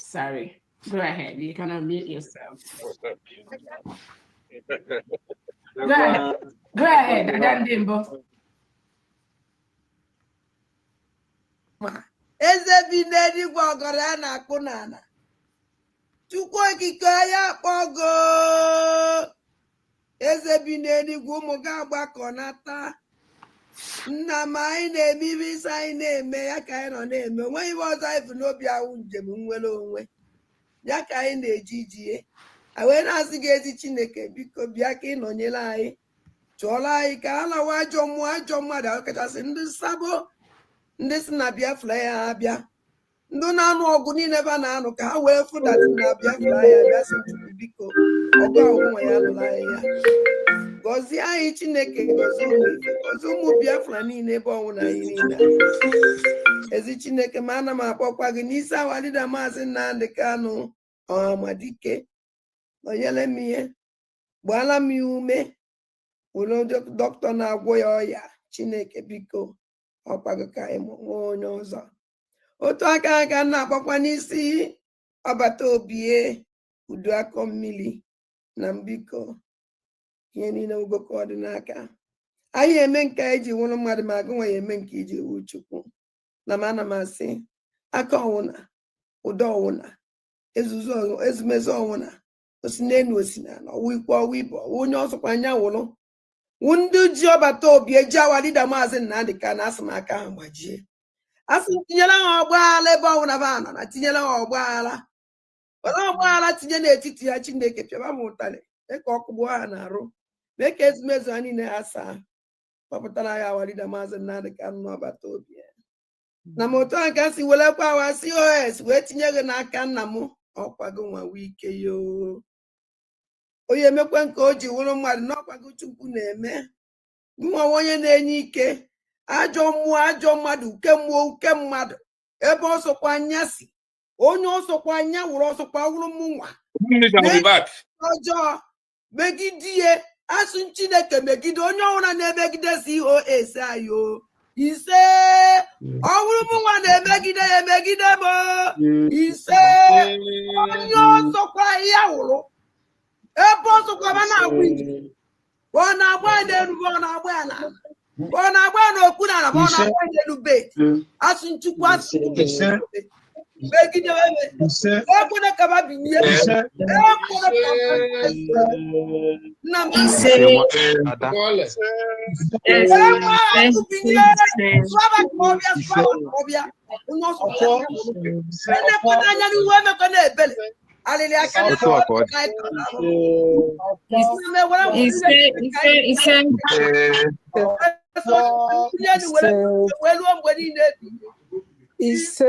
Sorry. Go ahead. You can unmute yourself. Go ahead. Go ahead, Adandimbo. Ezebinedi gwagara na kunana. Chukwu kikaya pogo. Ezebinedi gwumuga gbakonata. Nna m anyị na-eme isi anyị na-eme ya ka anyị nọ na-eme onwe ibe ọzọ anyị bụ n'obi ahụ njem nwere onwe ya ka anyị na-eji ijie wee na-asị gị ezi Chineke biko bịa ka ị nọnyere anyị chụọrọ anyị ka a lawa ajọ mmụọ ajọ mmadụ ahụ kachasị ndị sabo ndị si na Biafra ya abịa ndị na-anụ ọgụ niile ebe a na-anụ ka ha wee fụdata na Biafra ya bịa sị Chukwu biko ọgụ ọnwụnwa ya lụrụ anyị ya gọzie anyị Chineke gọzie ụmụ Biafra niile ebe ọnwụna anyị niile ezi Chineke ma ana m akpọkwa gị n'isi awalida Maazị Nnamdi Kanu Ọhamadike nọnyere m ihe gbaala m ya ume were dọkịta na-agwọ ya ọya Chineke biko ọkwago ka anyị nwee onye ọzọ otu aka aka na-akpọkwa n'isi ọbata obie udu akọ mmiri na mbiko ihe niile ugoko ọ dị n'aka anyị eme nke anyị ji nwụrụ mmadụ ma agụ nwa ya eme nke iji wu Chukwu na m ana m asị aka ọnwụna ụdọ ọnwụna ezumezu ọnwụna osi n'elu osi na ọwụ ikwu ọwụ ibe ọwụ onye ọsọkwa anya wụrụ wụ ndị ji ọbata obi eji awalida Maazị Nnamdi Kanu asị m aka ha gbajie asị m tinyere ha ọgbaghara ebe ọnwụna ba nọ na tinyere ha ọgbaghara were ọgbaghara tinye n'etiti ya Chineke pịaba m ụtarị mee ka ọkụ gbuo ha na-arụ mee ka ezumezu ha niile ha saa kpọpụtara ya awalida Maazị Nnamdi Kanu n'ọbata obi ya na m otu a ka si welekwa awa COS wee tinye gị n'aka nna m ọkwago nwa wike yo onye emekwe nke o ji wụrụ mmadụ n'ọkwago Chukwu na-eme nwa onye na-enye ike ajọ mmụọ ajọ mmadụ uke mmụọ uke mmadụ ebe ọsọkwa anya si onye ọsọkwa anya wụrụ ọsọkwa wụrụ m nwa ọjọọ megidie asụ Chineke megide onye ọbụla na-emegide COS ayo ise ọwụrụ m nwa na-emegide ya emegide m ise onye ọsọkwa ya wụrụ ebe ọsọkwa ma na-agba ije ọ na-agba n'elu ọ na-agba ya n'ala ọ na-agba n'okwu n'ala ma ọ na-agba n'elu bed asụ Chukwu asụ megide ekwene ka ba binye nna m anya n'ihu emekọ na-ebele alịlị aka weluo mgbe niile ise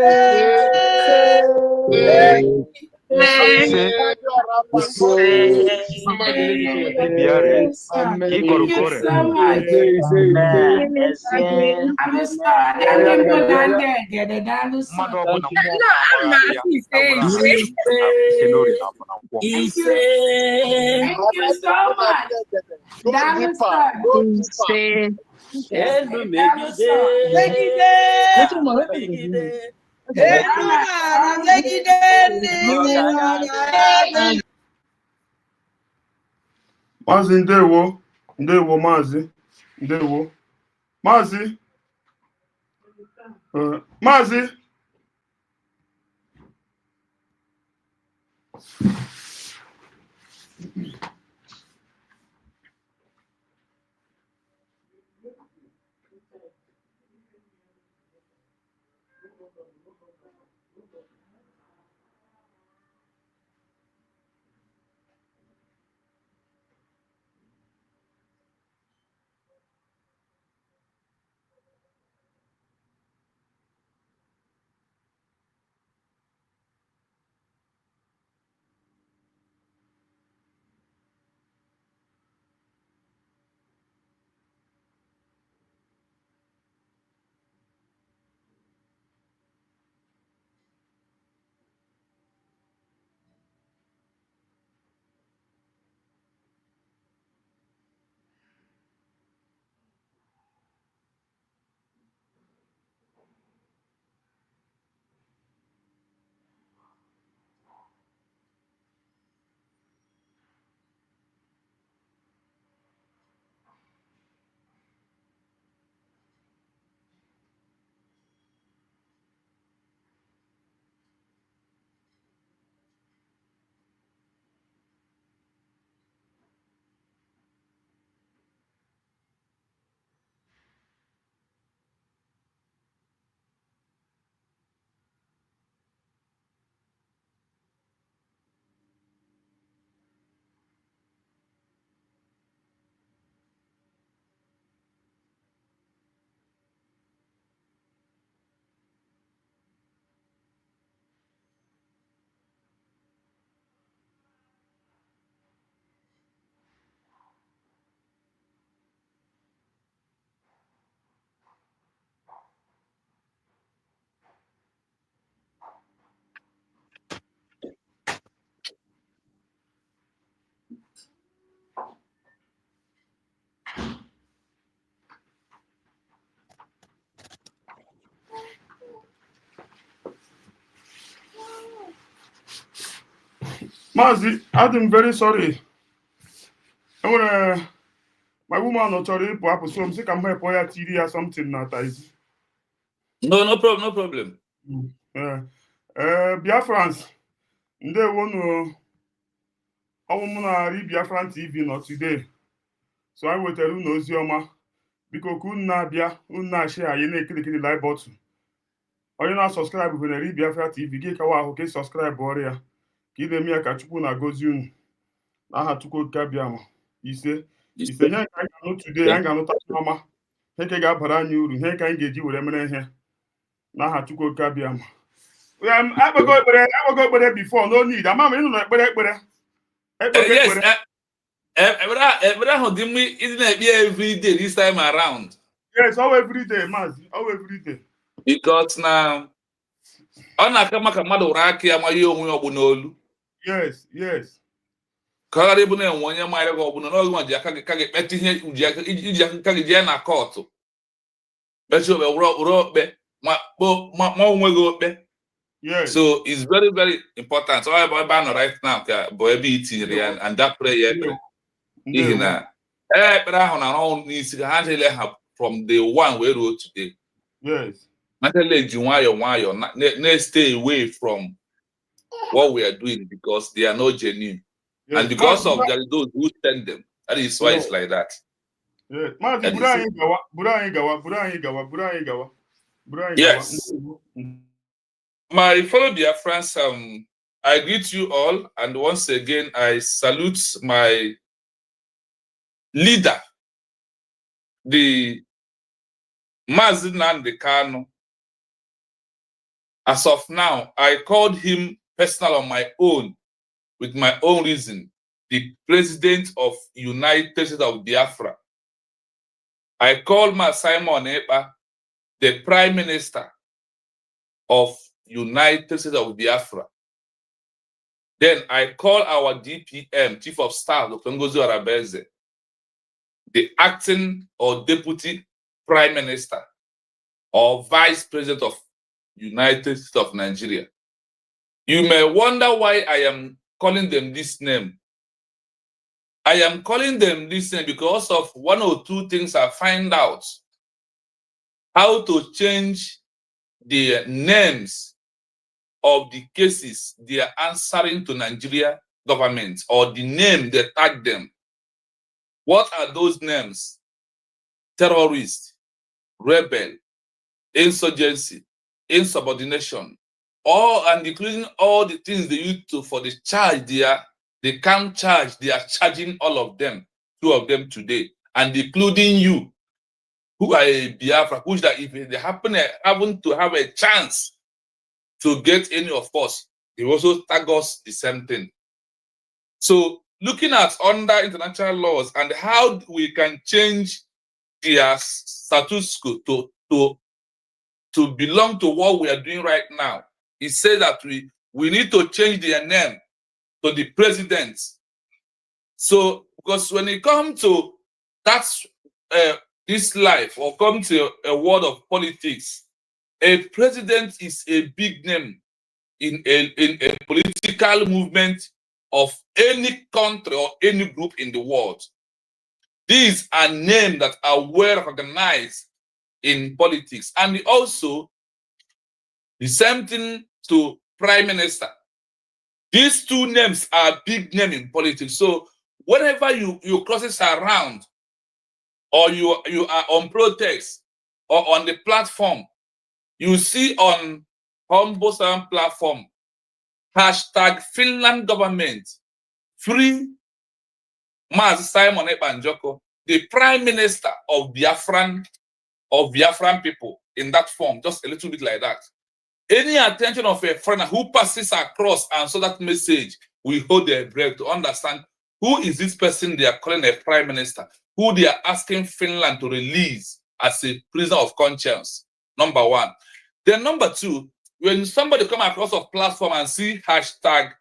Maazị ndewo Maazị ndewo Maazị Mazi, I'm very sorry. My woman not sorry for so I'm sick I'm here for TV or something not easy. No problem, no problem. Biafrans, they want to read Biafran TV not today. So I will tell you no Zioma because couldn't share you click the like button. Or you not subscribe when I read Biafra TV, get okay subscribe warrior. Give them a kachuku na gozi aha tuko kabiama. Ise ihe ka anyị ga-anụ today anyị ga-anụta ọma ihe ka ga-abara anyị uru ihe ka anyị ga-eji were mere ihe n'aha Chukwu kabiama. Akpego ekpere before no need ama m ịnụ na ekpere Yes, ekpere ahụ dị mma ịdị na-ekpe every day this time around. Yes, all every day, Mazi, all every day. Because now ọ na-aka maka mmadụ were aka ya amaghị onwe ọgbụ n'olu. Yes, yes. Ka ọ ghara ịbụ na enwe onye maara gị ọgbụ n'oge ma ji aka gị ka gị kpeta ihe iji aka gị jee na kọọtụ. Kpechi okpe were okpe ma onwe gị okpe. Yes. So it's very, very important. So ebe a nọ right now ka bụ ebe itinyere ya and that prayer ekpere. N'ihi na ekpere ahụ na-arụ n'isi ka ha jele ha from the one wee ruo today. Yes. Naturally, stay away from what we are doing because they are not genuine. Yes. And because of those who send them, that is why it's like that. Yes. My fellow Biafrans, I greet you all, and once again, I salute my leader, the Mazi Nnamdi Kanu. As of now, I called him personal on my own, with my own reason, the president of United States of Biafra. I called Simon Ekpa the prime minister of United States of Biafra. Then I call our DPM, Chief of Staff, Dr.Ngozi Orabueze, the acting or deputy prime minister or vice president of United States of Nigeria. You may wonder why I am calling them this name. I am calling them this name because of one or two things I find out. How to change the names of the cases they are answering to Nigeria government, or the name they tag them. What are those names? Terrorist, rebel, insurgency, insubordination, all and including all the things they use to for the charge they can't charge, they are charging all of them, two of them today, and including you, who are a Biafra, which that if they happen to have a chance to get any of us, they also tag us the same thing. So looking at under international laws and how we can change their status quo to belong to what we are doing right now, it says that we need to change their name to the president. So because when it comes to that's this life or come to a world of politics, a president is a big name in a political movement of any country or any group in the world. These are names that are well recognized in politics. And also the same thing to prime minister. These two names are big names in politics. So whenever you cross this around, or you are on protest or on the platform, you see on Humble Sound platform, hashtag Finland government, free Mazi Simon Ekpa Njoko, the prime minister of Biafran people in that form, just a little bit like that. Any attention of a foreigner who passes across and saw that message, we hold their breath to understand who is this person they are calling a prime minister, who they are asking Finland to release as a prisoner of conscience. Number one. Then number two, when somebody come across a platform and see hashtag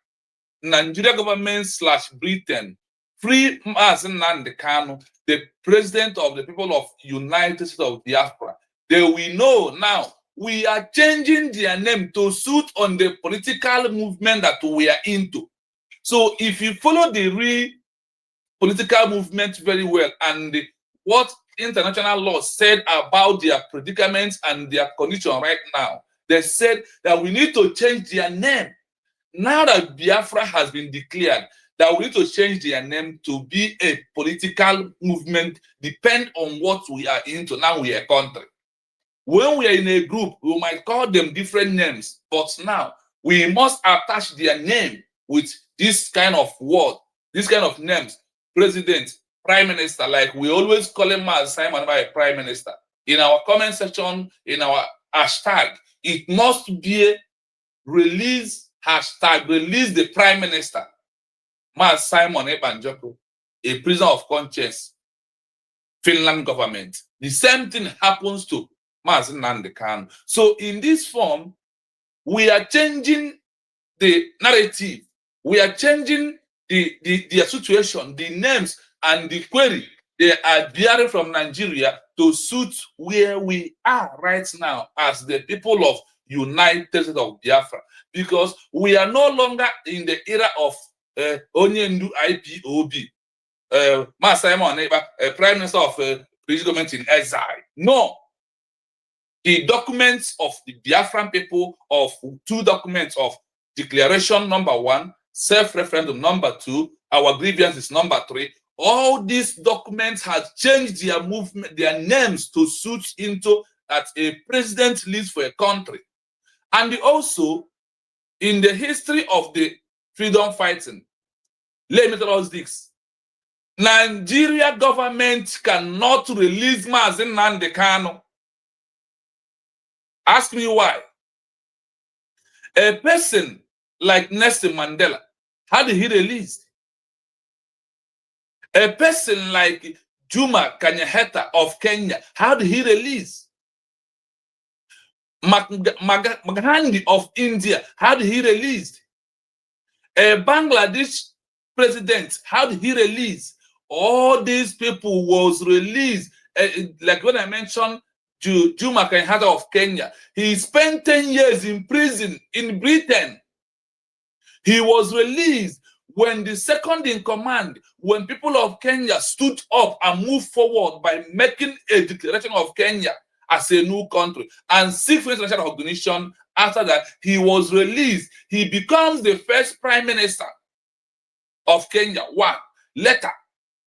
Nigeria government / Britain, free Mazi Nnamdi Kanu, the president of the people of United States of Biafra, they will know now we are changing their name to suit on the political movement that we are into. So if you follow the real political movement very well and what international law said about their predicaments and their condition right now, they said that we need to change their name. Now that Biafra has been declared, that we need to change their name to be a political movement, depend on what we are into. Now we are a country. When we are in a group, we might call them different names, but now we must attach their name with this kind of word, this kind of names. President, prime minister, like we always call him as Simon by a prime minister. In our comment section, in our hashtag, it must be release hashtag release the prime minister, Mas Simon Ebanjoko, a prisoner of conscience, Finland government. The same thing happens to Mas Nnamdi Kanu. So in this form, we are changing the narrative. We are changing the situation, the names and the query they are bearing from Nigeria to suit where we are right now as the people of United States of Biafra, because we are no longer in the era of Onyendu IPOB, Mas Simon Eba, Prime Minister of British government in exile. No. The documents of the Biafran people, of two documents of declaration number 1, self-referendum number 2, our grievances number 3, all these documents have changed their movement, their names to suit into that a president leads for a country. And also, in the history of the freedom fighting, let me tell us this. Nigeria government cannot release Mazi Nnamdi Kanu. Ask me why. A person like Nelson Mandela, how did he release? A person like Juma Kanyaheta of Kenya, how did he release? Gandhi of India, how did he release? A Bangladesh president, how did he release? All these people was released. Like when I mentioned Juma Kanyaheta of Kenya, he spent 10 years in prison in Britain. He was released when the second in command, when people of Kenya stood up and moved forward by making a declaration of Kenya as a new country and seek for international recognition. After that, he was released. He becomes the first prime minister of Kenya. One. Later,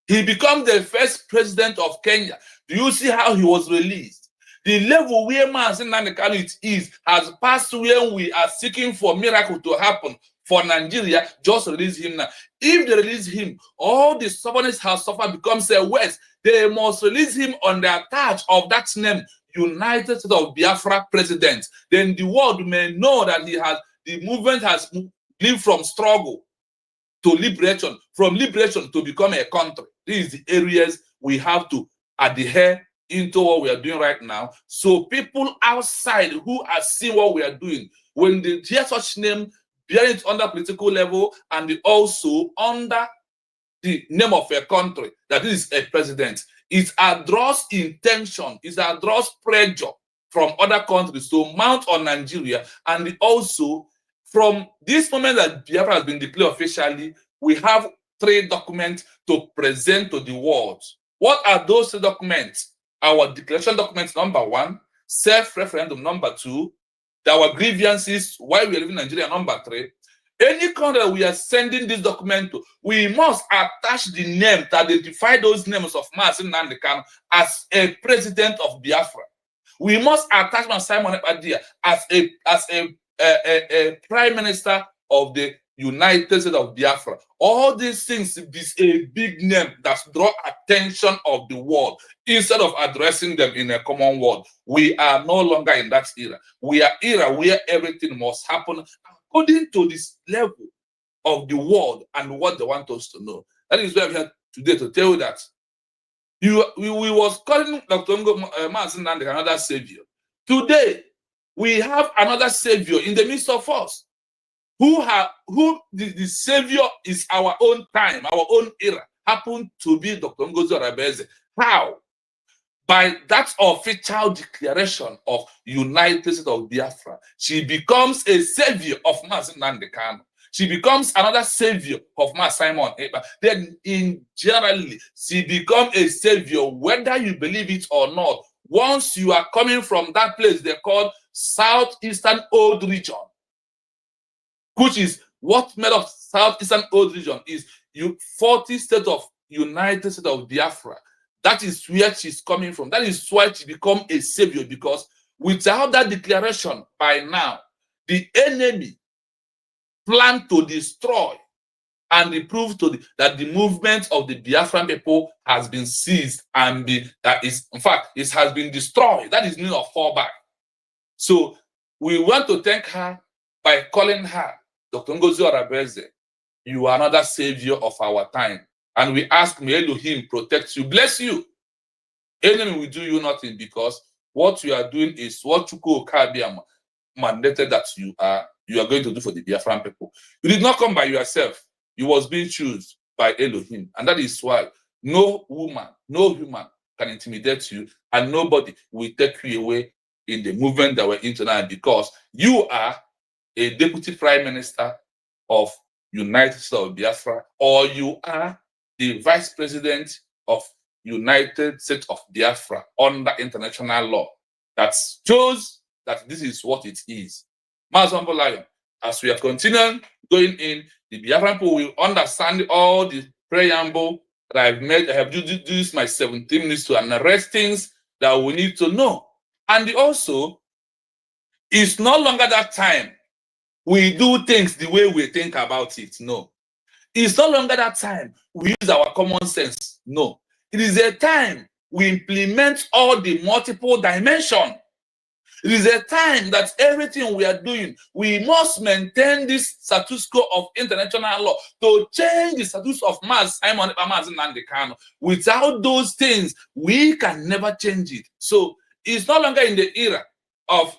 he becomes the first president of Kenya. Do you see how he was released? The level where Mazi Nnamdi Kanu is has passed where we are seeking for miracle to happen. For Nigeria, just release him now. If they release him, all the stubbornness has suffered becomes a worse. They must release him on the attach of that name, United States of Biafra president. Then the world may know that the movement has lived from struggle to liberation, from liberation to become a country. These are the areas we have to adhere into what we are doing right now. So people outside who are seeing what we are doing, when they hear such name, bearing it under political level and also under the name of a country, that is a president, it draws intention, it draws pressure from other countries to mount on Nigeria. And also, from this moment that Biafra has been declared officially, we have 3 documents to present to the world. What are those 3 documents? Our declaration document number 1, self-referendum number 2, our grievances while we are living in Nigeria number 3. Any country that we are sending this document to, we must attach the name to identify those names of Mazi Nnamdi Kanu as a president of Biafra. We must attach Simon Ekpadia as a prime minister of the United States of Biafra. All these things is a big name that draw attention of the world instead of addressing them in a common word. We are no longer in that era. We are era where everything must happen according to this level of the world and what they want us to know. That is why we are here today to tell you that we was calling Dr. Ngozi Nnamdi another savior. Today, we have another savior in the midst of us. The savior is our own time, our own era, happened to be Dr. Ngozi Orabueze. How? By that official declaration of United States of Biafra, she becomes a savior of Mazi Nnamdi Kanu. she becomes another savior of Ma Simon Ekpa. Then in generally, she becomes a savior, whether you believe it or not. Once you are coming from that place they call Southeastern Old Region, which is what made of Southeastern Old Region is 40 states of United States of Biafra. That is where she's coming from. That is why she become a savior, because without that declaration, by now, the enemy planned to destroy and prove that the movement of the Biafran people has been seized and that is, in fact, it has been destroyed. That is meaning of fallback. So we want to thank her by calling her Dr. Ngozi Orabueze. You are another savior of our time. And we ask, may Elohim protect you, bless you. Enemy will do you nothing, because what you are doing is what Chukwu Okabiam mandated that you are going to do for the Biafran people. You did not come by yourself. You was being chosen by Elohim. And that is why no woman, no human can intimidate you, and nobody will take you away in the movement that we're into now, because you are a deputy prime minister of United States of Biafra, or you are the vice president of United States of Biafra under international law that shows that this is what it is. Mazambo Lion, as we are continuing going in, the Biafran people will understand all the preamble that I've made. I have used my 17 minutes to analyze things that we need to know. And also, it's no longer that time we do things the way we think about it. No. It's no longer that time we use our common sense. No. It is a time we implement all the multiple dimensions. It is a time that everything we are doing, we must maintain this status quo of international law to change the status of Simon Ekpa. Without those things, we can never change it. So it's no longer in the era of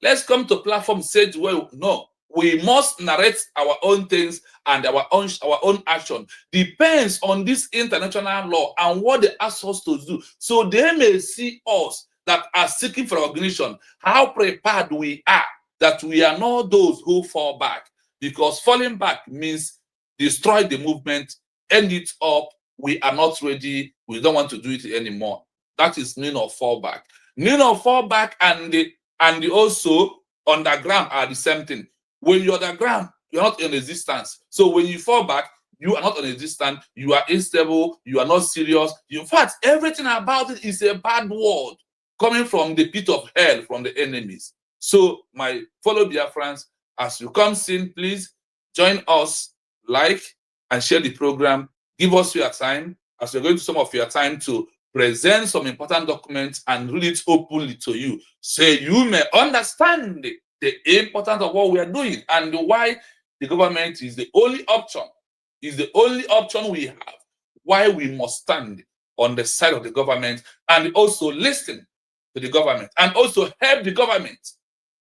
let's come to platform say, well, no. We must narrate our own things, and our own action depends on this international law and what they ask us to do. So they may see us that are seeking for recognition, how prepared we are, that we are not those who fall back, because falling back means destroy the movement, end it up, we are not ready, we don't want to do it anymore. That is meaning of fallback. Meaning of fallback and the also underground are the same thing. When you're underground, you're not in resistance. So when you fall back, you are not in resistance, you are unstable, you are not serious. In fact, everything about it is a bad word coming from the pit of hell, from the enemies. So my fellow Biafrans, as you come in, please join us, like and share the program. Give us your time, as we're going to some of your time to present some important documents and read it openly to you, so you may understand the importance of what we are doing and why the government is the only option, we have, why we must stand on the side of the government and also listen to the government and also help the government,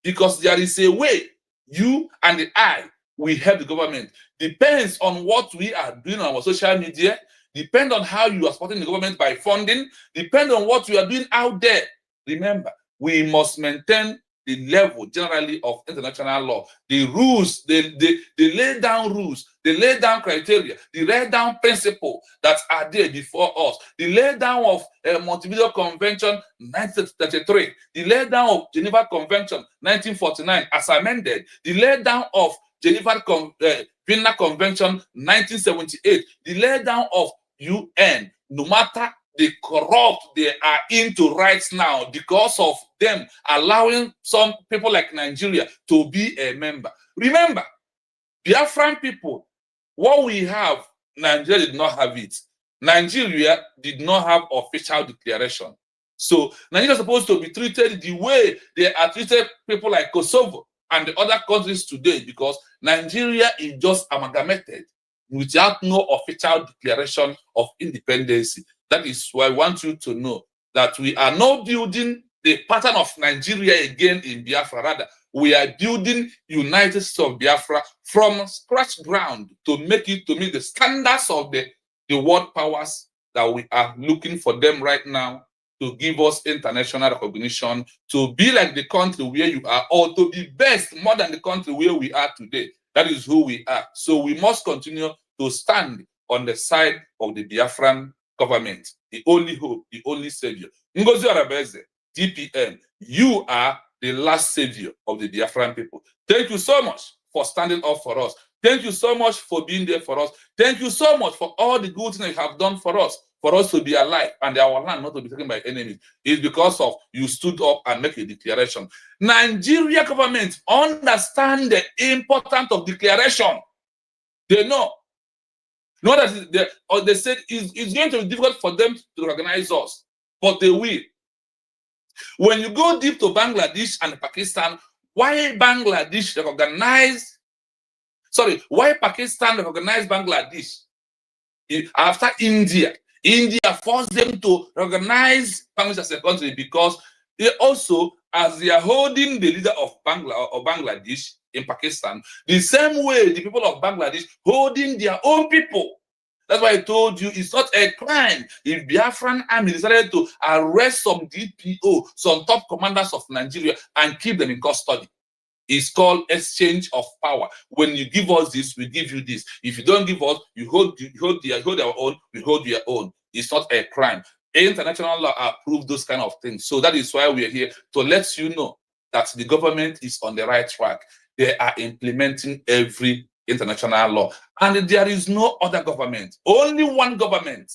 because there is a way you and I will help the government. Depends on what we are doing on our social media, depend on how you are supporting the government by funding, depend on what we are doing out there. Remember, we must maintain the level generally of international law, the rules, they lay down rules, they lay down criteria, they lay down principles that are there before us, the lay down of Montevideo Convention 1933, the lay down of Geneva Convention 1949 as amended, the lay down of Vienna Convention 1978, the lay down of UN. No matter the corrupt they are into right now, because of them allowing some people like Nigeria to be a member. Remember, Biafran people, what we have, Nigeria did not have it. Nigeria did not have official declaration. So Nigeria is supposed to be treated the way they are treated people like Kosovo and the other countries today, because Nigeria is just amalgamated without no official declaration of independence. That is why I want you to know that we are not building the pattern of Nigeria again in Biafra. Rather, we are building United States of Biafra from scratch ground to make it to meet the standards of the world powers that we are looking for them right now to give us international recognition, to be like the country where you are, or to be best more than the country where we are today. That is who we are. So we must continue to stand on the side of the Biafran government, the only hope, the only savior. Ngozi Orabueze, DPM, you are the last savior of the Biafran people. Thank you so much for standing up for us. Thank you so much for being there for us. Thank you so much for all the good things you have done for us to be alive and our land not to be taken by enemies. It's because of you stood up and make a declaration. Nigeria government understand the importance of declaration. They know. Not that they said it's going to be difficult for them to recognize us, but they will. When you go deep to Bangladesh and Pakistan, why Pakistan recognized Bangladesh after India? India forced them to recognize Bangladesh as a country because they also, as they are holding the leader of Bangladesh in Pakistan, the same way the people of Bangladesh holding their own people. That's why I told you it's not a crime if Biafran army decided to arrest some DPO, some top commanders of Nigeria, and keep them in custody. It's called exchange of power. When you give us this, we give you this. If you don't give us, you hold our own, we hold your own. It's not a crime. International law approves those kind of things. So that is why we are here, to let you know that the government is on the right track. They are implementing every international law. And there is no other government. Only one government.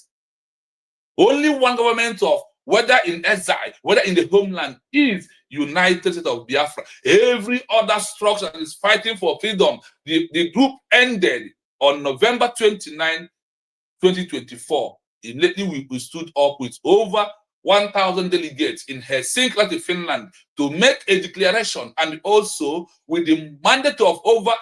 Only one government of whether in exile, whether in the homeland, is United States of Biafra. Every other structure that is fighting for freedom, the group ended on November 29, 2024. Immediately we stood up with over 1,000 delegates in Helsinki, Finland, to make a declaration, and also with the mandate of over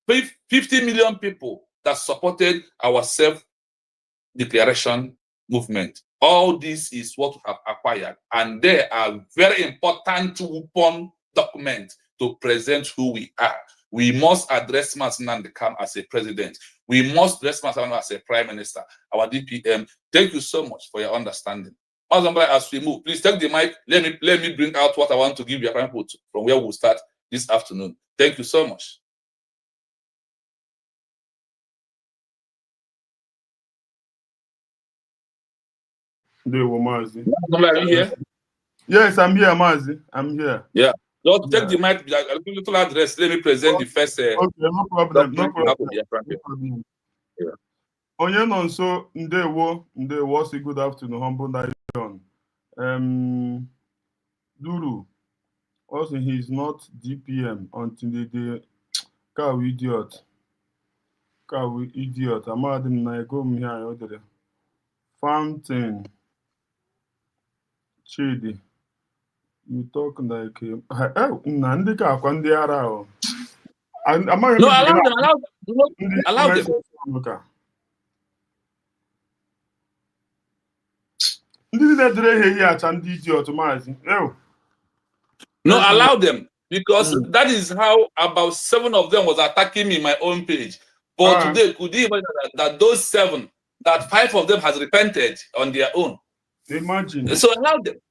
50 million people that supported our self-declaration movement. All this is what we have acquired, and they are very important weapon document to present who we are. We must address Nnamdi Kanu as a president. We must address Nnamdi as a prime minister, our DPM. Thank you so much for your understanding. As we move, please take the mic. Let me bring out what I want to give you a input from where we'll start this afternoon. Thank you so much. Are you here? Yes, I'm here, Mazi. I'm here. Yeah. Just take the mic, a little address. Let me present the first. Okay, no problem. No problem. Yeah. Onye nọ nso, ndewo, say good afternoon, humble nation. Duru, also he's not DPM until the cow idiot. I'm adding na go me here. Fountain. Chidi. You talk like Nandi ka akwa ndị ara o. No, allow them. No, allow them, because that is how about 7 of them was attacking me in my own page. But today, could you imagine that those 7, that 5 of them has repented on their own? Imagine. So allow them.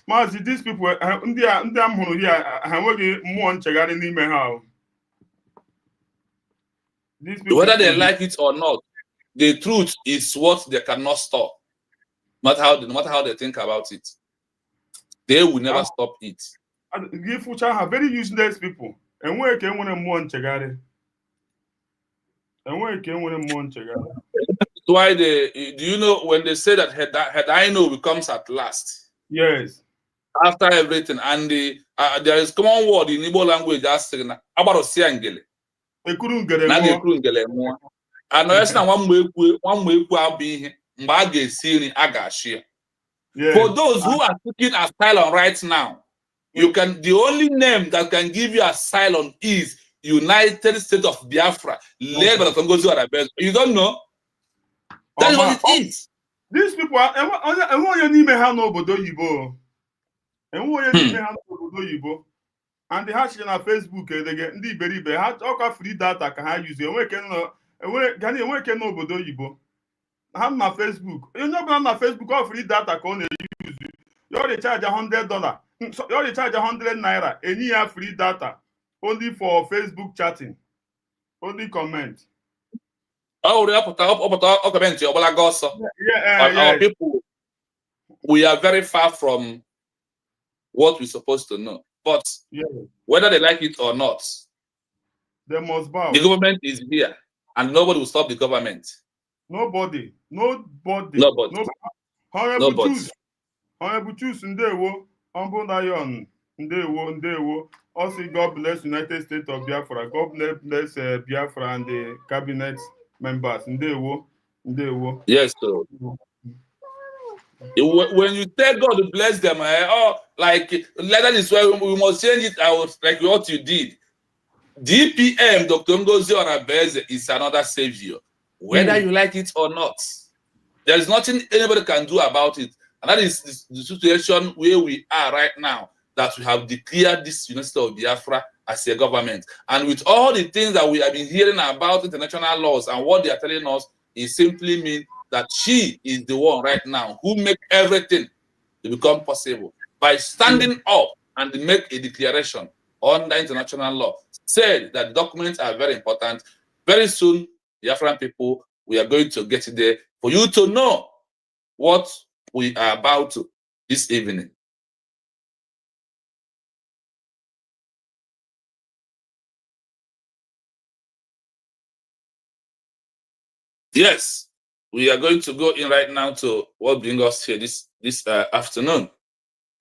Mazi, these people, ndị am hụrụ here, ha enweghị mmụọ nchegharị n'ime ha. Whether they like it or not, the truth is what they cannot stop. No matter how they think about it, they will never stop it. Give future have very useless people. And where can one more nchegharị? That's why do you know when they say that had I know becomes at last? Yes. After everything, and there is common word in Igbo language that's saying about Osiangele. And for those who are seeking asylum right now, the only name that can give you asylum is United States of Biafra, led by Dr. Ngozi Orabueze. You don't know? That is what it is. These people are and they have on Facebook, they get they have free data can I use have na Facebook. You know na Facebook or free data can use. You already charge $100. You already charge 100 naira. Any free data only for Facebook chatting. Only comment. Oh, comment. Yeah, Our people, we are very far from what we're supposed to know. But whether they like it or not, they must bow. The government is here, and nobody will stop the government. Nobody. Honorable choose Ndewo, Humble Lion, Ndewo. Also, God bless United States of Biafra. God bless Biafra and the cabinet members. Ndewo. Yes, sir. When you tell God to bless them, that is why we must change it out, like what you did. DPM, Dr. Ngozi Orabueze, is another savior, whether you like it or not. There is nothing anybody can do about it. And that is the situation where we are right now, that we have declared this University of Biafra as a government. And with all the things that we have been hearing about international laws and what they are telling us, it simply means that she is the one right now who make everything to become possible by standing up and make a declaration under international law, said that the documents are very important. Very soon, Biafran people, we are going to get there for you to know what we are about to this evening. Yes, we are going to go in right now to what brings us here this afternoon.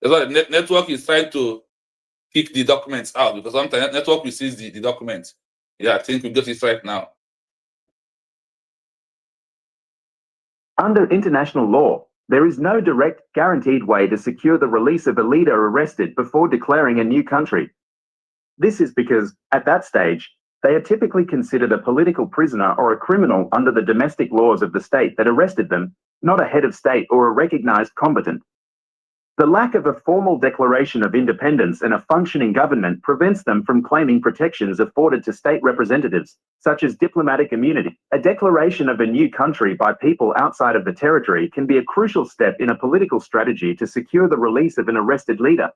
That's why the network is trying to kick the documents out, because sometimes network receives the document. Yeah, I think we got it right now. Under international law, there is no direct, guaranteed way to secure the release of a leader arrested before declaring a new country. This is because, at that stage, they are typically considered a political prisoner or a criminal under the domestic laws of the state that arrested them, not a head of state or a recognized combatant. The lack of a formal declaration of independence and a functioning government prevents them from claiming protections afforded to state representatives, such as diplomatic immunity. A declaration of a new country by people outside of the territory can be a crucial step in a political strategy to secure the release of an arrested leader.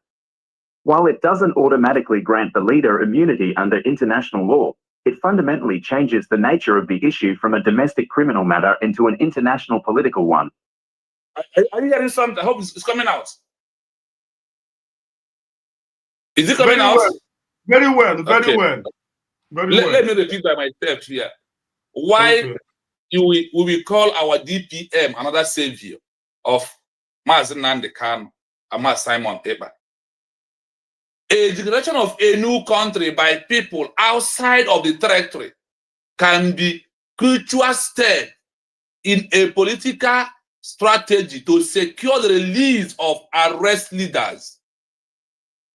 While it doesn't automatically grant the leader immunity under international law, it fundamentally changes the nature of the issue from a domestic criminal matter into an international political one. Are you hearing something? I hope it's coming out. Is it coming out? Very well. Let me repeat by myself here. Why we will call our DPM another savior of Mazi Nnamdi Kanu and Mazi Simon Ekpa? A declaration of a new country by people outside of the territory can be crucial step in a political strategy to secure the release of arrest leaders.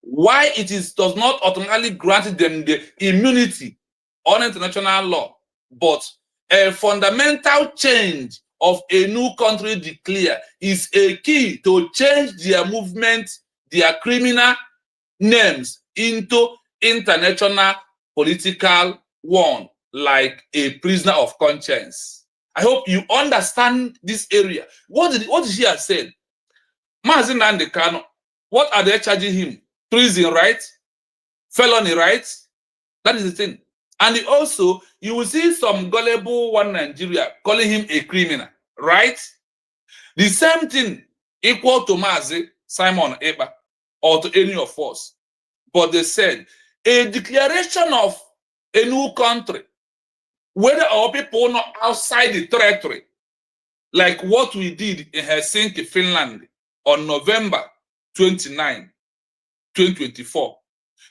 Why it does not automatically grant them the immunity on international law, but a fundamental change of a new country declared is a key to change their movement, their criminal names into international political one, like a prisoner of conscience. I hope you understand this area. What did he have said? Mazi Nnamdi Kanu, what are they charging him? Treason, right? Felony, right? That is the thing. And also, you will see some gullible one Nigeria calling him a criminal, right? The same thing equal to Mazi Simon Ekpa or to any of us. But they said a declaration of a new country, whether our people not outside the territory, like what we did in Helsinki, Finland on November 29, 2024.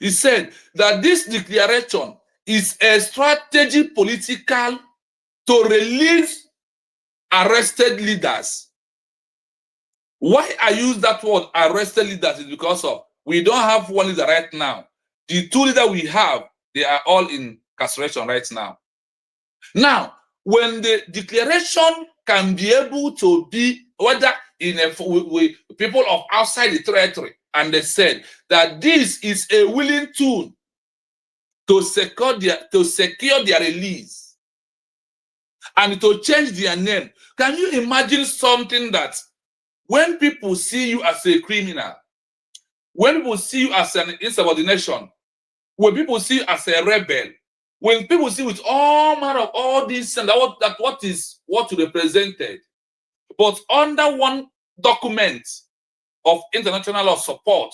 He said that this declaration is a strategy political to release arrested leaders. Why I use that word arrested leaders is because of we don't have one leader right now. The two leaders we have, they are all in incarceration right now. Now, when the declaration can be able to be whether in with people of outside the territory, and they said that this is a willing tool to secure their release and to change their name. Can you imagine something that when people see you as a criminal, when people see you as an insubordination, when people see you as a rebel, when people see with all manner of all this and what you represented, but under one document of international law support,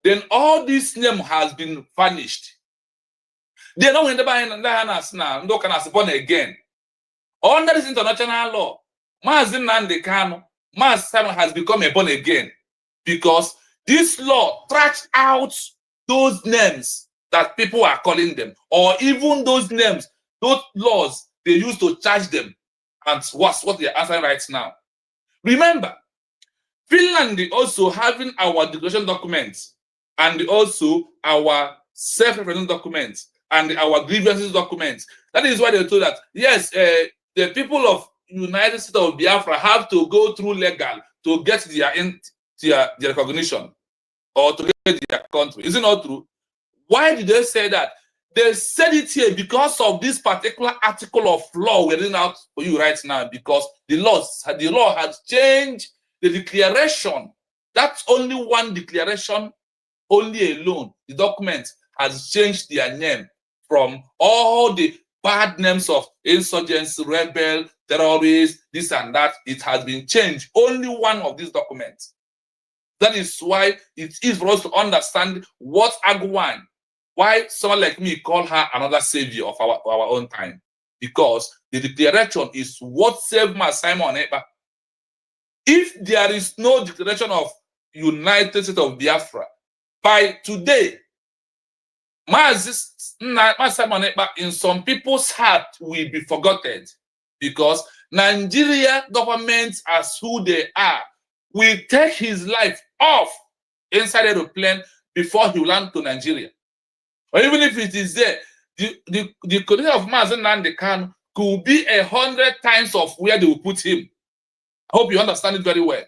then all this name has been vanished. They know when the now born again. Under this international law, Mazi Nnamdi Kanu, Mazi Simon has become a born again because this law tracks out those names that people are calling them, or even those names, those laws they use to charge them, and what they are answering right now. Remember, Finland also having our declaration documents and also our self-reference documents and our grievances documents. That is why they told that, yes, the people of United States of Biafra have to go through legal to get their recognition or to get their country. Is it not true? Why did they say that? They said it here because of this particular article of law we're reading out for you right now, because the law has changed the declaration. That's only one declaration, only alone. The document has changed their name from all the bad names of insurgents, rebel, terrorists, this and that. It has been changed. Only one of these documents. That is why it is for us to understand what Agwan, why someone like me call her another savior of our own time. Because the declaration is what saved my Simon Ekpa. If there is no declaration of United States of Biafra, by today, Simon Ekpa in some people's heart will be forgotten, because Nigeria government, as who they are, will take his life off inside the aeroplane before he land to Nigeria. Or even if it is there, the condition of Mazi Nnamdi Kanu could be 100 times of where they will put him. I hope you understand it very well.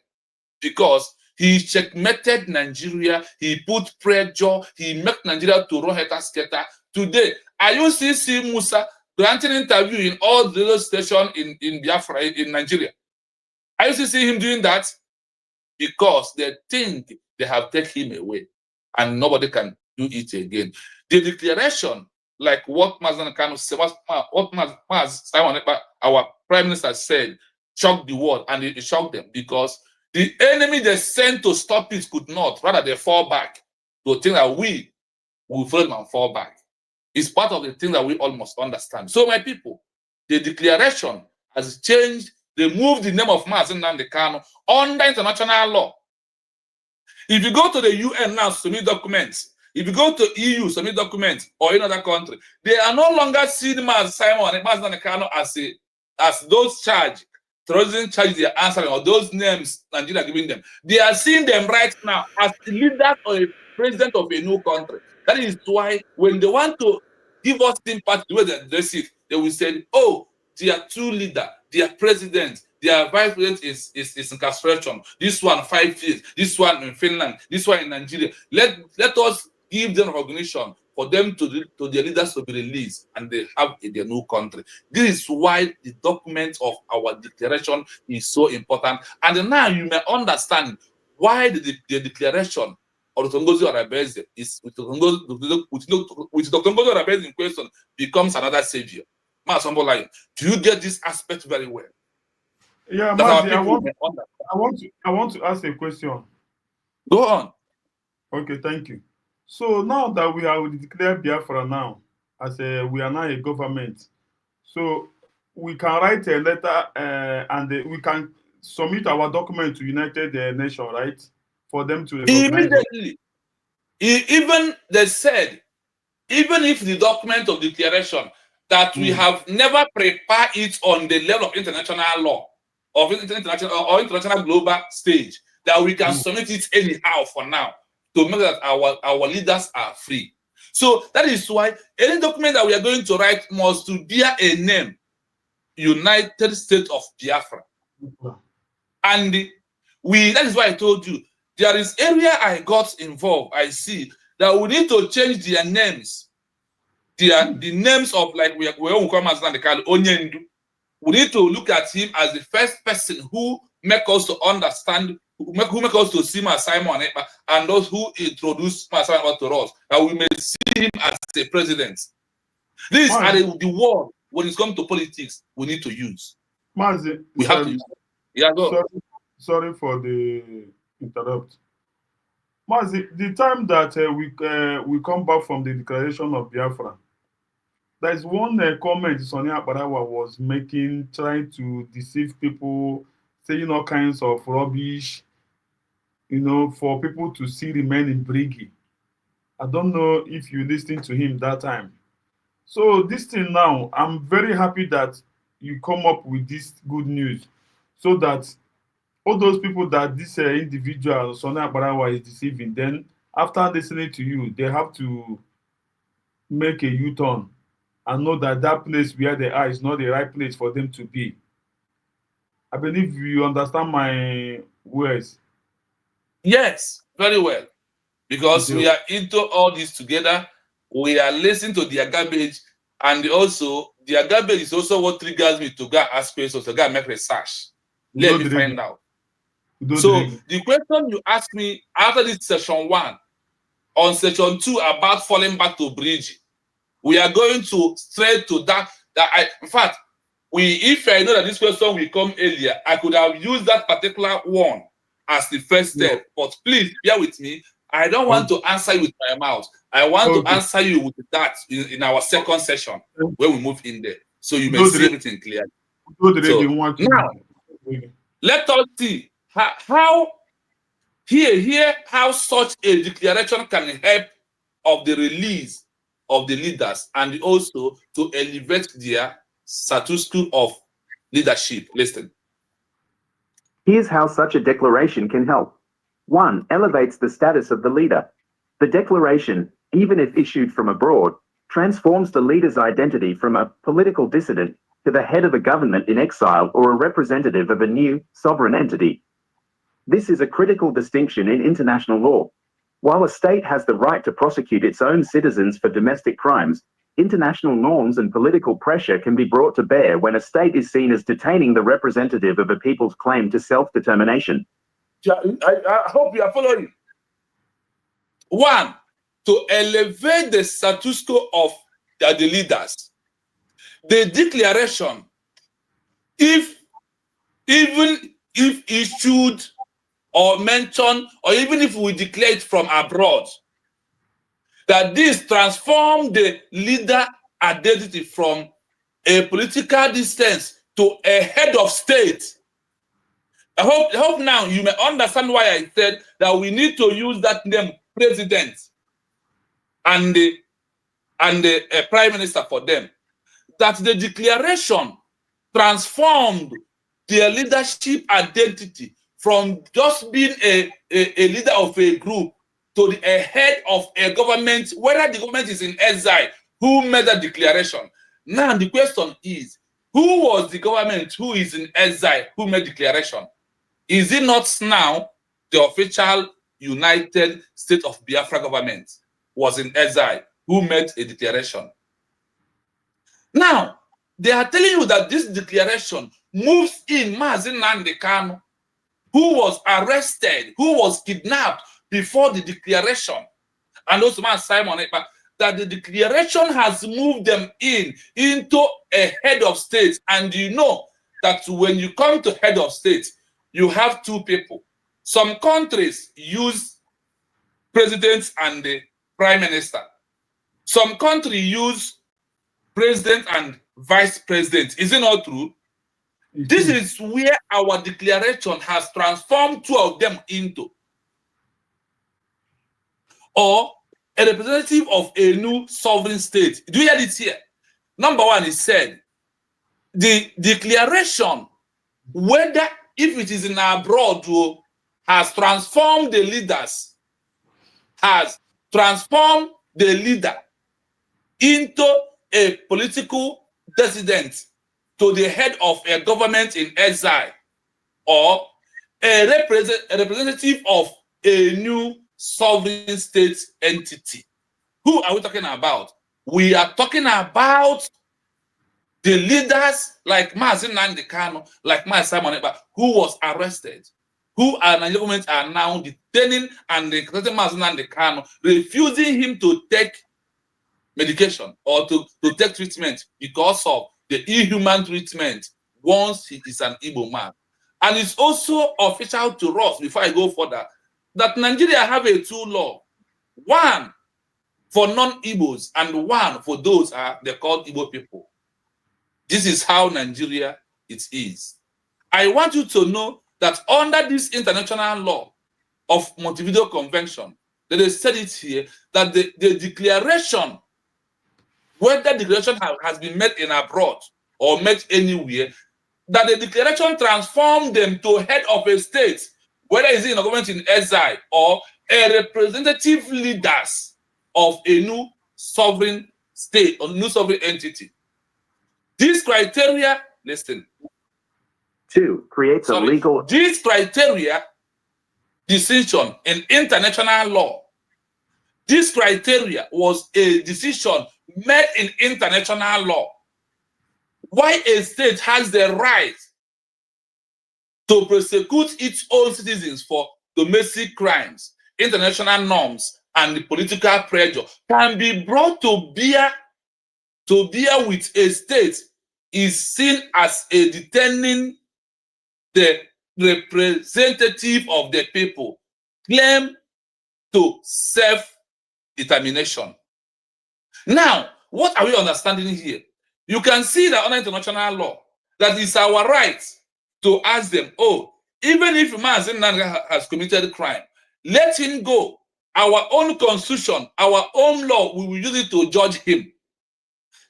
Because he checkmated Nigeria, he put pressure, he made Nigeria to run head-to-skater. Today, I used to see Musa granting interview in all the radio stations in Biafra, in Nigeria. I used to see him doing that because they think they have taken him away and nobody can do it again. The declaration, like what Mazi Kanu said, what Simon Ekpa, our Prime Minister, said, shocked the world, and it shocked them because the enemy they sent to stop it could not. Rather, they fall back to think that we will follow them and fall back. It's part of the thing that we all must understand. So, my people, the declaration has changed. They moved the name of Mazi Nnamdi Kanu under international law. If you go to the UN now, submit documents. If you go to EU, submit documents, or in other country, they are no longer seeing Mazi Simon and Mazi Nnamdi Kanu as those charged. Terrorism charges they are answering, or those names Nigeria giving them. They are seeing them right now as the leader or a president of a new country. That is why when they want to give us sympathy the way they address it, they will say, oh, their two leader, their president, their vice president is incarceration. This one 5 years, this one in Finland, this one in Nigeria. Let us give them recognition for them to their leaders to be released and they have their new country. This is why the document of our declaration is so important. And now you may understand why the declaration of Dr. Ngozi Orabueze is with Dr. Ngozi Orabueze in question becomes another savior. Do you get this aspect very well? Yeah, Mazi, I want to ask a question. Go on. Okay, thank you. So now that we have declared Biafra now, as we are now a government, so we can write a letter and we can submit our document to United Nations, right? For them to recognize. Immediately. Even they said, even if the document of declaration that we have never prepared it on the level of international law or international global stage, that we can submit it anyhow for now, to make that our leaders are free. So that is why any document that we are going to write must to bear a name, United States of Biafra. And that is why I told you, there is area I got involved. I see that we need to change their names. The names of, like we come as Onyendu. We need to look at him as the first person who make us to understand, who make us to see Simon Ekpa, and those who introduce Simon to us, that we may see him as a president. These are the words when it comes to politics we need to use. Mazi, we have to use them. Yeah, go. Sorry for the interrupt. Mazi, the time that we come back from the declaration of Biafra, there is one comment Sonia Barawa was making, trying to deceive people, saying all kinds of rubbish, for people to see remain in Brigi. I don't know if you listened to him that time. So this thing now, I'm very happy that you come up with this good news, so that all those people that this individual Sonia Barawa is deceiving, then after listening to you, they have to make a U-turn and know that that place where they are is not the right place for them to be. I believe you understand my words. Yes, very well. Because we are into all this together. We are listening to their garbage, and also their garbage is also what triggers me to go ask questions, to go make research. Let me find out. So the question you asked me after this session 1, on session 2 about falling back to bridge, we are going to straight to that. In fact, if I know that this question will come earlier, I could have used that particular one as the first step. But please bear with me. I don't want to answer you with my mouth. I want to answer you with that in our second session when we move in there, so you may see everything clearly. So now, let us see how such a declaration can help of the release of the leaders and also to elevate their status quo of leadership. Listen. Here's how such a declaration can help. 1. Elevates the status of the leader. The declaration, even if issued from abroad, transforms the leader's identity from a political dissident to the head of a government in exile or a representative of a new, sovereign entity. This is a critical distinction in international law. While a state has the right to prosecute its own citizens for domestic crimes, international norms and political pressure can be brought to bear when a state is seen as detaining the representative of a people's claim to self-determination. I hope you are following. 1, to elevate the status quo of the leaders. The declaration, even if issued or mentioned, or even if we declare it from abroad, that this transform the leader identity from a political distance to a head of state. I hope now you may understand why I said that we need to use that name, president, and the prime minister for them. That the declaration transformed their leadership identity from just being a leader of a group to a head of a government, whether the government is in exile, who made that declaration. Now the question is, who was the government who is in exile, who made declaration? Is it not now the official United States of Biafra government was in exile, who made a declaration? Now, they are telling you that this declaration moves in Mazi Nnamdi Kanu, who was arrested, who was kidnapped before the declaration, and also Simon Ekpa, that the declaration has moved them into a head of state. And you know that when you come to head of state, you have 2 people. Some countries use presidents and the prime minister. Some countries use president and vice president. Is it not true? This is where our declaration has transformed 2 of them into, or a representative of a new sovereign state. Do you hear it here? Number 1 is said, the declaration, whether if it is in abroad, has transformed the leaders, has transformed the leader into a political dissident to the head of a government in exile, or a representative of a new sovereign state entity. Who are we talking about? We are talking about the leaders like Mazi Nnamdi Kanu, like Simon Ekpa, who was arrested, who are government are now detaining and incarcerating Mazi Nnamdi Kanu, refusing him to take medication or to take treatment because of the inhuman treatment once he is an Igbo man. And it's also official to us, before I go further, that Nigeria have a two law. One for non-Igbos and one for those they call Igbo people. This is how Nigeria it is. I want you to know that under this international law of Montevideo Convention, that they said it here, that the declaration, whether declaration has been made in abroad or made anywhere, that the declaration transformed them to head of a state, whether it's in a government in exile or a representative leaders of a new sovereign state or new sovereign entity. These criteria, listen. 2. Creates a legal... This criteria, decision in international law, this criteria was a decision made in international law. Why a state has the right to prosecute its own citizens for domestic crimes, international norms, and the political pressure can be brought to bear with a state is seen as a determining the representative of the people claim to self-determination. Now, what are we understanding here? You can see that under international law, that it's our right to ask them, oh, even if Mazi Nnamdi has committed a crime, let him go. Our own constitution, our own law, we will use it to judge him.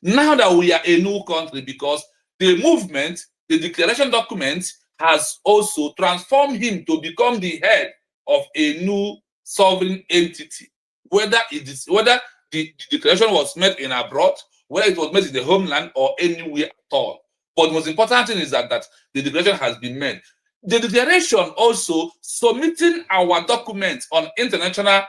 Now that we are a new country, because the movement, the declaration document, has also transformed him to become the head of a new sovereign entity. Whether the declaration was made in abroad, whether it was made in the homeland or anywhere at all. But the most important thing is that the declaration has been made. The declaration also submitting our documents on international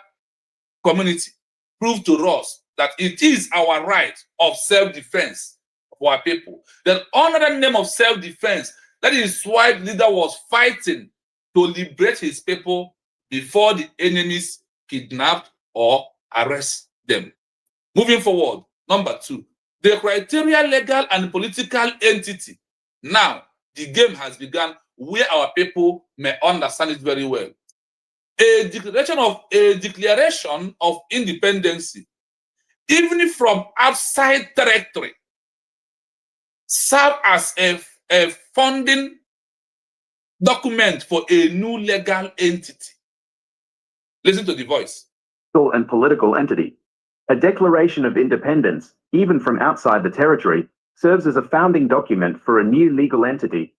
community proved to us that it is our right of self-defense for our people. That under the name of self-defense, that is why the leader was fighting to liberate his people before the enemies kidnapped or arrest them. Moving forward, number 2, the criteria legal and political entity. Now, the game has begun where our people may understand it very well. A declaration of independence, even from outside territory, serve as a funding document for a new legal entity. Listen to the voice. And political entity. A declaration of independence, even from outside the territory, serves as a founding document for a new legal entity.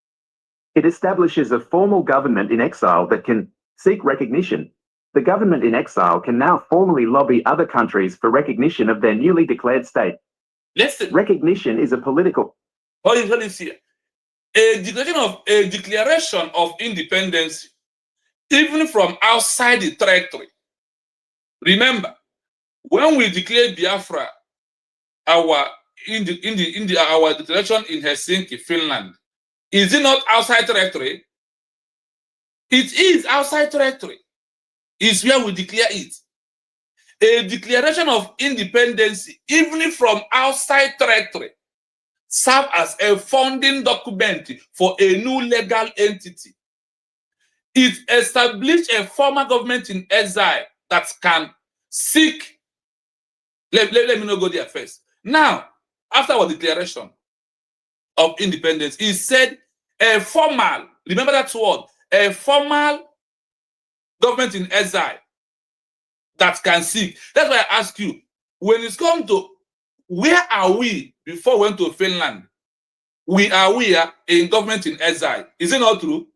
It establishes a formal government in exile that can seek recognition. The government in exile can now formally lobby other countries for recognition of their newly declared state. Listen. Recognition is a political... Hold it here. A declaration of independence, even from outside the territory. Remember, when we declared Biafra, our declaration in Helsinki, Finland, is it not outside territory? It is outside territory. It's where we declare it. A declaration of independence, even from outside territory, serve as a founding document for a new legal entity. It established a former government in exile that can seek. Let me not go there first. Now, after our declaration of independence, it said a formal, remember that word, a formal government in exile that can seek. That's why I ask you, when it's come to where are we before we went to Finland? We are in government in exile. Is it not true?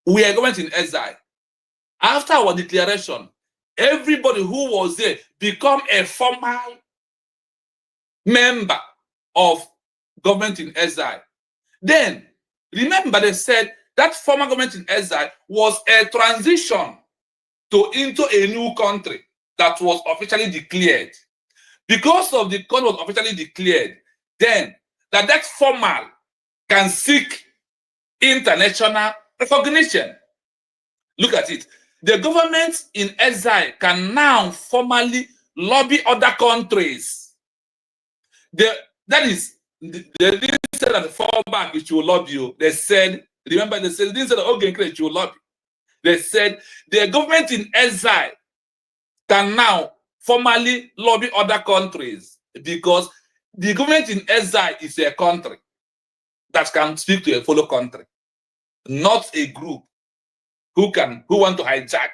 We are government in exile. After our declaration, everybody who was there become a formal member of government in exile. Then, remember they said that former government in exile was a transition into a new country that was officially declared. Because of the country was officially declared, then that formal can seek international recognition. Look at it. The government in exile can now formally lobby other countries. That is, they didn't say that fall back it will lobby you. They said, remember, they said, they didn't say that okay, it will lobby. They said the government in exile can now formally lobby other countries because the government in exile is a country that can speak to a fellow country, not a group who want to hijack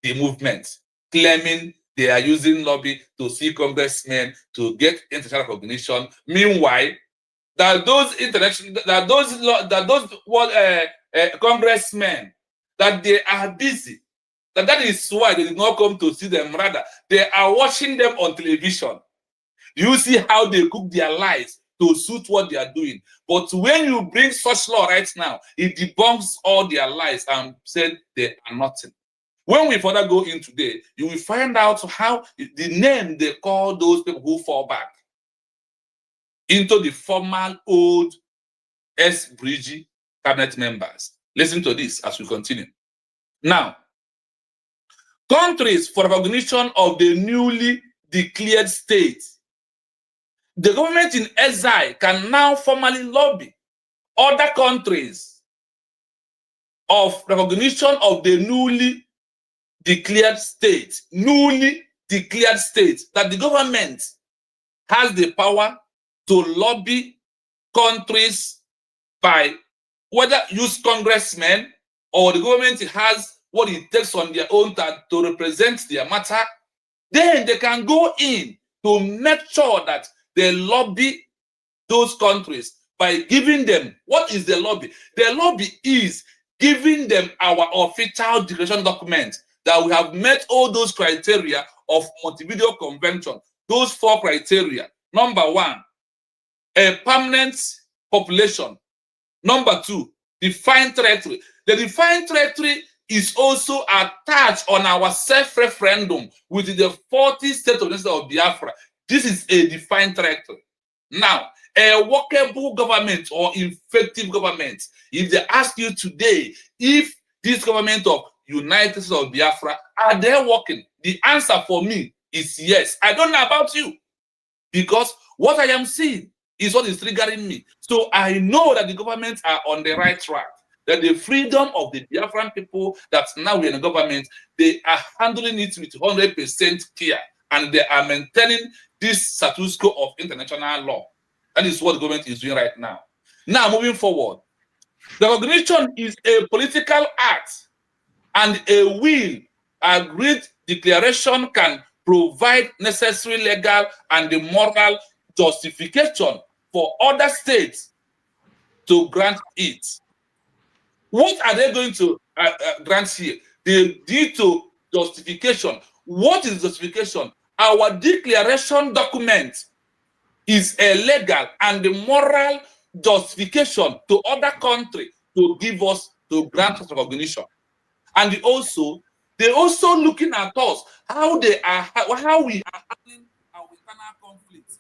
the movement, claiming they are using lobby to see congressmen to get international recognition. Meanwhile, those congressmen that they are busy. That is why they did not come to see them. Rather, they are watching them on television. You see how they cook their lies to suit what they are doing. But when you bring such law right now, it debunks all their lies and said they are nothing. When we further go in today, you will find out how the name they call those people who fall back into the formal old S-Bridge cabinet members. Listen to this as we continue. Now, countries for recognition of the newly declared state. The government in exile can now formally lobby other countries of recognition of the newly declared state, that the government has the power to lobby countries by whether use congressmen or the government has what it takes on their own to represent their matter. Then they can go in to make sure that they lobby those countries by giving them, what is the lobby? The lobby is giving them our official declaration document that we have met all those criteria of Montevideo Convention. Those 4 criteria. Number 1, a permanent population. Number 2, defined territory. The defined territory is also attached on our self-referendum with the 40 states of the nation of Biafra. This is a defined territory. Now, a workable government or effective government, if they ask you today if this government of United States of Biafra, are they working? The answer for me is yes. I don't know about you, because what I am seeing is what is triggering me. So I know that the governments are on the right track, that the freedom of the Biafran people that now we're in the government, they are handling it with 100% care, and they are maintaining this status quo of international law. That is what the government is doing right now. Now, moving forward, the recognition is a political act, and a will agreed declaration can provide necessary legal and the moral justification for other states to grant it. What are they going to grant here? They need to justification. What is justification? Our declaration document is a legal and the moral justification to other countries to give us, to grant us recognition. And they're also looking at us, how we are handling our internal conflicts.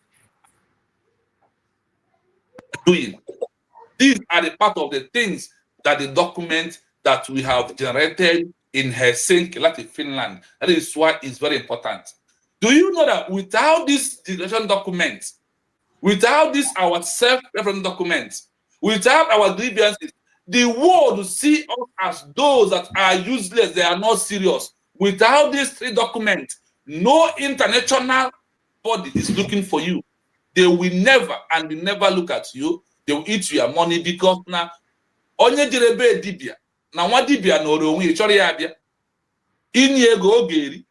These are the part of the things that the document that we have generated in Helsinki, Latvia, Finland. That is why it's very important. Do you know that without this declaration document, without this our self-reference document, without our grievances, the world will see us as those that are useless, they are not serious. Without these 3 documents, no international body is looking for you. They will never look at you. They will eat your money, because now onye direbe dibia na nwa dibia n'oro onwe chọrọ ya abịa inye ego ogeri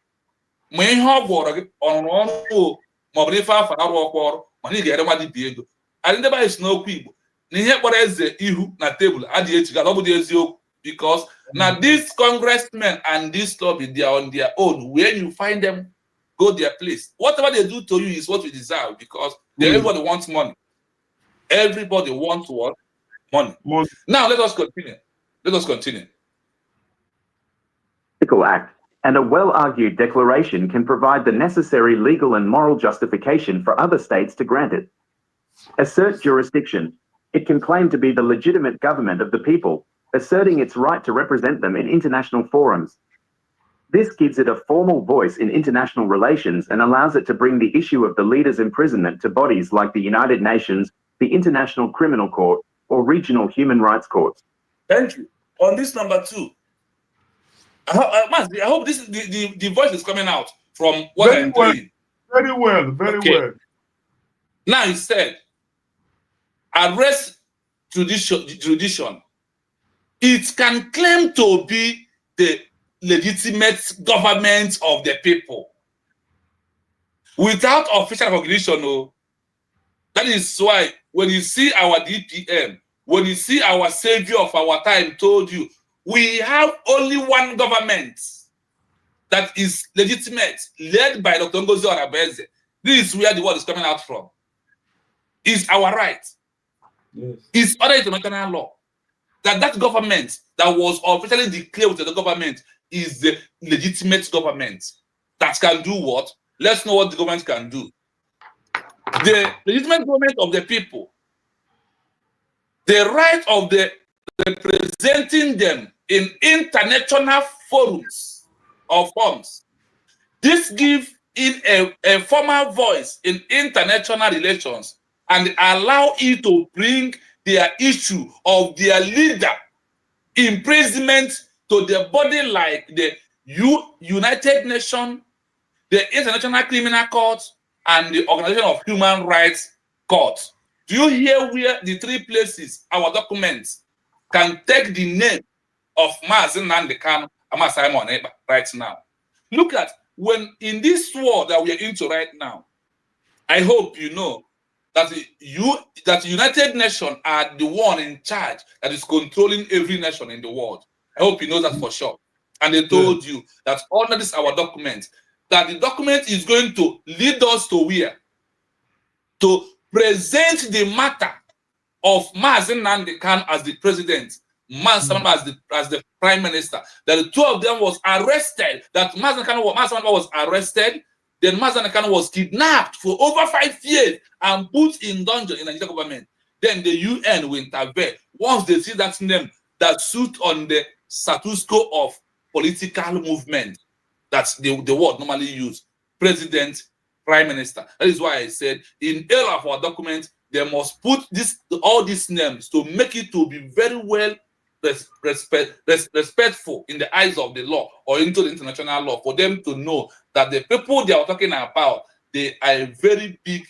ma ihe ọ gwọrọ gị ọrụ ọrụ ma ọ bụ ife afọ arụ ọkwa ọrụ mana ị ga-ere nwa dibia ego. Adị ndị banyị si n'okwu Igbo na ihe kpọrọ eze ihu na tebụl adịghị echiga, ọ bụ dị eziokwu, because now these congressmen and this lobby, they are on their own. When you find them, go their place. Whatever they do to you is what you deserve, because everybody wants money. Everybody wants what? Money. Now let us continue. Act and a well-argued declaration can provide the necessary legal and moral justification for other states to grant it. Assert jurisdiction. It can claim to be the legitimate government of the people, asserting its right to represent them in international forums. This gives it a formal voice in international relations and allows it to bring the issue of the leader's imprisonment to bodies like the United Nations, the International Criminal Court, or regional human rights courts. Thank you. On this number 2, I hope this the voice is coming out from what I'm doing. Very well, very well. Now he said, arrest jurisdiction. It can claim to be the legitimate government of the people without official recognition. No. That is why when you see our DPM, when you see our savior of our time told you, we have only one government that is legitimate, led by Dr. Ngozi Orabueze. This is where the word is coming out from. It's our right. Yes. It's other international law. That government that was officially declared with the government is the legitimate government that can do what? Let's know what the government can do. The legitimate government of the people, the right of the representing them in international forums or forms. This gives in a formal voice in international relations and allow it to bring their issue of their leader imprisonment to the body like the United Nations, the International Criminal Court, and the Organization of Human Rights Court. Do you hear where the 3 places our documents can take the name of Mazi Nnamdi Kanu and Simon Ekpa right now? Look at when in this war that we are into right now, I hope you know that the United Nations are the one in charge that is controlling every nation in the world. I hope you know that for sure. And they told you that under this our document, that the document is going to lead us to where? To present the matter of Mazi Nnamdi Kanu as the president, Mazi as the prime minister, that the 2 of them was arrested, that Mazi Nnamdi was arrested, then Mazi Nnamdi Kanu was kidnapped for over 5 years and put in dungeon in the Nigerian government. Then the UN will intervene once they see that name that suit on the status quo of political movement that the word normally use, president, prime minister. That is why I said in all of our documents, they must put all these names to make it to be very well respectful in the eyes of the law or into the international law, for them to know that the people they are talking about, they are very big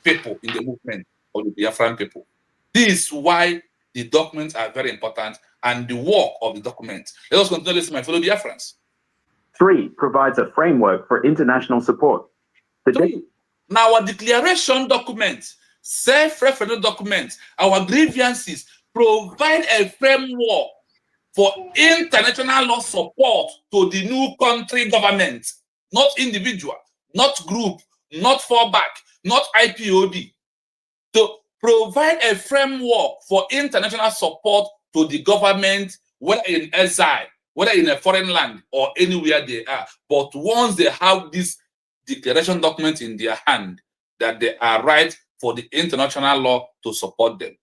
people in the movement of the Biafran people. This is why the documents are very important and the work of the document. Let us continue listening, my fellow Biafrans. 3 provides a framework for international support. Now, our declaration document, self-referendum document, our grievances provide a framework for international law support to the new country government, not individual, not group, not fallback, not IPOB. To provide a framework for international support to the government, whether in exile, whether in a foreign land or anywhere they are. But once they have this declaration document in their hand, that they are right for the international law to support them.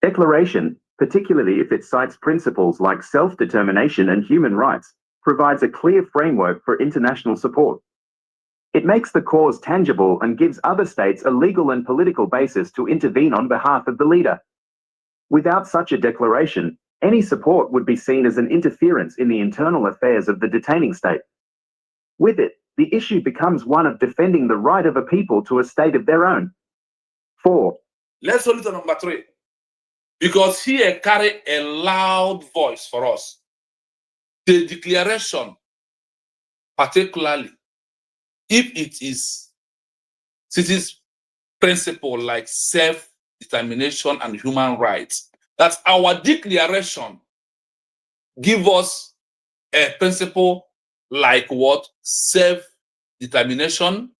Declaration, particularly if it cites principles like self-determination and human rights, provides a clear framework for international support. It makes the cause tangible and gives other states a legal and political basis to intervene on behalf of the leader. Without such a declaration, any support would be seen as an interference in the internal affairs of the detaining state. With it, the issue becomes one of defending the right of a people to a state of their own. 4. Let's hold it to number 3. Because here carry a loud voice for us. The declaration, particularly if it is cities principle like self-determination and human rights, that our declaration give us a principle like what? Self-determination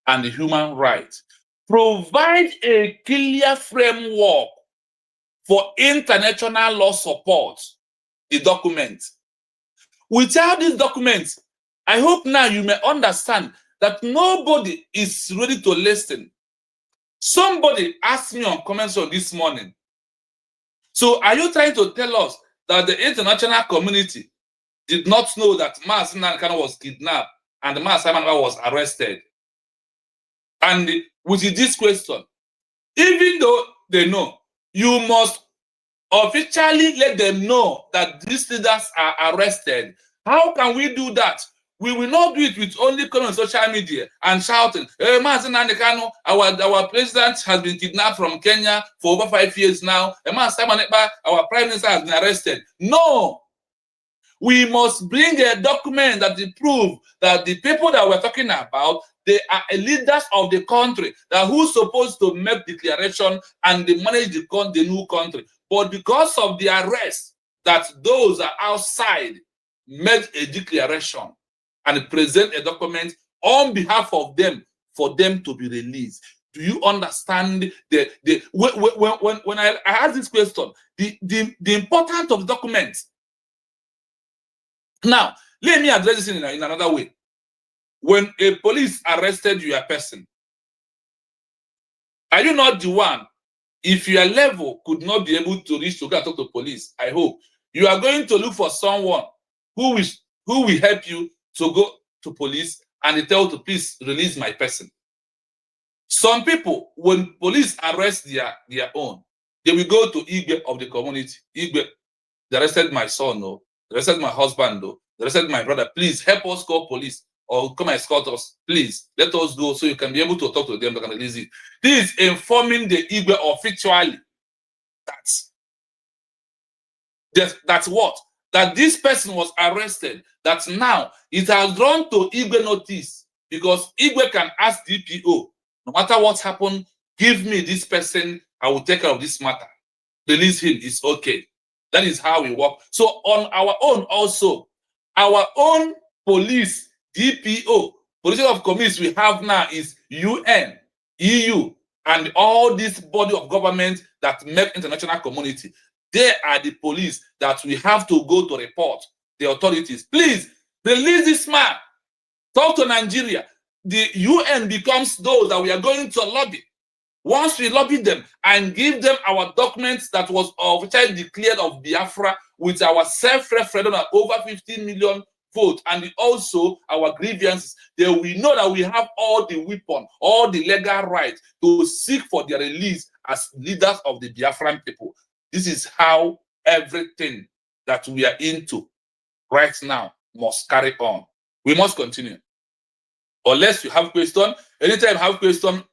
and human rights. Provide a clear framework for international law support, the document. Without this document, I hope now you may understand that nobody is ready to listen. Somebody asked me on comments on this morning, so are you trying to tell us that the international community did not know that Mazi Nnamdi Kanu was kidnapped and Mazi Simon Ekpa was arrested. And with this question, even though they know, you must officially let them know that these leaders are arrested. How can we do that? We will not do it with only coming on social media and shouting, hey, Mazi Nnamdi Kanu, our president has been kidnapped from Kenya for over 5 years now. Mazi Simon Ekpa, our prime minister, has been arrested. No! We must bring a document that will prove that the people that we're talking about, they are leaders of the country, that who's supposed to make declaration and they manage the new country. But because of the arrest, that those are outside made a declaration and present a document on behalf of them for them to be released. Do you understand when I ask this question, the importance of the document? Now, let me address this in another way. When a police arrested your person, are you not the one? If your level could not be able to reach to go and talk to police, I hope you are going to look for someone who will help you to go to police and they tell you to please release my person. Some people, when police arrest their own, they will go to Igbe of the community. Igbe, they arrested my son, no. They arrested my husband, no. They arrested my brother. Please help us call police or come and escort us. Please let us go so you can be able to talk to them. They can release it. This is informing the Igbe officially that's what? That this person was arrested. That now it has drawn to Igbe notice because Igbe can ask DPO, no matter what happened, give me this person, I will take care of this matter. Release him, it's okay. That is how we work. So on our own also, our own police, DPO, political of committees we have now is UN, EU, and all this body of government that make international community. They are the police that we have to go to report the authorities. Please release this man. Talk to Nigeria. The UN becomes those that we are going to lobby. Once we lobby them and give them our documents that was officially declared of Biafra with our self-referendum at over 15 million votes and also our grievances, then we know that we have all the weapon, all the legal right to seek for their release as leaders of the Biafran people. This is how everything that we are into right now must carry on. We must continue. Unless you have question, anytime you have question,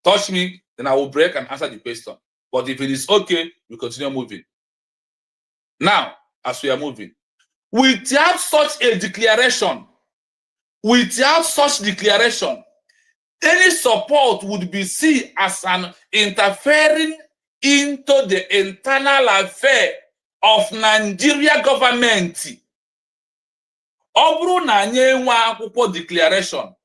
touch me, then I will break and answer the question. But if it is okay, we continue moving. Now, as we are moving, without such a declaration, any support would be seen as an interfering into the internal affair of Nigeria government. Ọ bụrụ na anyị enwe akwụkwọ declaration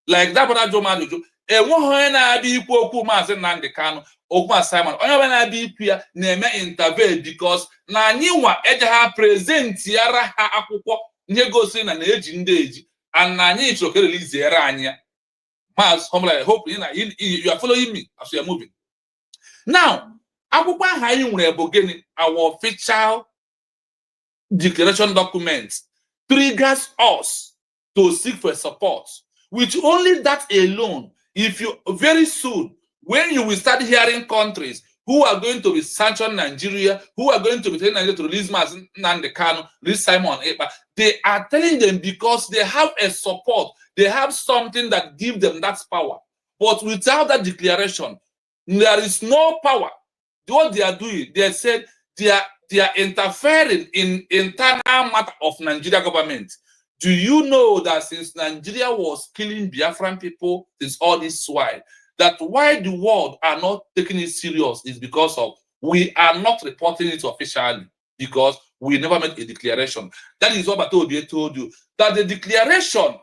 like that, but enweghị onye na-abịa ikwu okwu Maazị Nnamdi Kanu, okwu Simon, onye ọbụla na-abịa ikwu ya na-eme intervene because na anyị nwa ejeha present yara ha akwụkwọ nye gosi na na-eji ndị eji and na anyị chọrọ ka release yara anyị. Maazị Homla, I hope you are following me as we are moving. Now, akwụkwọ ahụ anyị nwere bụ gịnị? Our official declaration document triggers us to seek for support. With only that alone, if you very soon, when you will start hearing countries who are going to be sanctioning Nigeria, who are going to be telling Nigeria to release Mazi Nnamdi Kanu, release Simon Ekpa, they are telling them because they have a support, they have something that gives them that power. But without that declaration, there is no power. What they are doing, they said they are interfering in internal matter of Nigeria government. Do you know that since Nigeria was killing Biafran people since all this while, that why the world are not taking it serious is because of we are not reporting it officially because we never made a declaration. That is what Batobi told you, that the declaration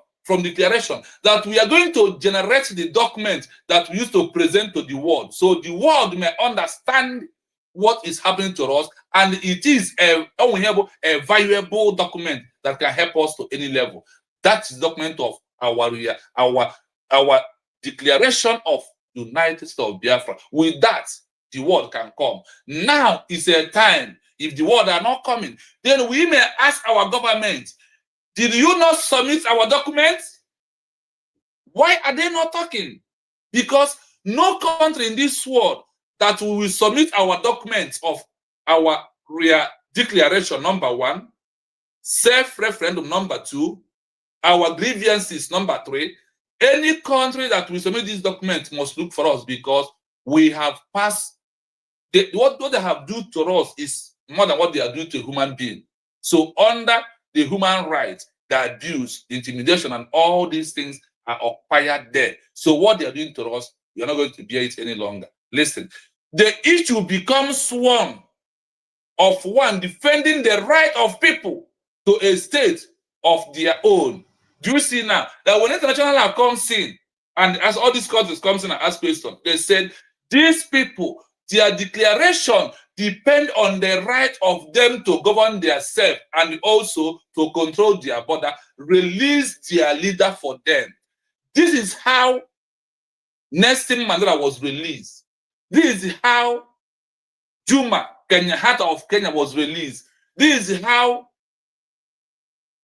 that we are going to generate the document that we used to present to the world, so the world may understand what is happening to us, and it is a valuable document that can help us to any level. That is the document of our declaration of United States of Biafra. With that, the world can come. Now is a time if the word are not coming, then we may ask our government, did you not submit our documents? Why are they not talking? Because no country in this world that we will submit our documents of our declaration, number 1, self-referendum, number 2, our grievances, number 3, any country that will submit this document must look for us because we have passed. What they have done to us is more than what they are doing to a human being. So under the human rights, the abuse, the intimidation, and all these things are acquired there. So what they are doing to us, we are not going to bear it any longer. Listen, the issue becomes one of one defending the right of people to a state of their own. Do you see now that when international law comes in, and as all these countries comes in and ask questions, they said these people, their declaration depend on the right of them to govern themselves and also to control their border, release their leader for them. This is how Nelson Mandela was released. This is how Juma Kenyatta of Kenya was released. This is how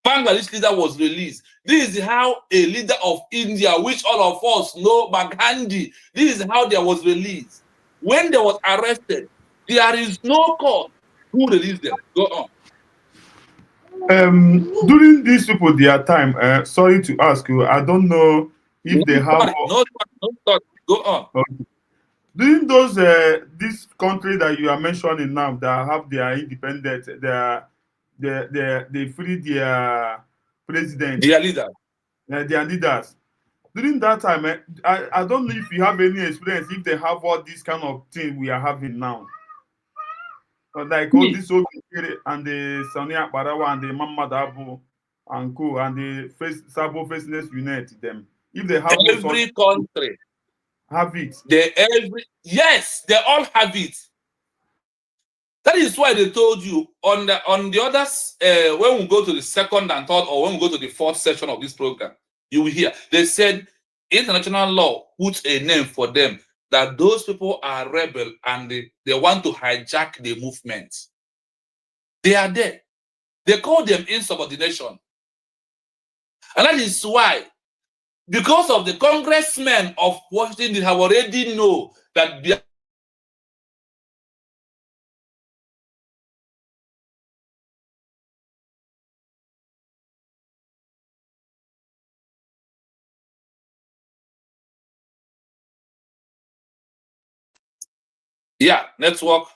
Bangladesh leader was released. This is how a leader of India, which all of us know, Gandhi, this is how they was released. When they was arrested, there is no court who released them. Go on. During these people their time, sorry to ask you, I don't know if they have. No, go on. Okay. During those this country that you are mentioning now that have their independent, they free their president, Their leader, their leaders. During that time, I don't know if you have any experience if they have all this kind of thing we are having now. But like all this and the Sonia Barawa and the Mama Dabu and Co and the Sabo Faceless Unite them. If they have every country have it. Yes, they all have it. That is why they told you on the others, when we go to the second and third, or when we go to the fourth section of this program, you will hear they said international law puts a name for them, that those people are rebel and they want to hijack the movement. They are there. They call them insubordination. And that is why, because of the congressmen of Washington, they have already know that network.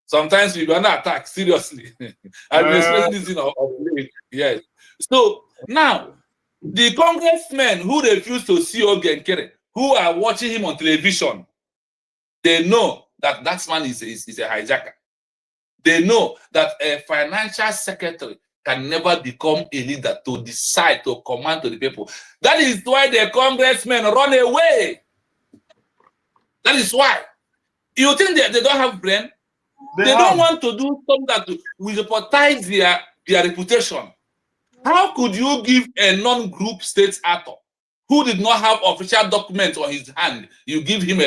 Sometimes we're gonna attack seriously. I've been explaining this in of late. Yes. So now the congressmen who refuse to see Ogenkere, who are watching him on television, they know that that man is a hijacker. They know that a financial secretary can never become a leader to decide, to command to the people. That is why the congressmen run away. That is why. You think they don't have brain? They don't want to do something that will jeopardize their reputation. How could you give a non-group state actor who did not have official documents on his hand, you give him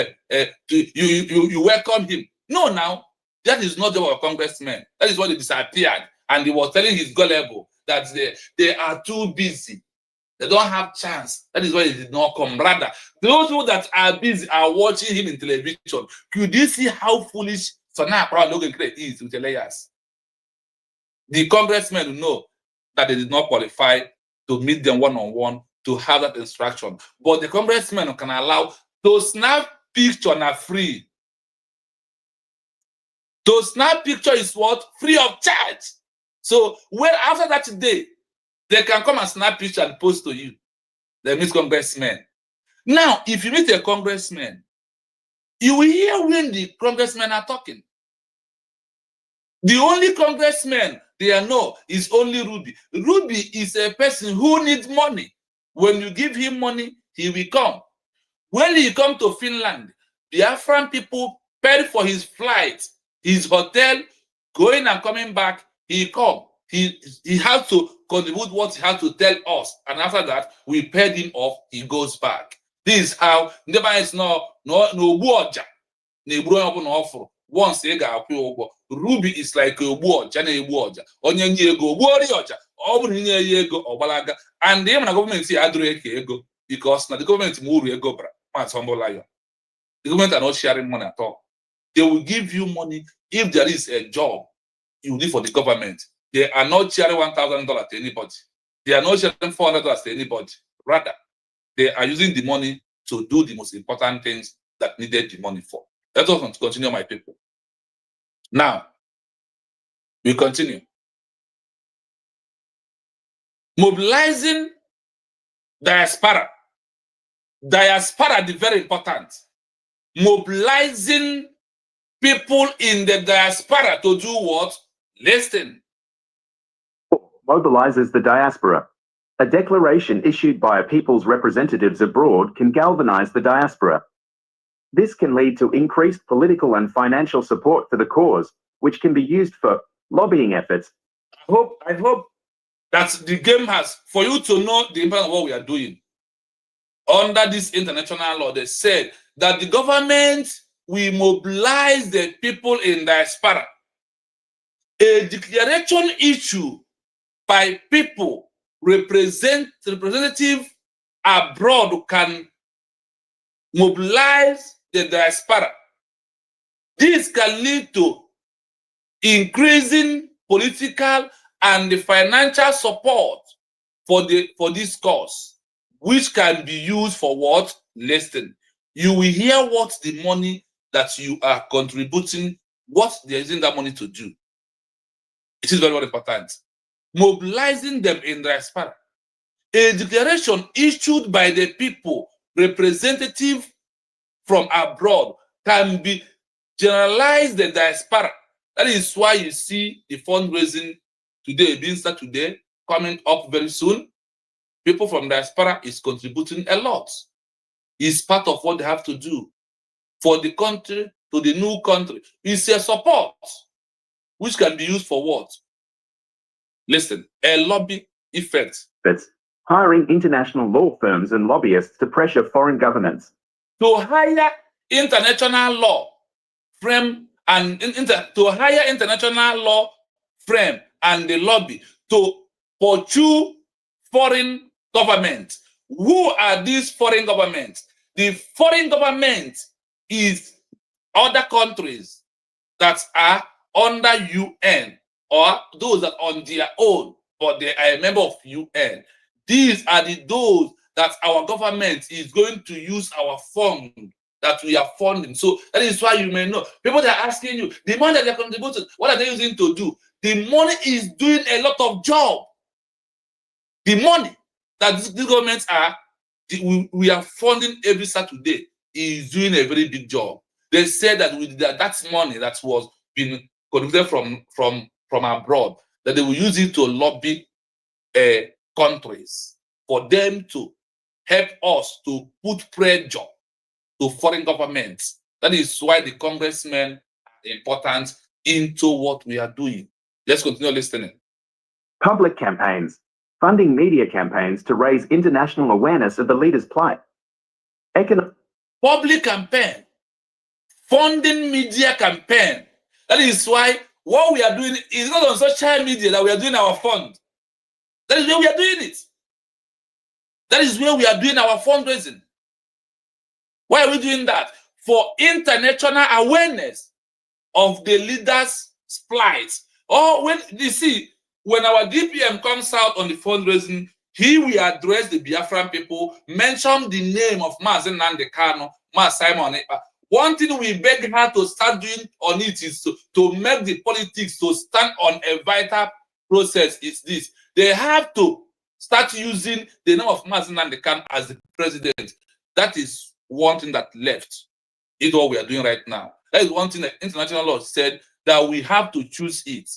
you welcome him? No, now that is not the job of a congressman. That is why they disappeared, and he was telling his gullible that they are too busy. They don't have chance. That is why they did not come. Rather, those people that are busy are watching him in television. Could you see how foolish Sana Logan is with the layers? The congressmen know that they did not qualify to meet them one-on-one to have that instruction. But the congressmen can allow to snap picture na free. To snap picture is what? Free of charge. So when after that day, they can come and snap picture and post to you. They meet congressmen. Now, if you meet a congressman, you will hear when the congressmen are talking. The only congressman they know is only Ruby. Ruby is a person who needs money. When you give him money, he will come. When he come to Finland, Biafran people paid for his flight, his hotel, going and coming back, he come. He has to contribute what he has to tell us. And after that, we paid him off, he goes back. This is how, never is no once ị ga-akwụ ụgwọ. Ruby is like ogbu ọja na-egbu ọja. Onye nye ego ogbuori ọja. Ọ bụrụ na inye ya ego ọgbalaga. And the government ya adịrị eke ego because na the government ma uru ego bara. The government are not sharing money at all. They will give you money if there is a job you need for the government. They are not sharing $1,000 to anybody. They are not sharing $400 to anybody. Rather, they are using the money to do the most important things that needed the money for. Let us continue, my people. Now, we continue. Mobilizing diaspora. Diaspora is very important. Mobilizing people in the diaspora to do what? Listen. Mobilizes the diaspora. A declaration issued by a people's representatives abroad can galvanize the diaspora. This can lead to increased political and financial support for the cause, which can be used for lobbying efforts. I hope that the game has, for you to know the impact of what we are doing. Under this international law, they said that the government will mobilize the people in diaspora. A declaration issue by people representative abroad can mobilize the diaspora. This can lead to increasing political and financial support for this cause, which can be used for what? Listen. You will hear what the money that you are contributing, what they're using that money to do. It is very, very important. Mobilizing them in diaspora. A declaration issued by the people, representative from abroad, can be generalized the diaspora. That is why you see the fundraising today, being started today, coming up very soon. People from diaspora is contributing a lot. It's part of what they have to do for the country, to the new country. It's a support, which can be used for what? Listen, a lobby effect. That's hiring international law firms and lobbyists to pressure foreign governments. To hire international law frame and to hire international law frame and the lobby to pursue foreign governments. Who are these foreign governments? The foreign government is other countries that are under UN or those that are on their own, but they are a member of UN. These are those that our government is going to use our fund that we are funding. So that is why you may know. People that are asking you, the money that they are contributing, what are they using to do? The money is doing a lot of job. The money that these governments are, we are funding every Saturday is doing a very big job. They said that with that money that was being contributed from abroad, that they will use it to lobby countries for them to help us to put pressure to foreign governments. That is why the congressmen are important into what we are doing. Let's continue listening. Public campaigns. Funding media campaigns to raise international awareness of the leader's plight. Public campaign. Funding media campaign. That is why what we are doing is not on social media that we are doing our fund. That is where we are doing it. That is where we are doing our fundraising. Why are we doing that? For international awareness of the leader's plight. Or when you see, when our DPM comes out on the fundraising, he will address the Biafran people, mention the name of Mazen Nandekano, Simon. One thing we beg her to start doing on it is to make the politics to stand on a vital process is this. They have to start using the name of Mazen Nandekano as the president. That is one thing that left. It's what we are doing right now. That is one thing that international law said, that we have to choose it,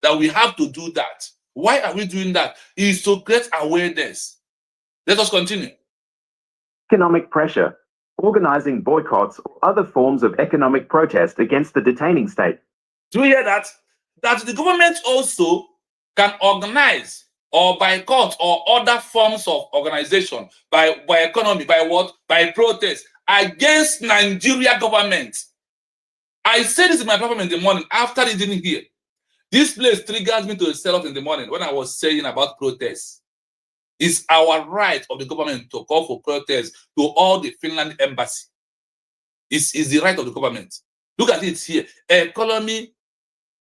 that we have to do that. Why are we doing that? It is to create awareness. Let us continue. Economic pressure. Organizing boycotts or other forms of economic protest against the detaining state. Do you hear that? That the government also can organize or boycott or other forms of organization by economy, by what? By protest against Nigeria government. I said this in my platform in the morning after reading here. This place triggers me to sell out in the morning when I was saying about protests. It's our right of the government to call for protests to all the Finland embassy. It's the right of the government. Look at it here. Economy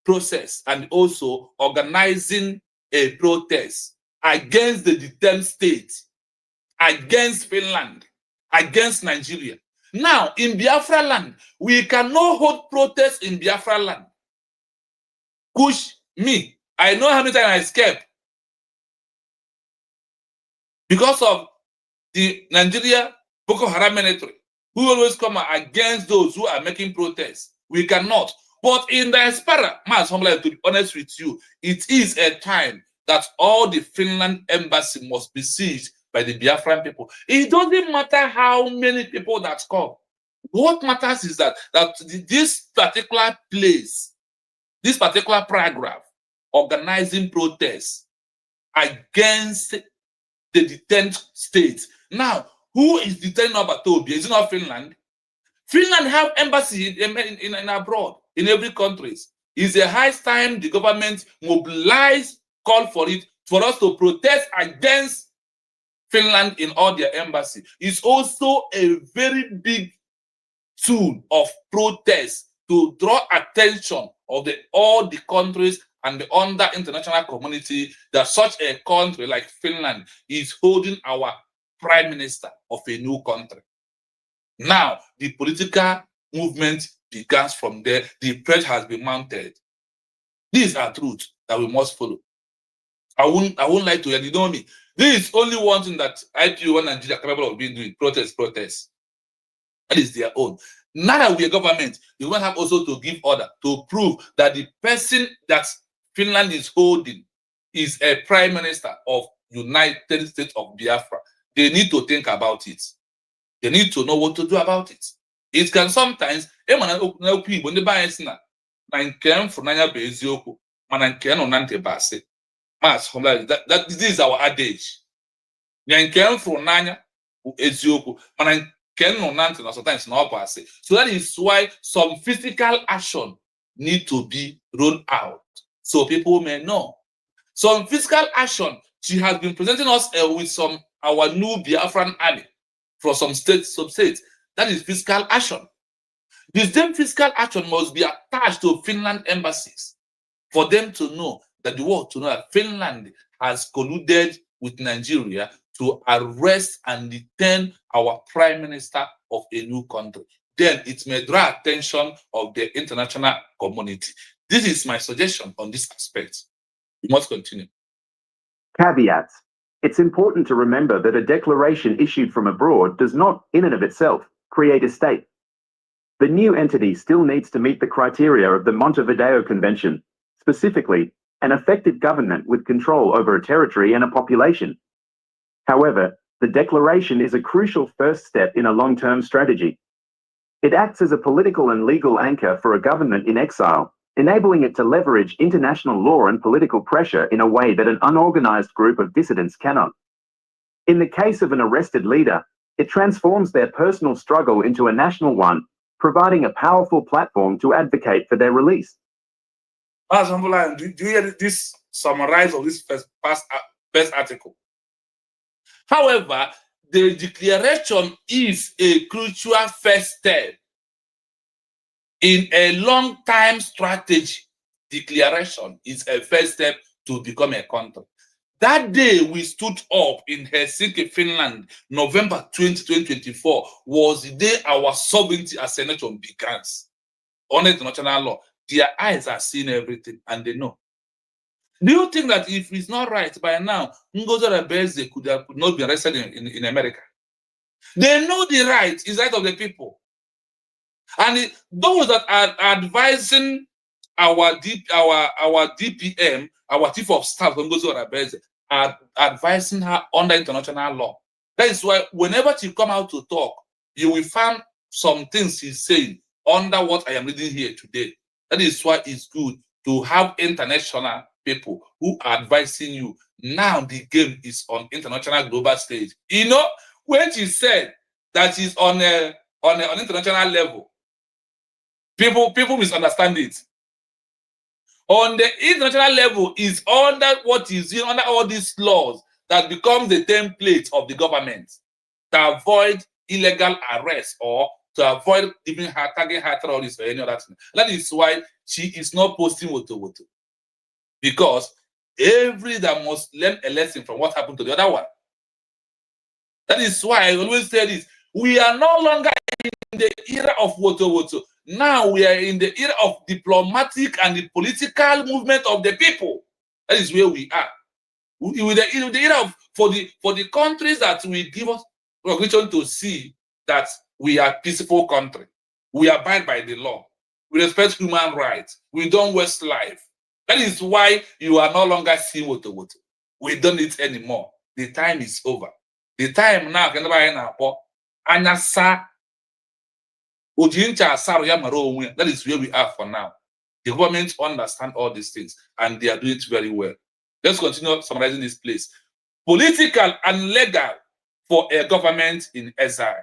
process and also organizing a protest against the detained state, against Finland, against Nigeria. Now, in Biafra land, we cannot hold protests in Biafra land. Push me. I know how many times I escaped because of the Nigeria Boko Haram military, who always come against those who are making protests. We cannot. But in diaspora, to be honest with you, it is a time that all the Finland embassy must be seized by the Biafran people. It doesn't matter how many people that come. What matters is that this particular place, this particular paragraph, organizing protests against the detained states. Now, who is detained number 2? Is it not Finland? Finland have embassy in abroad, in every country. It's a high time the government mobilize, call for it, for us to protest against Finland in all their embassy. It's also a very big tool of protest to draw attention of all the countries and the under international community that such a country like Finland is holding our prime minister of a new country. Now, the political movement begins from there. The pressure has been mounted. These are truths that we must follow. I won't lie to you. You know me. This is only one thing that IPO and Nigeria are capable of doing: protest. That is their own. Now that we are government, we will have also to give order to prove that the person that Finland is holding is a prime minister of United States of Biafra. They need to think about it. They need to know what to do about it. It can sometimes, that this is our adage. So that is why some physical action need to be rolled out so people may know. Some physical action, she has been presenting us with our new Biafran army from some states. That is physical action. The same physical action must be attached to Finland embassies for them to know that the world to know that Finland has colluded with Nigeria to arrest and detain our prime minister of a new country. Then it may draw attention of the international community. This is my suggestion on this aspect. We must continue. Caveats. It's important to remember that a declaration issued from abroad does not, in and of itself, create a state. The new entity still needs to meet the criteria of the Montevideo Convention, specifically, an effective government with control over a territory and a population. However, the declaration is a crucial first step in a long-term strategy. It acts as a political and legal anchor for a government in exile, enabling it to leverage international law and political pressure in a way that an unorganized group of dissidents cannot. In the case of an arrested leader, it transforms their personal struggle into a national one, providing a powerful platform to advocate for their release. Do you hear this summarize of this first article? However, the declaration is a crucial first step in a long-time strategy. Declaration is a first step to become a country. That day we stood up in Helsinki, Finland, November 20, 2024, was the day our sovereignty as a nation begins. On international law, their eyes are seeing everything and they know. Do you think that if it's not right by now, Ngozi Orabueze could not be arrested in America? They know the right is right of the people. And those that are advising our DPM, our chief of staff, Ngozi Orabueze, are advising her under international law. That is why whenever she come out to talk, you will find some things she's saying under what I am reading here today. That is why it's good to have international people who are advising you. Now the game is on international global stage. You know, when she said that she's on an international level, People misunderstand it. On the international level is under what is under all these laws that becomes the template of the government to avoid illegal arrest or to avoid even tagging her terrorists or any other thing. That is why she is not posting woto. Because every that must learn a lesson from what happened to the other one. That is why I always say this. We are no longer in the era of woto. Now we are in the era of diplomatic and the political movement of the people. That is where we are. With the era of for the countries that will give us recognition to see that we are a peaceful country. We abide by the law. We respect human rights. We don't waste life. That is why you are no longer seeing woto. We don't need it anymore. The time is over. The time now can Anyasa that is where we are for now. The government understand all these things and they are doing it very well. Let's continue summarizing this place. Political and legal for a government in exile.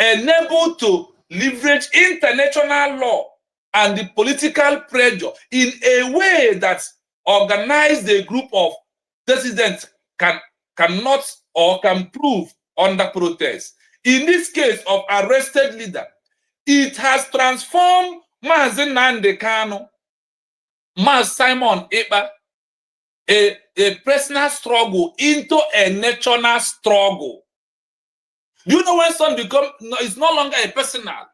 Enabled to leverage international law and the political pressure in a way that organized a group of dissidents cannot or can prove under protest. In this case of arrested leader, it has transformed Mazi Nnamdi Kanu, Mazi Simon Ekpa, a personal struggle into a national struggle. You know when something it's no longer a personal.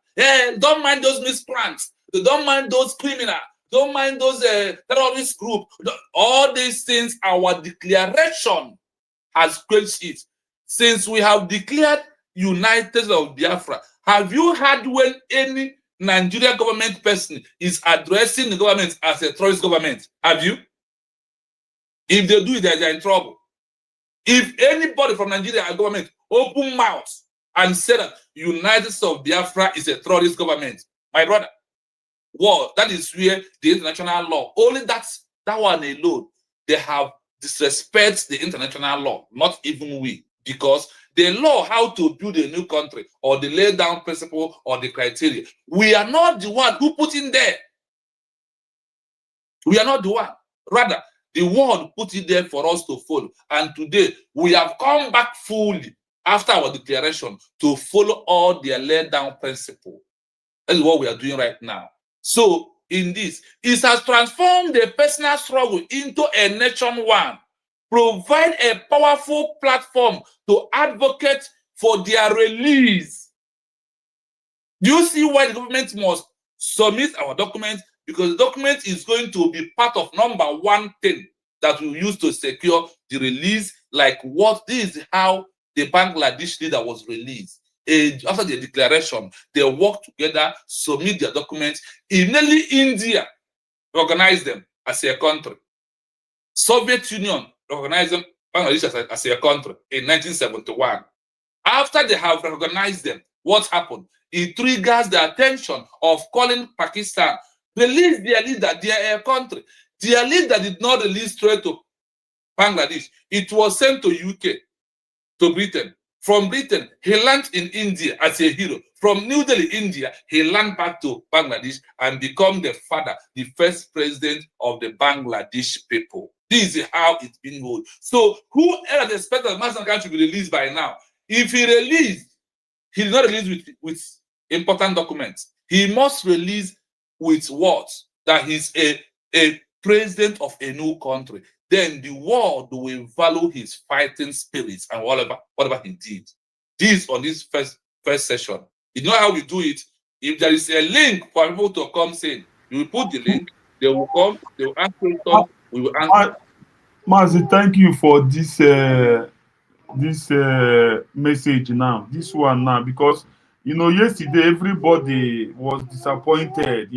Don't mind those miscreants. Don't mind those criminals. Don't mind those terrorist group. All these things, our declaration has quenched it. Since we have declared United States of Biafra, have you heard when any Nigerian government person is addressing the government as a terrorist government? Have you? If they do it, they are in trouble. If anybody from Nigeria government open mouth and say that United States of Biafra is a terrorist government, my brother, well, that is where the international law, only that one alone, they have disrespect the international law, not even we, because the law how to build a new country or the lay down principle or the criteria, we are not the one who put in there. We are not the one. Rather, the world put it there for us to follow. And today, we have come back fully after our declaration to follow all their laid down principle. That is what we are doing right now. So, in this, it has transformed the personal struggle into a nation one. Provide a powerful platform to advocate for their release. Do you see why the government must submit our document? Because the document is going to be part of number one thing that we use to secure the release, like what this is how the Bangladesh leader was released. After the declaration, they work together, submit their documents. Immediately, India recognized them as a country. Soviet Union recognized them, Bangladesh as a country in 1971. After they have recognized them, what happened? It triggers the attention of calling Pakistan, release their leader, their country. Their leader did not release straight to Bangladesh. It was sent to UK, to Britain. From Britain, he landed in India as a hero. From New Delhi, India, he landed back to Bangladesh and become the father, the first president of the Bangladesh people. This is how it's been moved. So whoever expected Mazi Nnamdi to be released by now, if he released, he did not release with important documents. He must release with what? That he's a president of a new country. Then the world will value his fighting spirits and whatever he did. This on this first session. You know how we do it? If there is a link for people to come saying, you will put the link, they will come, they will answer it, we will answer. Mazi, thank you for this message now, this one now, because yesterday everybody was disappointed,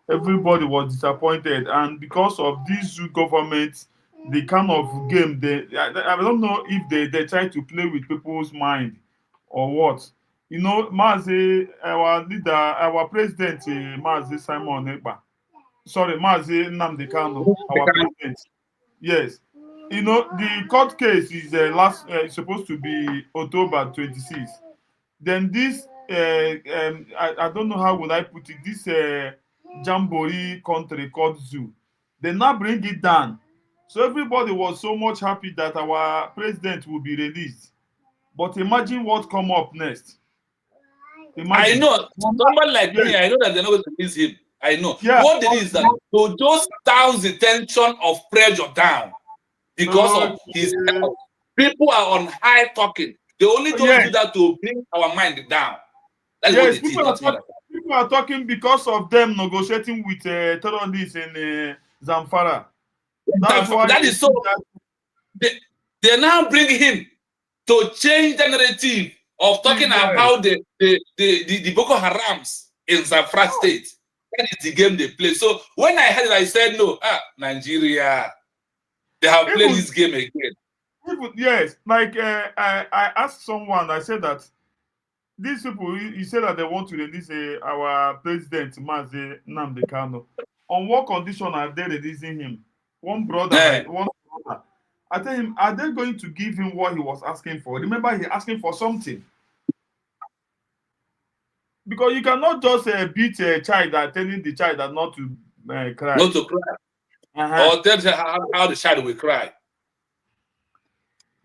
everybody was disappointed, and because of these governments, the kind of game I don't know if they try to play with people's mind or what. Mazi, our leader, our president, Mazi Simon Ekpa, sorry, Mazi Nnamdi Kanu, our president. Yes, the court case is supposed to be October 26. Then this I don't know how would I put it, this jamboree country called Zoo. They now bring it down. So everybody was so much happy that our president will be released. But imagine what come up next. Imagine. I know someone like Yes. me, I know that they're not going to release him. I know. Yeah. What it is that to just down the tension of pressure down because of his health. People are on high talking. They only don't do that to bring our mind down. That's what it is. People are talking because of them negotiating with terrorists in Zamfara. That is so. They now bring him to change the narrative of talking about the Boko Harams in Zamfara state. That is the game they play. So when I heard it, I said, no, Nigeria, they have played this game again. Yes, like I asked someone, I said that these people, you said that they want to release our president, Mazi Nnamdi Kanu. On what condition are they releasing him? One brother. I tell him, are they going to give him what he was asking for? Remember, he asking for something. Because you cannot just beat a child and telling the child that not to cry. Not to cry. Or tell how the child will cry.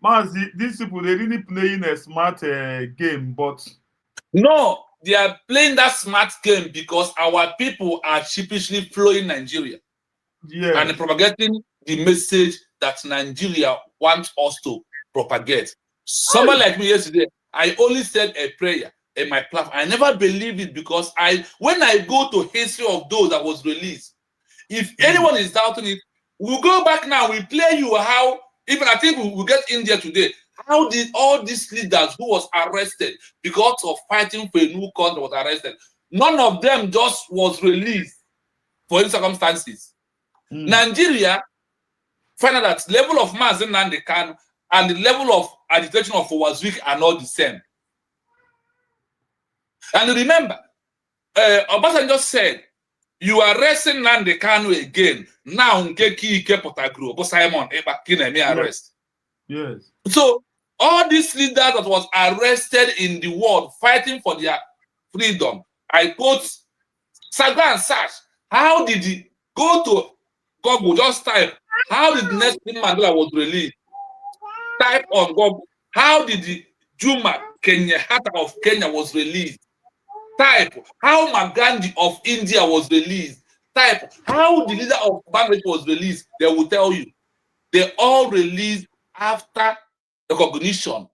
Mazi, these people, they're really playing a smart game, but... No, they are playing that smart game because our people are sheepishly flowing Nigeria. Yeah. And propagating the message that Nigeria wants us to propagate. Someone like me yesterday, I only said a prayer in my platform. I never believe it because when I go to history of those that was released, if anyone is doubting it, we'll go back now, we play you how, even I think we'll get India today. How did all these leaders who was arrested because of fighting for a new country was arrested? None of them just was released for any circumstances. Nigeria found out that level of Mazi Nnamdi Kanu and the level of agitation of Owazwik are not the same. And remember, Obasanjo said, you are arresting Nnamdi Kanu again. Now, Simon arrest. Yes. So all these leaders that was arrested in the world fighting for their freedom, I quote, Sagan Sash, how did he go to Google? Just type, how did Nelson Mandela was released? Type on Google, how did the Juma Kenyatta of Kenya was released? Type, how Magandhi of India was released? Type, how the leader of Bangladesh was released? They will tell you. They all released after recognition.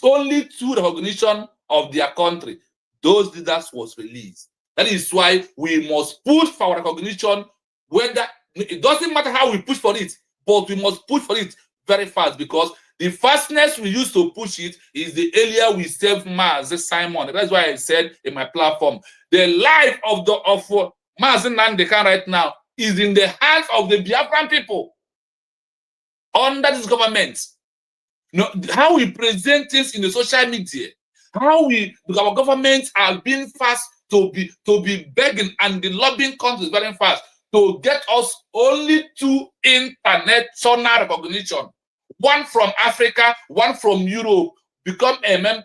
Only through recognition of their country, those leaders was released. That is why we must push for recognition, whether it doesn't matter how we push for it, but we must push for it very fast, because the fastness we use to push it is the earlier we save Mazi Simon. That's why I said in my platform, the life of Mazi Nnamdi Kanu right now is in the hands of the Biafran people under this government. No, how we present things in the social media, how our governments are being fast to be begging and the lobbying countries very fast to get us only 2 international recognition. One from Africa, one from Europe, become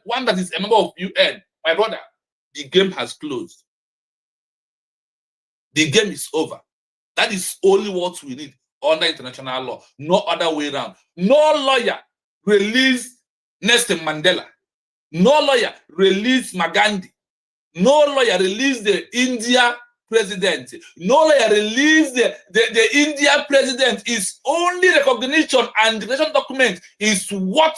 one that is a member of UN. My brother, the game has closed. The game is over. That is only what we need under international law. No other way around. No lawyer release Nelson Mandela. No lawyer release Magandhi. No lawyer release the India president. No lawyer release the India president. Is only recognition and declaration document is what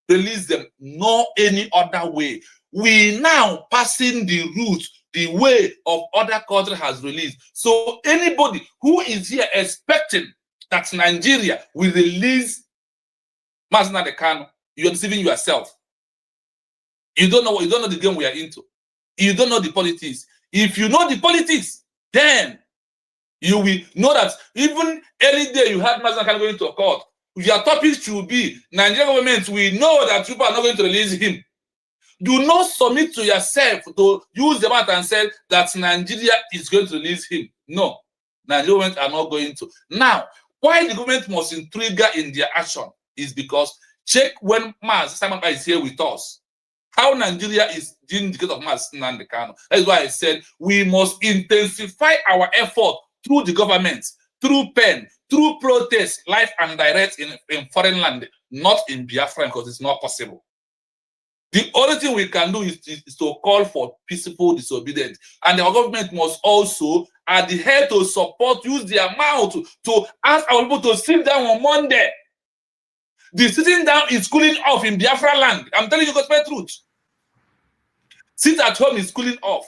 release them. No any other way. We now passing the route, the way of other country has released. So anybody who is here expecting that Nigeria will release Mazi Nnamdi Kanu, you're deceiving yourself. You don't know the game we are into. You don't know the politics. If you know the politics, then you will know that even any day you had Mazi Nnamdi Kanu going to court, your topic should be Nigerian government. We know that people are not going to release him. Do not submit to yourself to use the matter and say that Nigeria is going to release him. No, Nigerian government are not going to. Now, why the government must trigger in their action is because check when Mazi Simon is here with us. how Nigeria is dealing the case of Nnamdi Kanu. That is why I said we must intensify our effort through the government, through pen, through protest, live and direct in foreign land, not in Biafra, because it's not possible. The only thing we can do is to call for peaceful disobedience. And our government must also adhere to support, use their mouth to ask our people to sit down on Monday. The sitting down is cooling off in Biafra land. I'm telling you the truth. Sit at home is cooling off.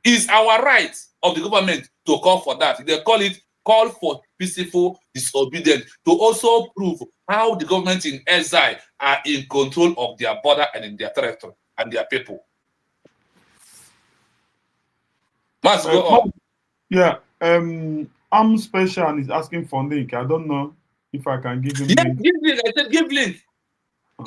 It's our right of the government to call for that. They call it call for peaceful disobedience, to also prove how the government in exile are in control of their border and in their territory and their people. Must go on. Yeah, I'm special and is asking for link. I don't know if I can give him link. Give link. I said give link.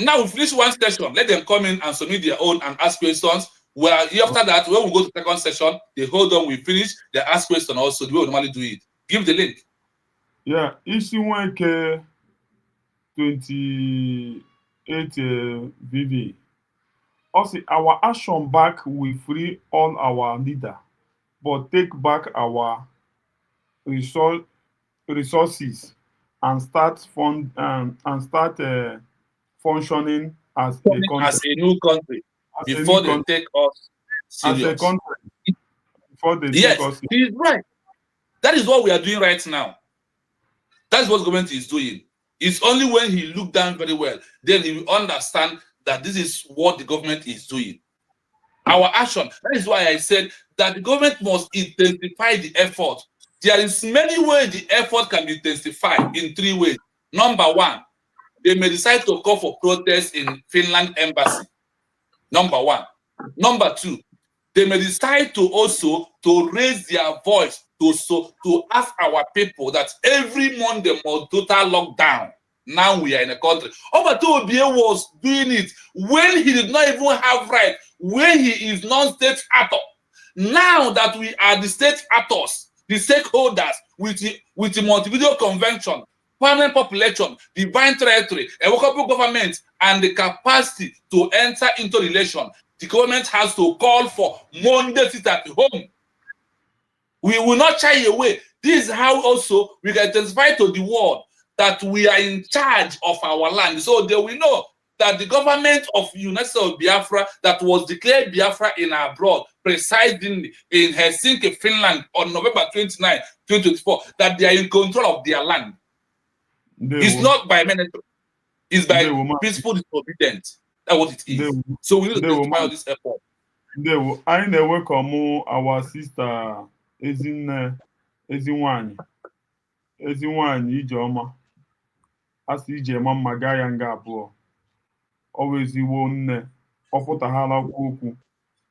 Now we finish one session. Let them come in and submit their own and ask questions. Well, after that, when we go to the second session, they hold on, we finish, they ask questions also the way we normally do it. Give the link. Yeah, issue 1K 28 VV. Also, our action back will free all our leader, but take back our resources and start functioning as a country. As a new country. Before they take us serious. As a country. Before they take us serious. He's right. That is what we are doing right now. That's what the government is doing. It's only when he look down very well, then he will understand that this is what the government is doing. Our action. That is why I said that the government must intensify the effort. There is many ways the effort can be intensified in 3 ways. Number 1, they may decide to call for protests in Finland embassy. Number 1. Number 2, they may decide to also to raise their voice to ask our people that every Monday must total lockdown. Now we are in a country. Obatoobie was doing it when he did not even have right, when he is non-state actor. Now that we are the state actors, the stakeholders with the Montevideo Convention, permanent population, divine territory, a workable government, and the capacity to enter into relation, the government has to call for Monday sit at home. We will not shy away. This is how also we can testify to the world that we are in charge of our land. So they will know that the government of United States of Biafra that was declared Biafra in abroad, presiding in Helsinki, Finland on November 29, 2024, that they are in control of their land. It's not by military. It's by peaceful disobedience. That's what it is. So we need to testify on this effort. I never welcome our sister Ezinwanyi Ijeoma. Asị Ijeoma mma gaa ya nga abụọ. Always iwo nne. Ọ pụtaghala okwu.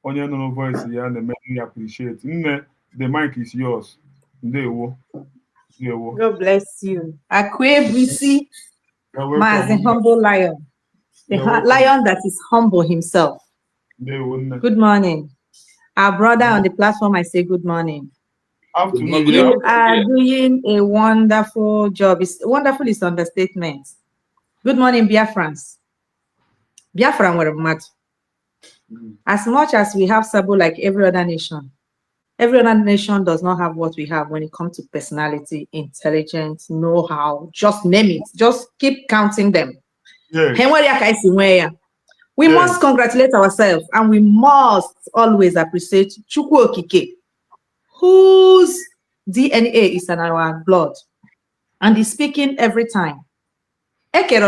Onye nụrụ voice ya na-eme appreciate. Nne, the mic is yours. Ndewo. God bless you. Akwebusi, the humble lion. The lion that is humble himself. Good morning. Our brother on the platform, I say good morning. You are doing a wonderful job. Wonderful is understatement. Good morning, Biafrans. Biafran were mad. As much as we have Sabo like every other nation does not have what we have when it comes to personality, intelligence, know-how, just name it. Just keep counting them. We must congratulate ourselves, and we must always appreciate Chukwu Okike, whose DNA is in our blood and is speaking every time. And you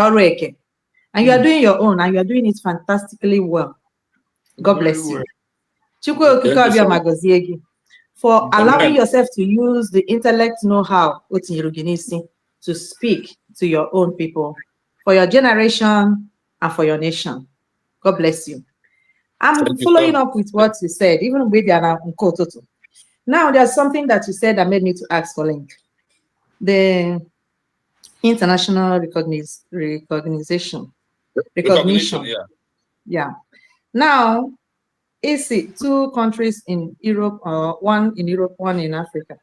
are doing your own, and you are doing it fantastically well. God bless you. Chukwu Okike for allowing yourself to use the intellect know-how to speak to your own people, for your generation and for your nation. God bless you. I'm following up with what you said, even with the Now, there's something that you said that made me to ask for link. The international recognition. Yeah. Now, is it 2 countries in Europe, one in Europe, one in Africa?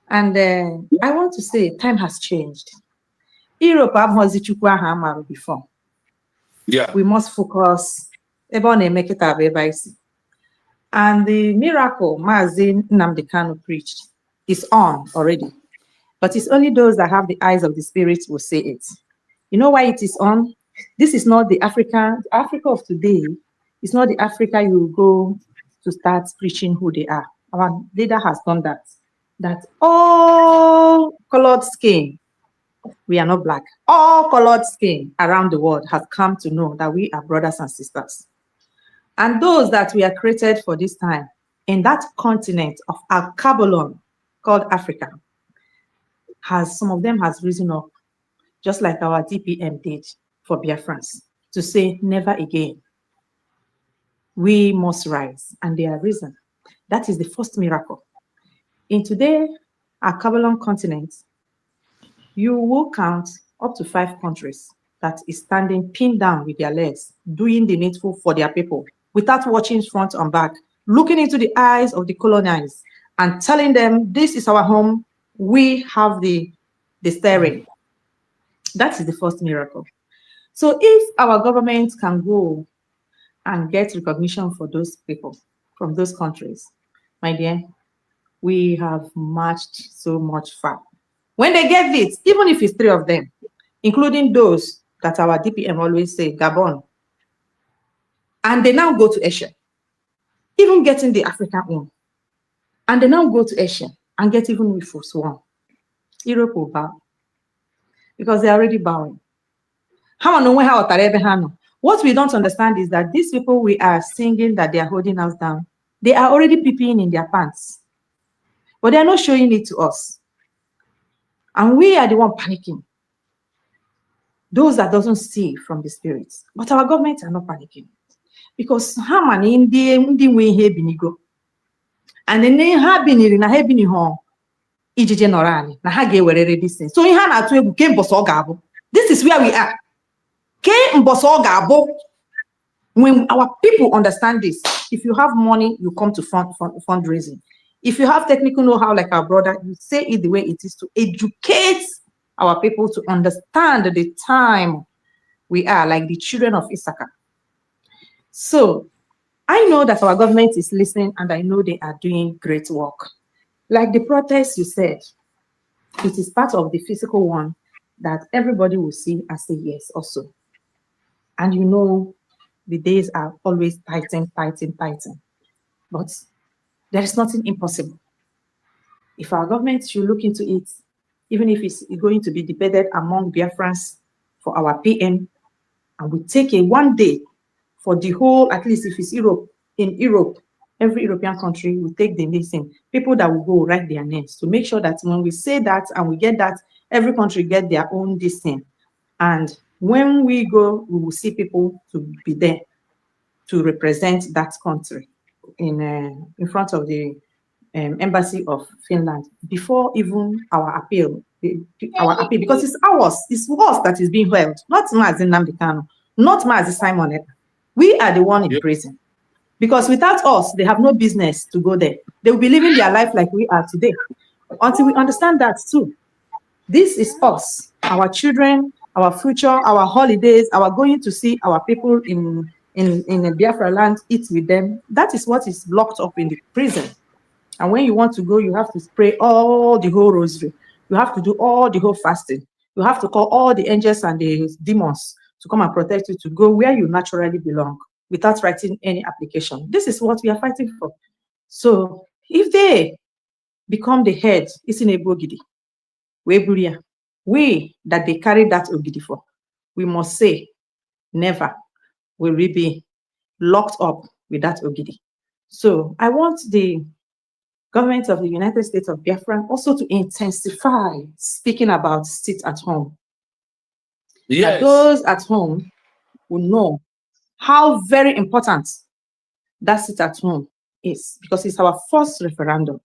And I want to say time has changed. Europe, I've before. Yeah. We must focus And the miracle Mazi Nnamdi Kanu preached is on already. But it's only those that have the eyes of the Spirit will say it. You know why it is on? This is not the Africa of today. It's not the Africa you will go to start preaching who they are. Our leader has done that. That all colored skin, we are not black. All colored skin around the world has come to know that we are brothers and sisters. And those that we are created for this time in that continent of Al-Kabalon called Africa, some of them has risen up, just like our DPM did for Biafrans, to say never again. We must rise, and they are risen. That is the first miracle. In today, our Kabalon continent, you will count up to 5 countries that is standing pinned down with their legs, doing the needful for their people, without watching front and back, looking into the eyes of the colonized and telling them, this is our home, we have the steering. That is the first miracle. So if our government can go and get recognition for those people from those countries, my dear, we have marched so much far. When they get it, even if it's 3 of them, including those that our DPM always say, Gabon, and they now go to Asia, even getting the African one, and they now go to Asia and get even with first one, Europe will bow, because they're already bowing. What we don't understand is that these people we are singing that they are holding us down, they are already peeing in their pants, but they are not showing it to us. And we are the one panicking. Those that doesn't see from the spirits. But our government are not panicking. Because Haman in the way he binigo. And then they have been in a heavy home. Ijije norani. Na hage were this thing. So in Hana to came Bosogabo. This is where we are. Came Bosogabo. When our people understand this, if you have money, you come to fundraising. If you have technical know-how like our brother, you say it the way it is to educate our people to understand the time we are, like the children of Issachar. So I know that our government is listening, and I know they are doing great work. Like the protest you said, it is part of the physical one that everybody will see and say yes also. And you know, the days are always tighten. But there is nothing impossible. If our government should look into it, even if it's going to be debated among Biafrans for our PM, and we take a 1 day for the whole, at least if it's Europe, in Europe, every European country will take the nation, people that will go write their names to make sure that when we say that and we get that, every country get their own this thing. And when we go, we will see people to be there to represent that country in front of the embassy of Finland before even our appeal, because it's ours that is being held, not Mazi Nnamdi Kanu, not Mazi Simon. We are the one in prison, because without us, they have no business to go there. They will be living their life like we are today, until we understand that too. This is us, our children, our future, our holidays, our going to see our people in Biafra land, eat with them. That is what is locked up in the prison. And when you want to go, you have to pray all the whole rosary. You have to do all the whole fasting. You have to call all the angels and the demons to come and protect you to go where you naturally belong without writing any application. This is what we are fighting for. So if they become the head, it's in a bogidi. We that they carry that ogidi for, we must say, never will we be locked up with that ogidi. So I want the government of the United States of Biafra also to intensify speaking about sit at home. Yes. That those at home will know how very important that sit at home is, because it's our first referendum.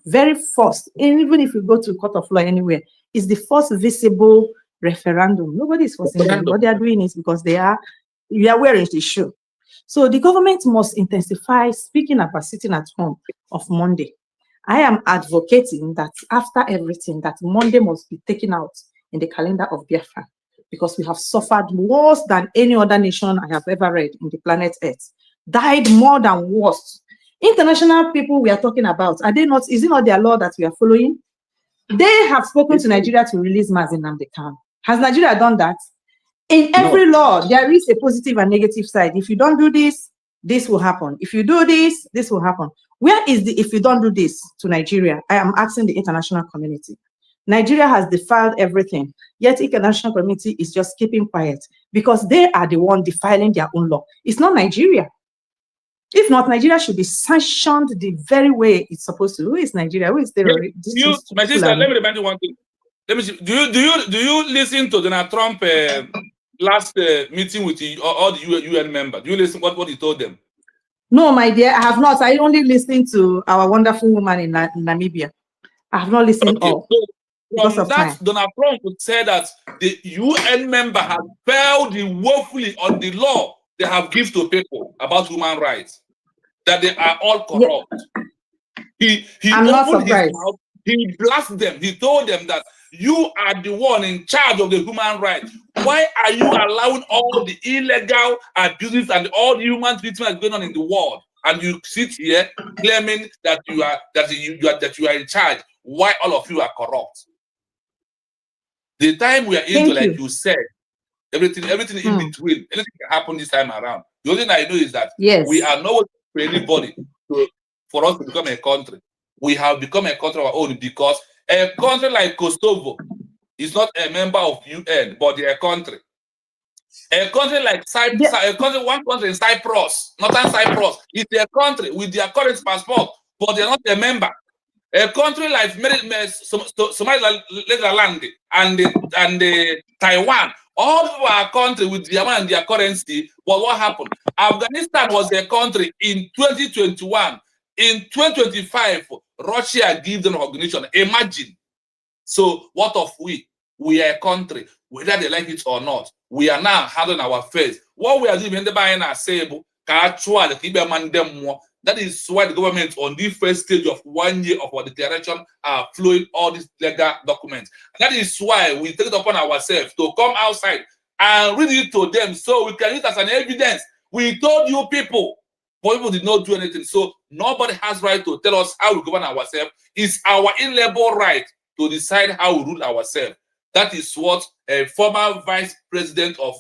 Very first, and even if you go to court of law anywhere, it's the first visible referendum. Nobody is forcing them. What they are doing is because we are wearing the shoe. So the government must intensify speaking about sitting at home of Monday. I am advocating that after everything, that Monday must be taken out in the calendar of Biafra. because we have suffered worse than any other nation I have ever read in the planet Earth. Died more than worse. International people we are talking about, are they not, is it not their law that we are following? They have spoken to Nigeria to release Mazi Nnamdi Kanu. Has Nigeria done that? In every law, there is a positive and negative side. If you don't do this, this will happen. If you do this, this will happen. Where is the if you don't do this to Nigeria? I am asking the international community. Nigeria has defiled everything, yet the international community is just keeping quiet because they are the one defiling their own law. It's not Nigeria. If not, Nigeria should be sanctioned the very way it's supposed to. Who is Nigeria? Who is the my sister, let me remind you one thing. Let me see. Do you listen to Donald Trump last meeting with all the UN members? Do you listen what he told them? No, my dear, I have not. I only listened to our wonderful woman in Namibia. I have not listened all. So from that, Donald Trump would say that the UN member have failed woefully on the law they have given to people about human rights, that they are all corrupt. Yeah. He opened his mouth, he blasted them, he told them that you are the one in charge of the human rights. Why are you allowing all the illegal abuses and all the human treatment going on in the world? And you sit here claiming that you are in charge. Why all of you are corrupt? The time we are into, like you said, everything in between, anything can happen this time around. The only thing I know is that we are not for anybody for us to become a country. We have become a country of our own because a country like Kosovo is not a member of UN, but they're a country. A country like Cyprus, one country in Cyprus, Northern Cyprus, is a country with their current passport, but they're not a member. A country like Somaliland and Taiwan, all are countries with their money and their currency. But what happened? Afghanistan was a country in 2021. In 2025, Russia gave them recognition. Imagine. So what of we? We are a country, whether they like it or not. We are now handling our affairs. What we are doing in the buying our sable, that is why the government on the first stage of 1 year of our declaration are flowing all these legal documents. And that is why we take it upon ourselves to come outside and read it to them so we can use it as an evidence. We told you people, but people did not do anything. So nobody has right to tell us how we govern ourselves. It's our inalienable right to decide how we rule ourselves. That is what a former vice president of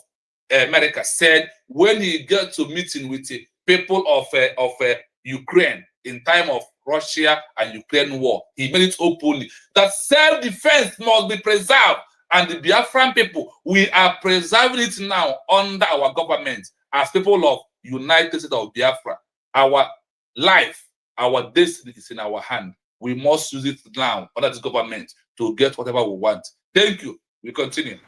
America said when he got to meeting with the people of Ukraine in time of Russia and Ukraine war. He made it openly that self-defense must be preserved, and the Biafran people, we are preserving it now under our government as people of United States of Biafra. Our life, our destiny is in our hand. We must use it now under this government to get whatever we want. Thank you. We continue.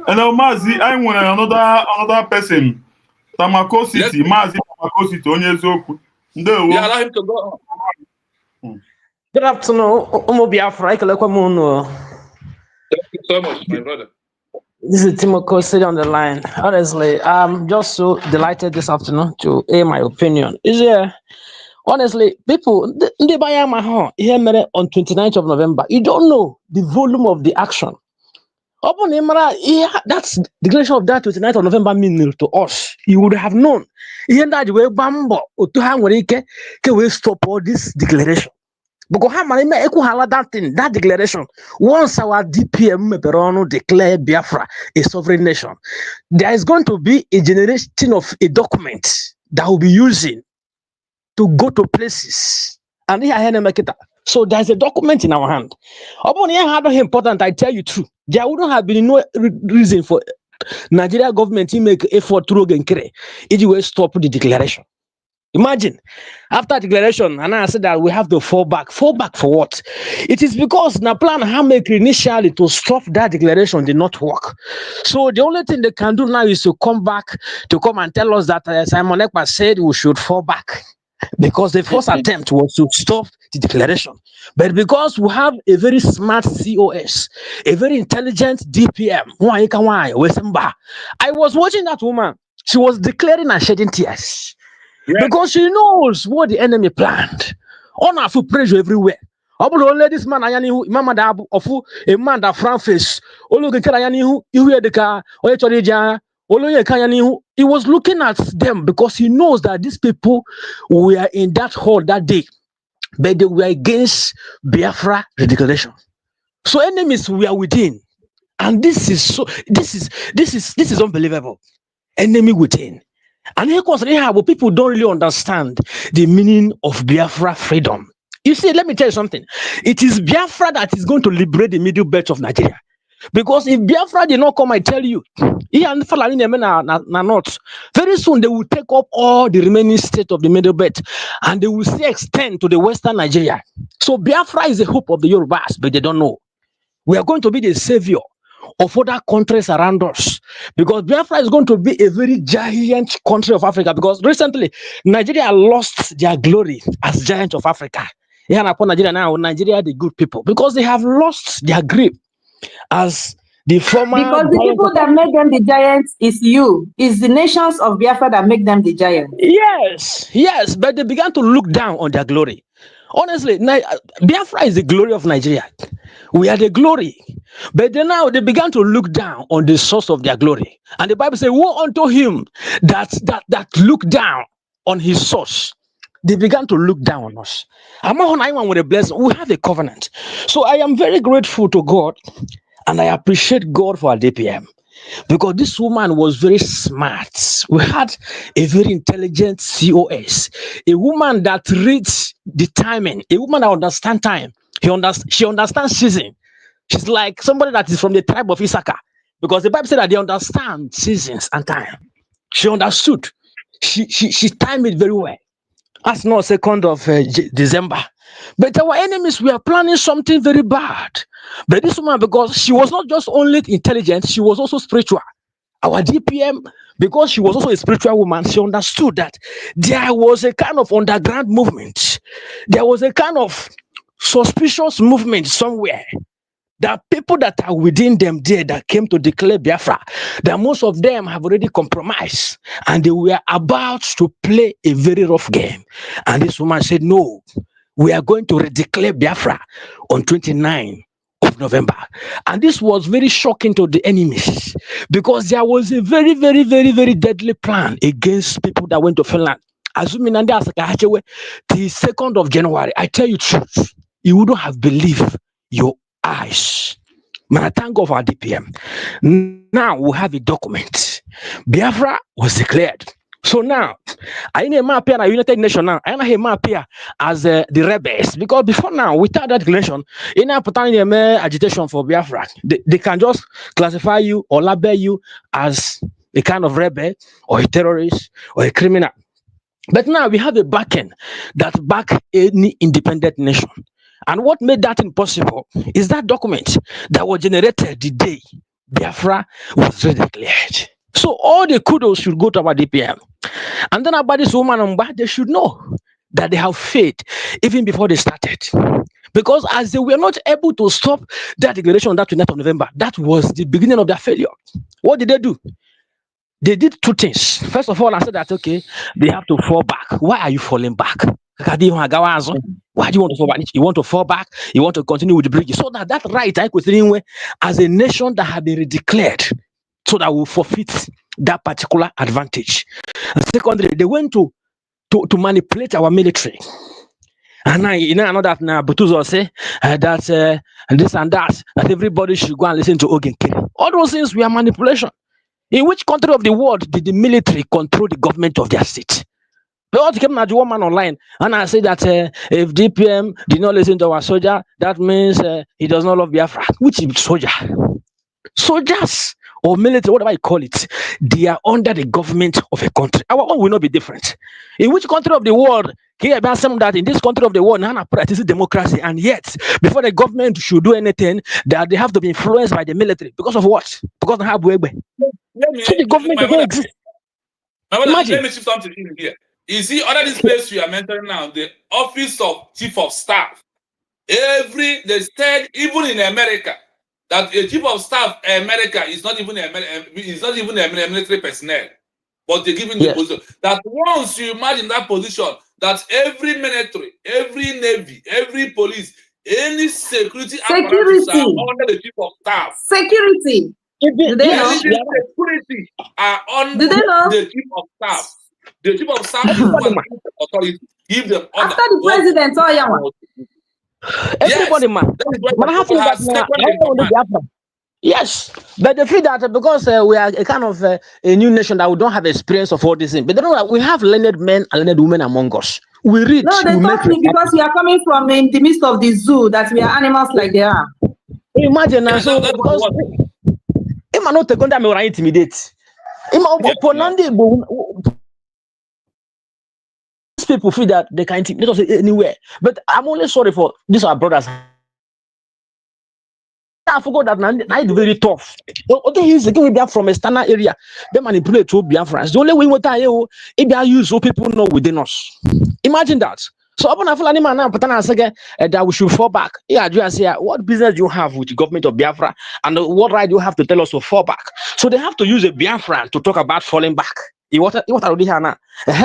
Hello, Mazi. I want another person. Tamako City, yes. Mazi Tamako City, Onyezoku. Yeah, allow him to go on. Good afternoon, Biafra. Thank you so much, my brother. This is Timoko sitting on the line. Honestly, I'm just so delighted this afternoon to air my opinion. Honestly, people, they buy my home here on 29th of November. You don't know the volume of the action. That's the declaration of that 29th of November meaning to us. You would have known. We stop all this declaration. Because that declaration, once our DPM declare Biafra a sovereign nation, there is going to be a generation of a document that will be using to go to places. And so there's a document in our hand. Important, I tell you true. There wouldn't have been no reason for Nigeria government to make effort to it will stop the declaration. Imagine, after declaration, and I said that we have to fall back. Fall back for what? It is because the plan I make initially to stop that declaration did not work. So the only thing they can do now is to come and tell us that Simon Ekpa said we should fall back. Because the first attempt was to stop the declaration. But because we have a very smart COS, a very intelligent DPM, I was watching that woman. She was declaring and shedding tears. Yeah. Because she knows what the enemy planned. On our foot pressure everywhere. Only this man ayanihu mama da ofu a man that frown face. Ologe kara ayanihu ihu edeka oye chorija. Oloye kayanihu. He was looking at them because he knows that these people were in that hall that day, but they were against Biafra declaration. So enemies were within, and this is unbelievable. Enemy within. And but people don't really understand the meaning of Biafra freedom. You see, let me tell you something. It is Biafra that is going to liberate the middle belt of Nigeria. Because if Biafra did not come, I tell you, not very soon they will take up all the remaining state of the middle belt and they will see extend to the western Nigeria. So Biafra is the hope of the Yorubas, but they don't know. We are going to be the savior of other countries around us, because Biafra is going to be a very giant country of Africa, because recently Nigeria lost their glory as giant of Africa. Yeah, upon Nigeria now, Nigeria the good people, because they have lost their grip as the former. Because the people that make them the giants is the nations of Biafra that make them the giants. Yes, but they began to look down on their glory. Honestly, Biafra is the glory of Nigeria. We are the glory. But then now they began to look down on the source of their glory. And the Bible says, woe unto him that look down on his source. They began to look down on us. I'm not on anyone with a blessing. We have a covenant. So I am very grateful to God, and I appreciate God for our DPM. Because this woman was very smart. We had a very intelligent COS, a woman that reads the timing, a woman that understands time. She understands season. She's like somebody that is from the tribe of Issachar, because the Bible said that they understand seasons and time. She understood. She timed it very well. That's not 2nd of December. But our enemies were planning something very bad. But this woman, because she was not just only intelligent, she was also spiritual. Our DPM, because she was also a spiritual woman, she understood that there was a kind of underground movement. There was a kind of suspicious movement somewhere. There are people that are within them there that came to declare Biafra, that most of them have already compromised and they were about to play a very rough game. And this woman said, no, we are going to redeclare Biafra on 29 of November. And this was very shocking to the enemies, because there was a very, very, very, very deadly plan against people that went to Finland. Assuming the 2nd of January, I tell you truth, you wouldn't have believed your eyes. Man, I thank God for our DPM. Now we have a document. Biafra was declared. So now, I need a appear at United Nations now. I need a appear as the rebels, because before now, without that declaration, in a potential agitation for Biafra, they can just classify you or label you as a kind of rebel or a terrorist or a criminal. But now we have a backend that back any independent nation. And what made that impossible is that document that was generated the day Biafra was declared. So all the kudos should go to our DPM. And then about this woman, they should know that they have faith even before they started. Because as they were not able to stop that declaration on that 29th of November, that was the beginning of their failure. What did they do? They did two things. First of all, I said that, okay, they have to fall back. Why are you falling back? Why do you want to fall back? You want to fall back? You want to continue with the bridge? So that right, as a nation that had been declared, so that we forfeit that particular advantage. And secondly, they went to manipulate our military. And now, you know that now Butuzo say that this and that everybody should go and listen to Ogen Kiri. All those things were manipulation. In which country of the world did the military control the government of their state? They all came at the woman online, and I say that if DPM did not listen to our soldier, that means he does not love Biafra. Which soldier? Soldiers or military, whatever you call it, they are under the government of a country. Our own will not be different. In which country of the world can you some that in this country of the world, Nana practices democracy, and yet before the government should do anything, that they have to be influenced by the military because of what? Because they have so the government doesn't exist. Let me see something in here. You see, under this place we are mentioning now, the office of chief of staff. They said even in America that a chief of staff in America is not even a military personnel, but they're giving the position. That once you imagine that position, that every military, every navy, every police Any security apparatus are under the chief of staff. Security. Do they know? Security are under the chief of staff. The chief of staff is the one who the authority give them order. After the president, everybody, man. But I have to have yes, but the feel that because we are a kind of a new nation that we don't have experience of all these things. But they know that we have learned men and learned women among us. We read. No, they talk me because we are coming from in the midst of the zoo that we are animals like they are. Imagine now, so because I'm not going to intimidate. People feel that they can intimidate us anywhere. But I'm only sorry for these our brothers. I forgot that now it's very tough. Okay, he's again we from a standard area. They manipulate to Biafra. The only way we if use so people know within us. Imagine that. So upon a fulani man now, that we should fall back. Yeah, just say what business do you have with the government of Biafra, and what right do you have to tell us to fall back? So they have to use a Biafra to talk about falling back. What already here now?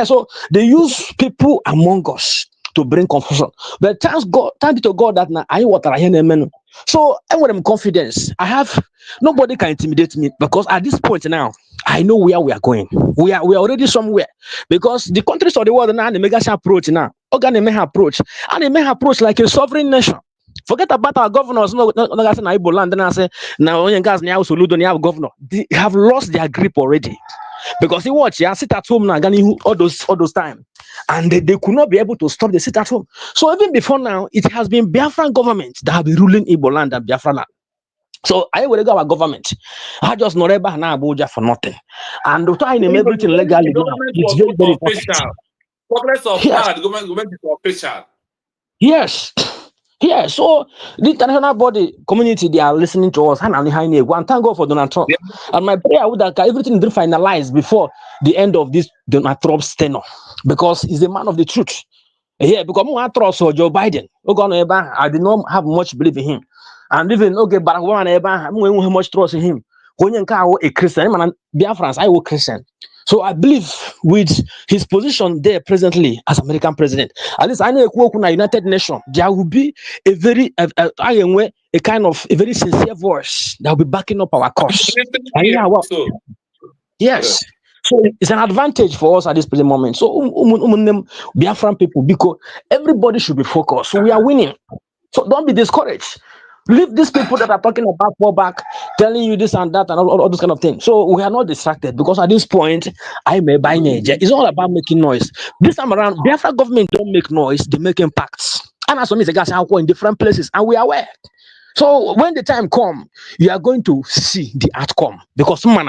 So they use people among us to bring confusion. But thank be to God that now I what I hear. So and with confidence, I have nobody can intimidate me because at this point now I know where we are going. We are already somewhere because the countries of the world now they make us approach now. They may approach and they may approach like a sovereign nation. Forget about our governors. No, land. Then I say now guys now governor. They have lost their grip already. Because he watch, sit at home now, all those time, and they could not be able to stop the sit at home. So even before now, it has been Biafran government that have been ruling Igbo land and Biafra land. So I will go our government. I just not able now Abuja for nothing, and trying to make everything legally. It's very official. Progress of the government is official. Yes. Yeah, so the international body community they are listening to us. And thank God for Donald Trump. And my prayer would that everything will finalize before the end of this Donald Trump's tenure, because he's a man of the truth. Yeah, because I trust Joe Biden. I did not have much belief in him, and even Barack Obama, I have much trust in him. A Christian, Biafrans, I will Christian. So I believe with his position there presently as American president, at least I know a United Nations, there will be a very a kind of a very sincere voice that will be backing up our cause. Yes. So it's an advantage for us at this present moment. So Biafran people, because everybody should be focused. So we are winning. So don't be discouraged. Leave these people that are talking about fall back, telling you this and that and all those kind of things. So we are not distracted because at this point, it's all about making noise. This time around, Biafra government don't make noise, they make impacts. And as for me, the guys are in different places, and we are aware. So when the time comes, you are going to see the outcome. Because something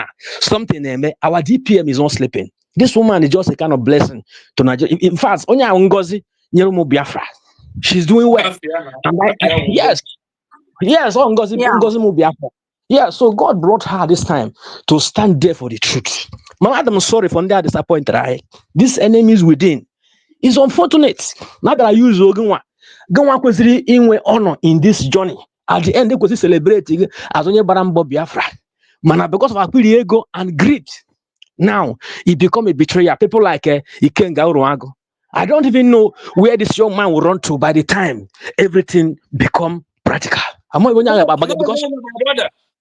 our DPM is not sleeping. This woman is just a kind of blessing to Nigeria. In fact, Ngozi Biafra, she's doing well. Yes. Yes, Ngozi Biafra. Yeah, so God brought her this time to stand there for the truth. I'm sorry for that disappointed. Right? This enemies within is unfortunate. Now that I use Ogunwa in honor in this journey. At the end, they could celebrate as only Barambo Biafra. Because of our ego and greed, now it become a betrayer. People like Ikenga Uruago. I don't even know where this young man will run to by the time everything become practical. Because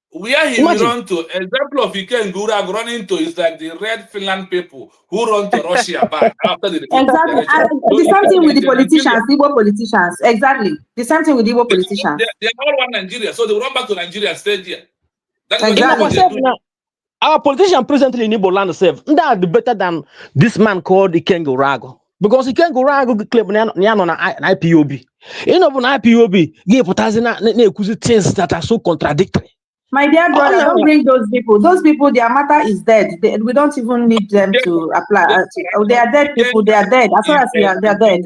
where he will run to, example of Ikenga running to is like the red Finland people who run to Russia back after the exactly. The same thing with the politicians, Igbo politicians. Exactly. The same thing with Igbo politicians. They're all one Nigeria, so they will run back to Nigeria and stay there. That's exactly. Our politician presently in Igbo land self, that be better than this man called Ikenga Orago. Because Ikenga Orago claim on IPOB. You know, on IPOB, things that are so contradictory. My dear brother, don't bring those people. Those people, their matter is dead. We don't even need them to apply. They are dead people. They are dead. As far as they are dead.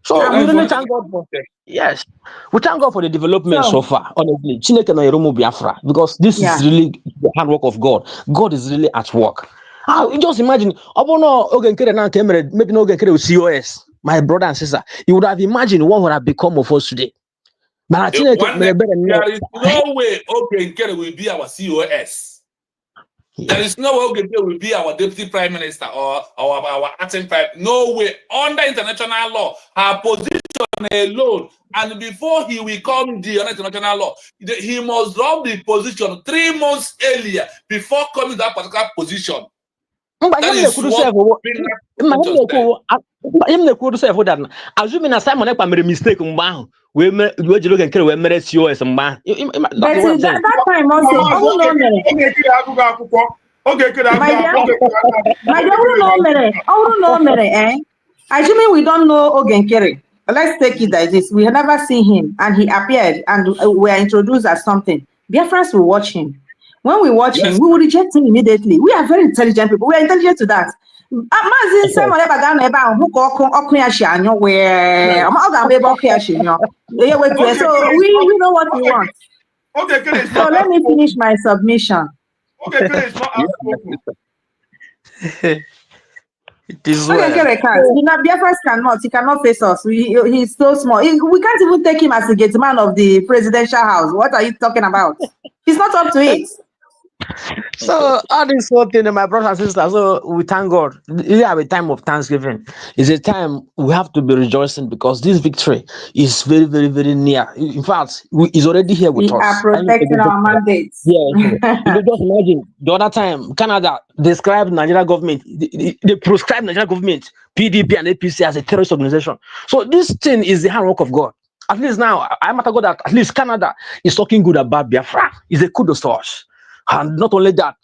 So we really thank God for yes. We thank God for the development so far. Honestly, Chineke no Eromo Biafra, because this is really the handwork of God. God is really at work. You just imagine, maybe no COS, my brother and sister. You would have imagined what would have become of us today. But there is no way Ogenkere will be our COS. There is no way Ogenkere will be our deputy prime minister or our acting prime. No way. Under international law, her position alone, and before he will come the international law, he must drop the position 3 months earlier before coming to that particular position. That is what assuming a Simon Ekpa made a mistake we look and carry mere COS that time also assuming we don't know Ogenkere. Let's take it as this. We have never seen him, and he appeared, and we are introduced as something. Biafrans will watch him. When we watch him, we will reject him immediately. We are very intelligent people. We are intelligent to that. So we know what we want. So let me finish my submission. Biafrans cannot. He cannot face us. He's so small. We can't even take him as the gate man of the presidential house. What are you talking about? He's not up to it. So all this whole thing, my brothers and sisters, so we thank God. We have a time of Thanksgiving. It's a time we have to be rejoicing because this victory is very, very, very near. In fact, it's already here with us. We are protecting our mandates. Yeah. You can just imagine the other time, Canada described Nigeria government, they proscribed Nigeria government, PDP and APC as a terrorist organization. So this thing is the handwork of God. At least now, I'm at God that at least Canada is talking good about Biafra. It's a kudos to us. And not only that,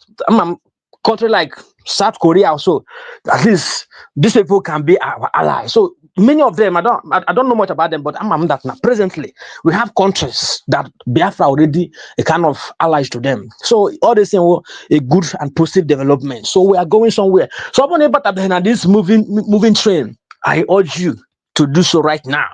country like South Korea also, at least these people can be our allies. So many of them, I don't know much about them, but I'm that now. Presently, we have countries that Biafra already a kind of allies to them. So all this thing a good and positive development. So we are going somewhere. So about this moving train, I urge you to do so right now.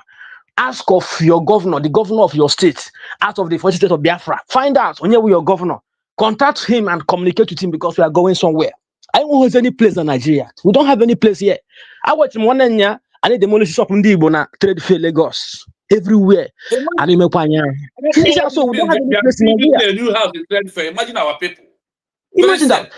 Ask of your governor, the governor of your state, out of the 40 state of Biafra. Find out when you're with your governor. Contact him and communicate with him because we are going somewhere. I don't have any place in Nigeria. We don't have any place here. I watch him 1 year. I need demolish shop in the trade fair Lagos everywhere. And so we don't have any place in Nigeria. A new house in trade fair. Imagine our people. Imagine that.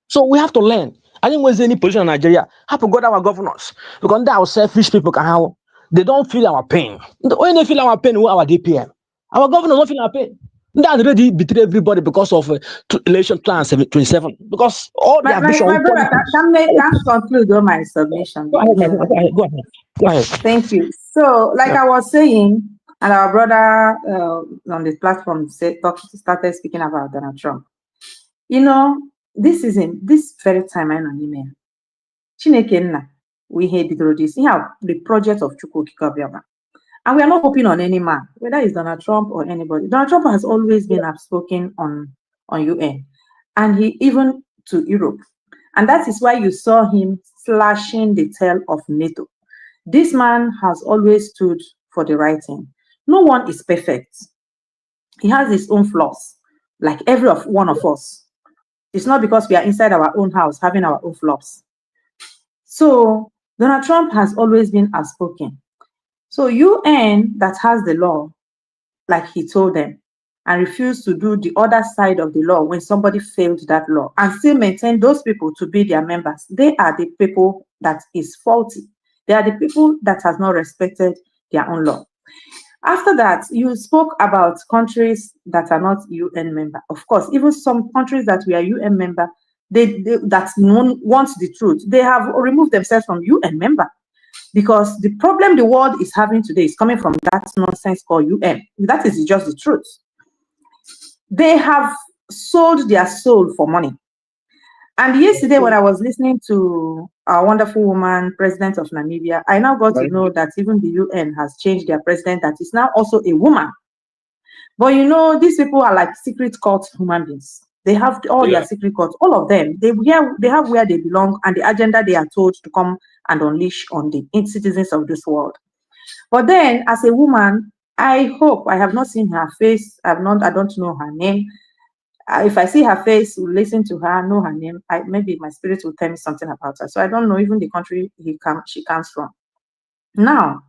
So we have to learn. I didn't want any position in Nigeria. Have to go to our governors because our selfish people can have. They don't feel our pain. When they feel our pain, who are our DPM? Our governors don't feel our pain. They already betray everybody because of election plan 27. Because all the ambition. My brother, can conclude on my submission. Go ahead. Thank you. So, like I was saying, and our brother on the platform started speaking about Donald Trump. You know, this very time I'm an email. Chineke we had this. You have the project of Chukwu Kikabiama. And we are not hoping on any man, whether it's Donald Trump or anybody. Donald Trump has always been outspoken on UN, and he even to Europe. And that is why you saw him slashing the tail of NATO. This man has always stood for the right thing. No one is perfect. He has his own flaws, like every one of us. It's not because we are inside our own house having our own flaws. So Donald Trump has always been outspoken. So UN that has the law, like he told them, and refused to do the other side of the law when somebody failed that law and still maintain those people to be their members, they are the people that is faulty. They are the people that has not respected their own law. After that, you spoke about countries that are not UN member. Of course, even some countries that we are UN member, that want the truth, they have removed themselves from UN member. Because the problem the world is having today is coming from that nonsense called UN. That is just the truth. They have sold their soul for money. And yesterday when I was listening to our wonderful woman, president of Namibia, I now got to know that even the UN has changed their president, that is now also a woman. But you know, these people are like secret cult human beings. They have all their secret cults, all of them. They have where they belong and the agenda they are told to come and unleash on the citizens of this world. But then, as a woman, I hope, I have not seen her face. I don't know her name. If I see her face, listen to her, know her name, maybe my spirit will tell me something about her. So I don't know even the country she comes from. Now,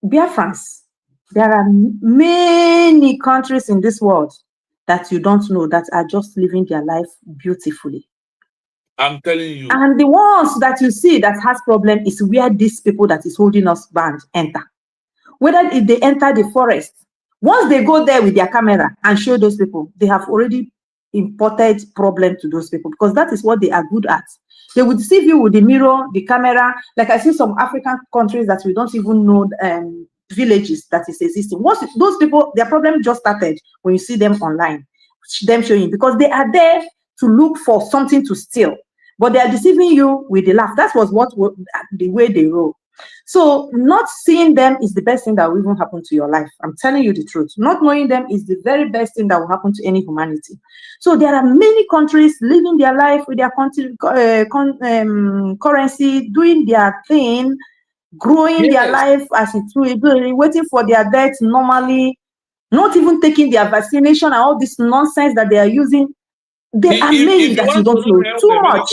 Biafrans, there are many countries in this world that you don't know that are just living their life beautifully. I'm telling you. And the ones that you see that has problem is where these people that is holding us banned enter. Whether if they enter the forest, once they go there with their camera and show those people, they have already imported problem to those people, because that is what they are good at. They would deceive you with the mirror, the camera. Like I see some African countries that we don't even know villages that is existing. Once those people, their problem just started when you see them online, them showing, because they are there to look for something to steal, but they are deceiving you with the laugh. That was what the way they roll. So not seeing them is the best thing that will even happen to your life. I'm telling you the truth. Not knowing them is the very best thing that will happen to any humanity. So there are many countries living their life with their country, currency, doing their thing, growing their life as it will be, waiting for their death normally, not even taking their vaccination and all this nonsense that they are using. There are many that you don't know too much.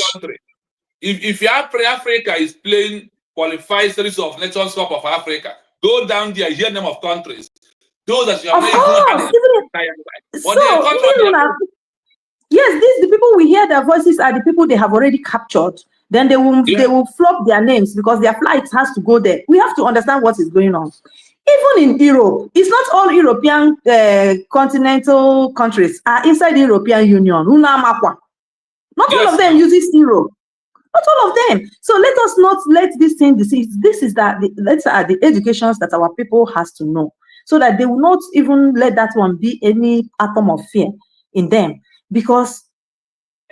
If Africa is playing qualified series of Nations Cup of Africa, go down there, hear name of countries. Those that you have not even yes, the people we hear their voices are the people they have already captured. Then they will flop their names because their flights has to go there. We have to understand what is going on. Even in Europe, it's not all European continental countries are inside the European Union. Not all of them uses euro. Not all of them. So let us not let this thing deceive. This is the educations that our people has to know, so that they will not even let that one be any atom of fear in them. Because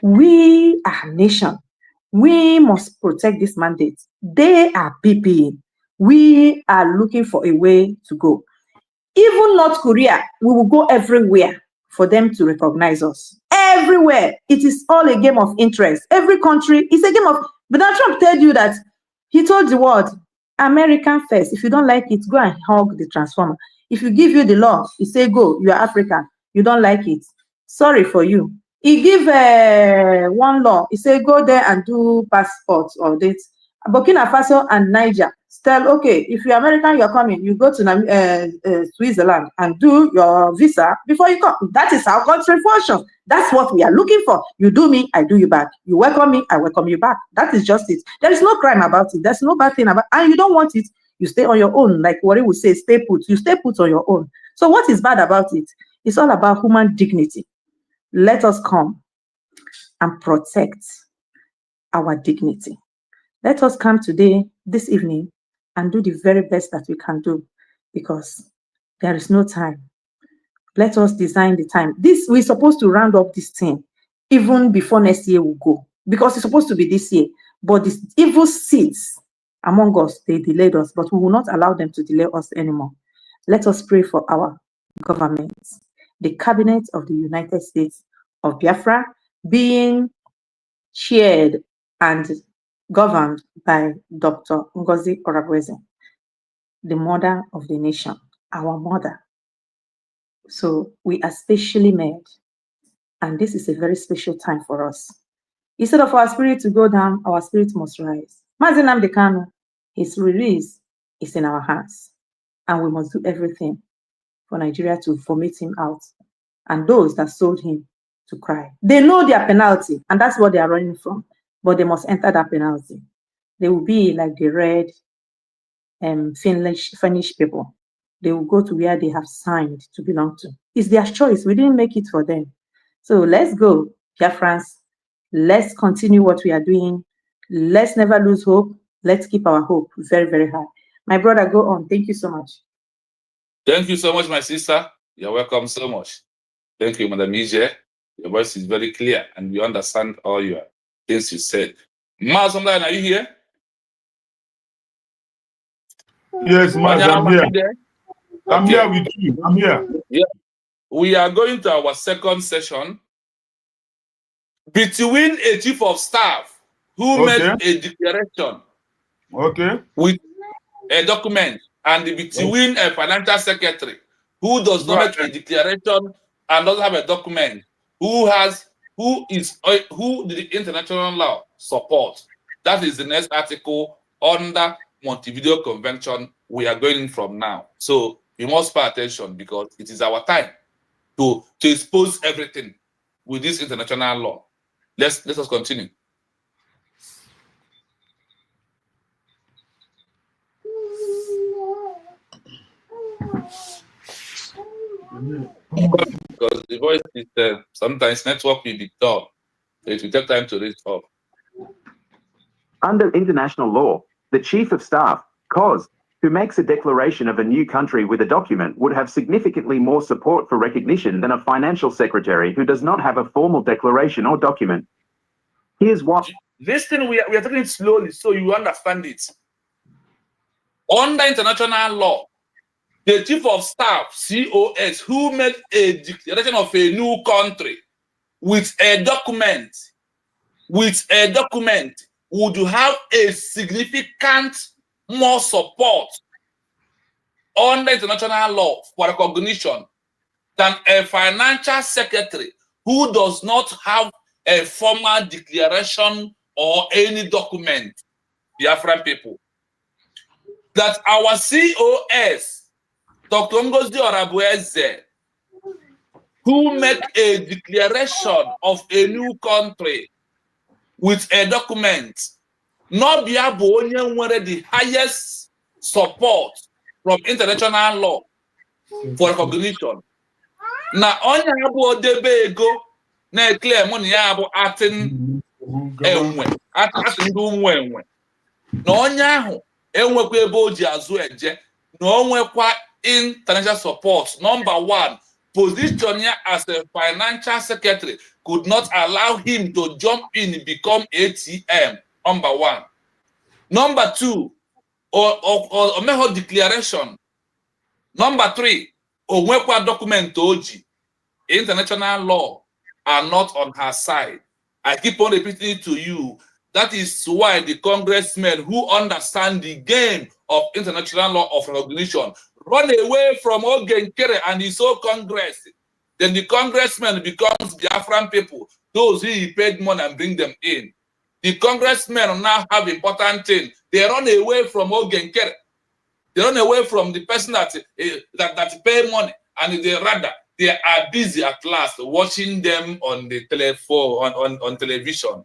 we are a nation. We must protect this mandate. They are PPE. We are looking for a way to go. Even North Korea, we will go everywhere for them to recognize us. Everywhere. It is all a game of interest. Every country is a game of... But Donald Trump told you that, he told the world, American first. If you don't like it, go and hug the transformer. If you give you the law, he say, go, you are African. You don't like it. Sorry for you. He give one law. He say, go there and do passports or dates. Burkina Faso and Niger. Tell, okay, if you're American, you're coming, you go to Switzerland and do your visa before you come. That is our country function. That's what we are looking for. You do me, I do you back. You welcome me, I welcome you back. That is just it. There is no crime about it. There's no bad thing about it. And you don't want it, you stay on your own. Like what he would say, stay put. You stay put on your own. So what is bad about it? It's all about human dignity. Let us come and protect our dignity. Let us come today, this evening, and do the very best that we can do, because there is no time. Let us design the time. We're supposed to round up this thing even before next year will go, because it's supposed to be this year. But these evil seeds among us, they delayed us, but we will not allow them to delay us anymore. Let us pray for our government, the cabinet of the United States of Biafra, being chaired and governed by Dr. Ngozi Orabueze, the mother of the nation, our mother. So we are specially made, and this is a very special time for us. Instead of our spirit to go down, our spirit must rise. Mazi Nnamdi Kanu, his release is in our hands, and we must do everything for Nigeria to vomit him out, and those that sold him to cry. They know their penalty, and that's what they are running from, but they must enter that penalty. They will be like the red Finnish people. They will go to where they have signed to belong to. It's their choice. We didn't make it for them. So let's go, Biafrans. Let's continue what we are doing. Let's never lose hope. Let's keep our hope very, very high. My brother, go on. Thank you so much. Thank you so much, my sister. You're welcome so much. Thank you, Madam Ije. Your voice is very clear, and we understand all your things you said. Mazamlan, are you here? Yes, Maz, I'm here. I'm here with you. I'm here. Yeah. We are going to our second session between a chief of staff who made a declaration with a document, and between a financial secretary who does not make a declaration and doesn't have a document, who the international law support. That is the next article under Montevideo Convention we are going from now. So we must pay attention, because it is our time to expose everything with this international law. Let us continue. Because the voice is sometimes network will be dull. It will take time to reach up. Under international law, the Chief of Staff, COS, who makes a declaration of a new country with a document would have significantly more support for recognition than a financial secretary who does not have a formal declaration or document. Here's what. This thing we are taking it slowly so you understand it. Under international law, the Chief of Staff, COS, who made a declaration of a new country with a document, would have a significant more support under international law for recognition than a financial secretary who does not have a formal declaration or any document. Biafran people. That our COS, Dr. Ngozi Orabueze, who made a declaration of a new country with a document, not be able to the highest support from international law for recognition. Now, only able debe ego na clear money abo atin enwe, atin do enwe. Na onye ahụ enwekwa ebe o ji azụ eje, na onwekwa international support. Number one, position here as a financial secretary could not allow him to jump in and become ATM. Number one. Number two, or make declaration. Number three, onwekwa document oji. International law are not on her side. I keep on repeating it to you. That is why the congressmen who understand the game of international law of recognition run away from Ogenkere and his own Congress. Then the congressman becomes Biafran people, those who he paid money and bring them in. The congressmen now have important things. They run away from Ogenkere. They run away from the person that pay money, and they are busy at last watching them on the telephone, on television.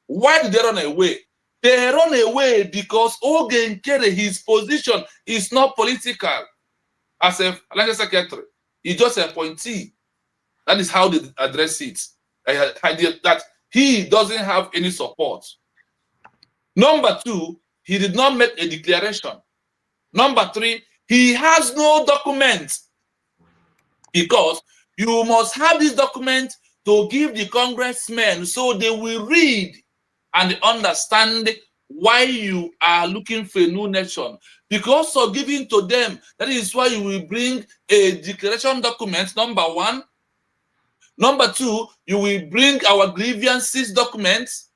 Why did they run away? They run away because Ogenkere, his position is not political. As a financial secretary, he's just a appointee. That is how they address it. That he doesn't have any support. Number two, he did not make a declaration. Number three, he has no document. Because you must have this document to give the congressmen so they will read and understand why you are looking for a new nation. Because of giving to them, that is why you will bring a declaration document, number one. Number two, you will bring our grievances documents.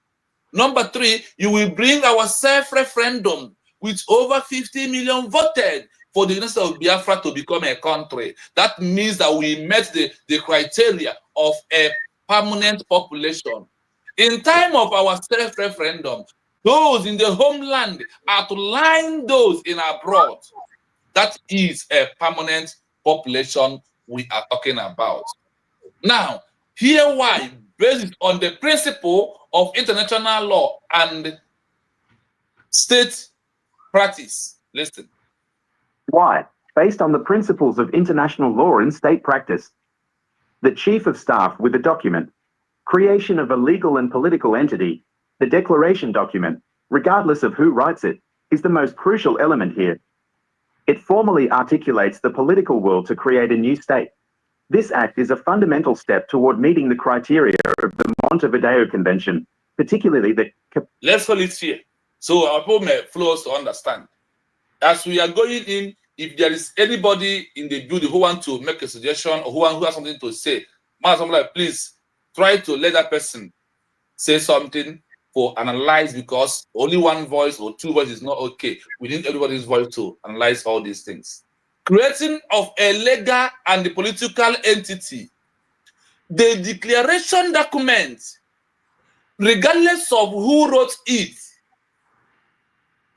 Number three, you will bring our self-referendum, with over 50 million voted for the University of Biafra to become a country. That means that we met the criteria of a permanent population. In time of our self-referendum, those in the homeland outline those in abroad. That is a permanent population we are talking about. Now, here why, based on the principle of international law and state practice. Listen. Why, based on the principles of international law and state practice, the Chief of Staff with a document, creation of a legal and political entity, the declaration document, regardless of who writes it, is the most crucial element here. It formally articulates the political will to create a new state. This act is a fundamental step toward meeting the criteria of the Montevideo Convention, particularly the... Let's hold it here, so our people may flow us to understand. As we are going in, if there is anybody in the building who wants to make a suggestion or who has something to say, please try to let that person say something for analyze, because only one voice or two voices is not okay. We need everybody's voice to analyze all these things. Creating of a legal and the political entity. The declaration document, regardless of who wrote it,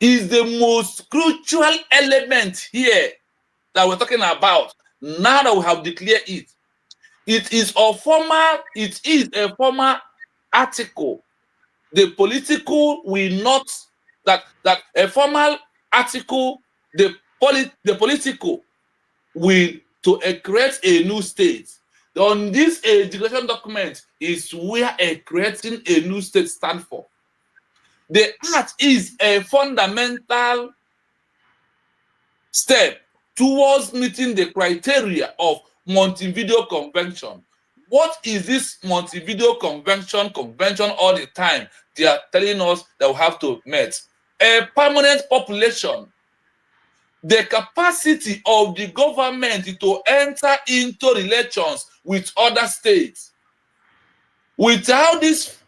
is the most crucial element here that we're talking about. Now that we have declared it, it is a former article. The political will not, that a formal article, the political will to create a new state. On this declaration document is where creating a new state stands for. The act is a fundamental step towards meeting the criteria of Montevideo Convention. What is this Montevideo Convention all the time? They are telling us that we have to meet a permanent population, the capacity of the government to enter into relations with other states. Without this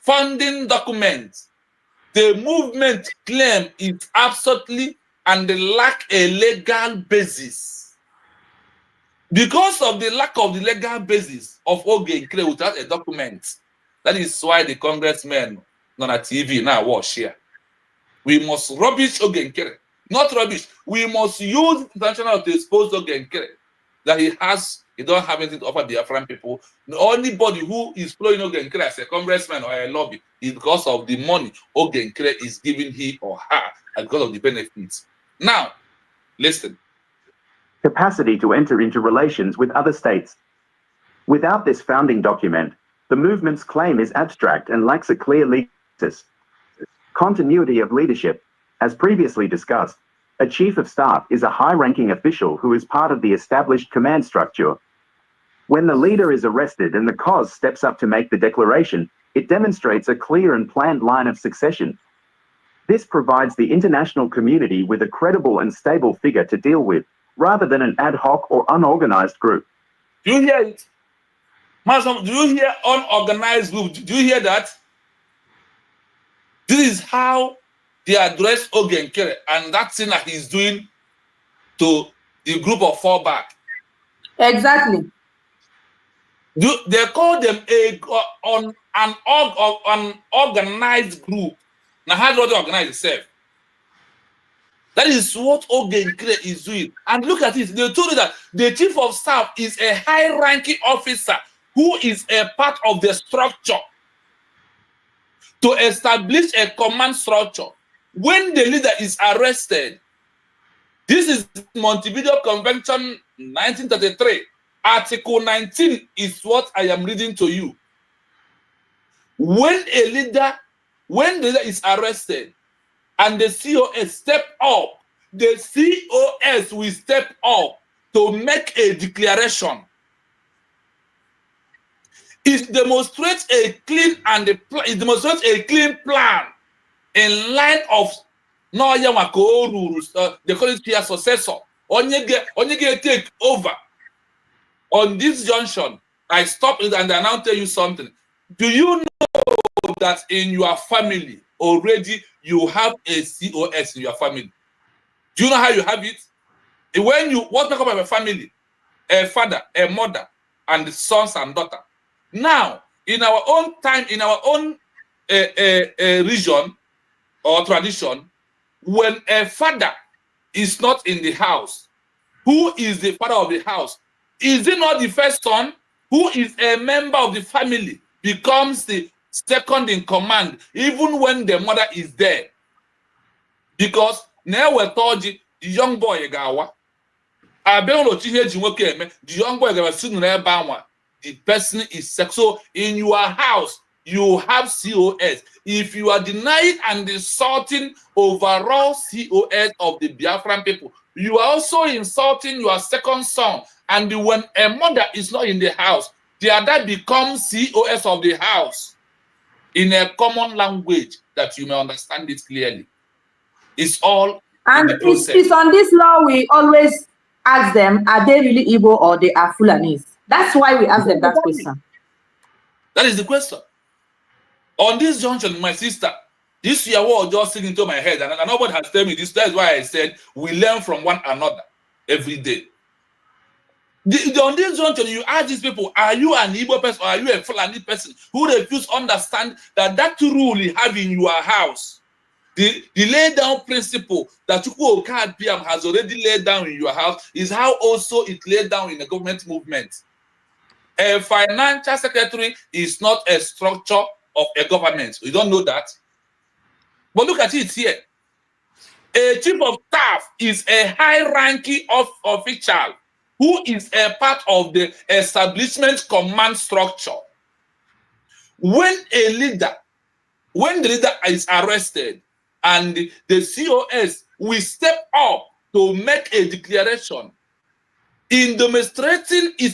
funding document, the movement claim is absolutely and lack a legal basis. Because of the lack of the legal basis of Ogenkere without a document, that is why the congressmen on a TV now watch here. We must rubbish Ogenkere. Not rubbish. We must use international to expose Ogenkere that he don't have anything to offer the Biafran people. Anybody who is following Ogenkere as a congressman or a lobby is because of the money Ogenkere is giving he or her and because of the benefits. Now, listen. Capacity to enter into relations with other states. Without this founding document, the movement's claim is abstract and lacks a clear legal basis. Continuity of leadership. As previously discussed, a chief of staff is a high-ranking official who is part of the established command structure. When the leader is arrested and the cause steps up to make the declaration, it demonstrates a clear and planned line of succession. This provides the international community with a credible and stable figure to deal with, rather than an ad hoc or unorganized group. Do you hear it? Masom, do you hear unorganized group? Do you hear that? This is how they address Ogenkere, and that thing that he's doing to the group of fallback. Exactly. They call them an organized group. Now, how do they organize itself? That is what Ogenkere is doing. And look at it. They told you that the chief of staff is a high-ranking officer who is a part of the structure to establish a command structure. When the leader is arrested, this is Montevideo Convention 1933. Article 19 is what I am reading to you. When the leader is arrested and the COS step up, the COS will step up to make a declaration. It demonstrates a clean plan in line of no rules. They call it peer successor. Onye take over. On this junction, I stop it and I now tell you something. Do you know that in your family already you have a COS in your family? Do you know how you have it? When you what talk about a family, a father, a mother, and the sons and daughter. Now, in our own time, in our own region or tradition, when a father is not in the house, who is the father of the house? Is it not the first son who is a member of the family becomes the second in command, even when the mother is there? Because now we're told the young boy gawa, the young boy the person is sex. So in your house, you have COS. If you are denying and insulting overall COS of the Biafran people, you are also insulting your second son. And when a mother is not in the house, the other becomes COS of the house in a common language that you may understand it clearly. It's all and in the process. It's on this law we always ask them, are they really Igbo or they are Fulanis? That's why we ask them that question. That is the question. On this junction, my sister, this year was just sitting into my head, and nobody has told me this. That's why I said we learn from one another every day. On this junction, you ask these people, are you an Igbo person or are you a Fulani person who refuse to understand that rule you have in your house, the lay down principle that Chukwu Okapiam has already laid down in your house is how also it laid down in the government movement. A financial secretary is not a structure of a government. You don't know that? But look at it here. A chief of staff is a high-ranking official who is a part of the establishment command structure. When the leader is arrested and the COS will step up to make a declaration, is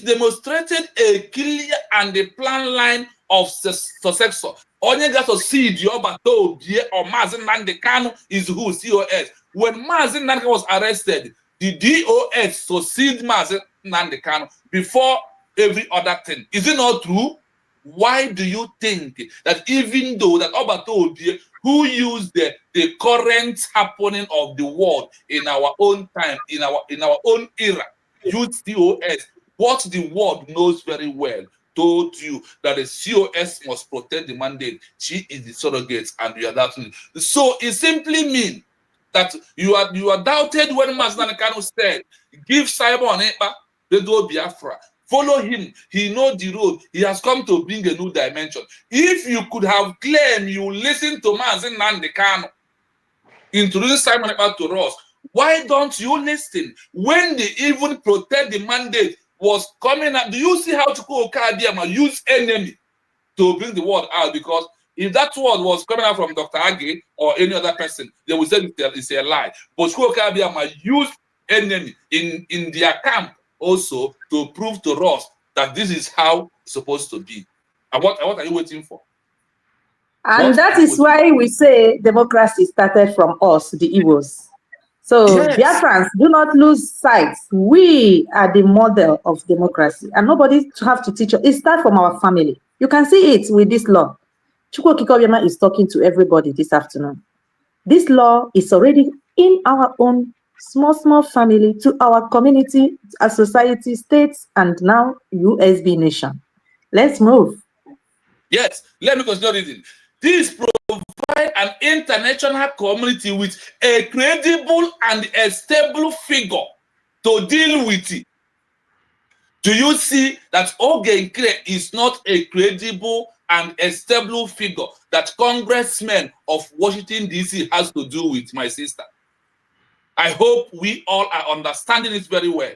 demonstrated a clear and a plan line of successor. Only got to see the Obato or Mazen Nandekano is who COS. When Mazen Nandekano was arrested, the DOS succeeded Mazen Nandekano before every other thing. Is it not true? Why do you think that even though that Obato who used the current happening of the world in our own time, in our own era, use COS, what the world knows very well, told you that the COS must protect the mandate. She is the surrogate, and you are doubting. So it simply means that you are doubted when Mazen Kanu said, "Give Simon Ekpa the do Biafra. Follow him. He knows the road. He has come to bring a new dimension." If you could have claimed you listen to Mazen Kanu introducing Simon Ekpa to us, why don't you listen when they even protect the mandate was coming up? Do you see how Chukwu Okabiama use enemy to bring the word out? Because if that word was coming out from Dr. Age or any other person, they would say it's a lie. But Chukwu Okabiama used enemy in their camp also to prove to us that this is how it's supposed to be. And what are you waiting for? And that is why we say democracy started from us, the Igbos. So Yes. Biafrans, do not lose sight. We are the model of democracy, and nobody have to teach us. It starts from our family. You can see it with this law. Chukwu Okike is talking to everybody this afternoon. This law is already in our own small family, to our community, our society, states, and now USB nation. Let's move. Yes, let me consider reading. This provides an international community with a credible and a stable figure to deal with it. Do you see that Ogenkere is not a credible and a stable figure that congressmen of Washington, D.C. has to do with, my sister? I hope we all are understanding it very well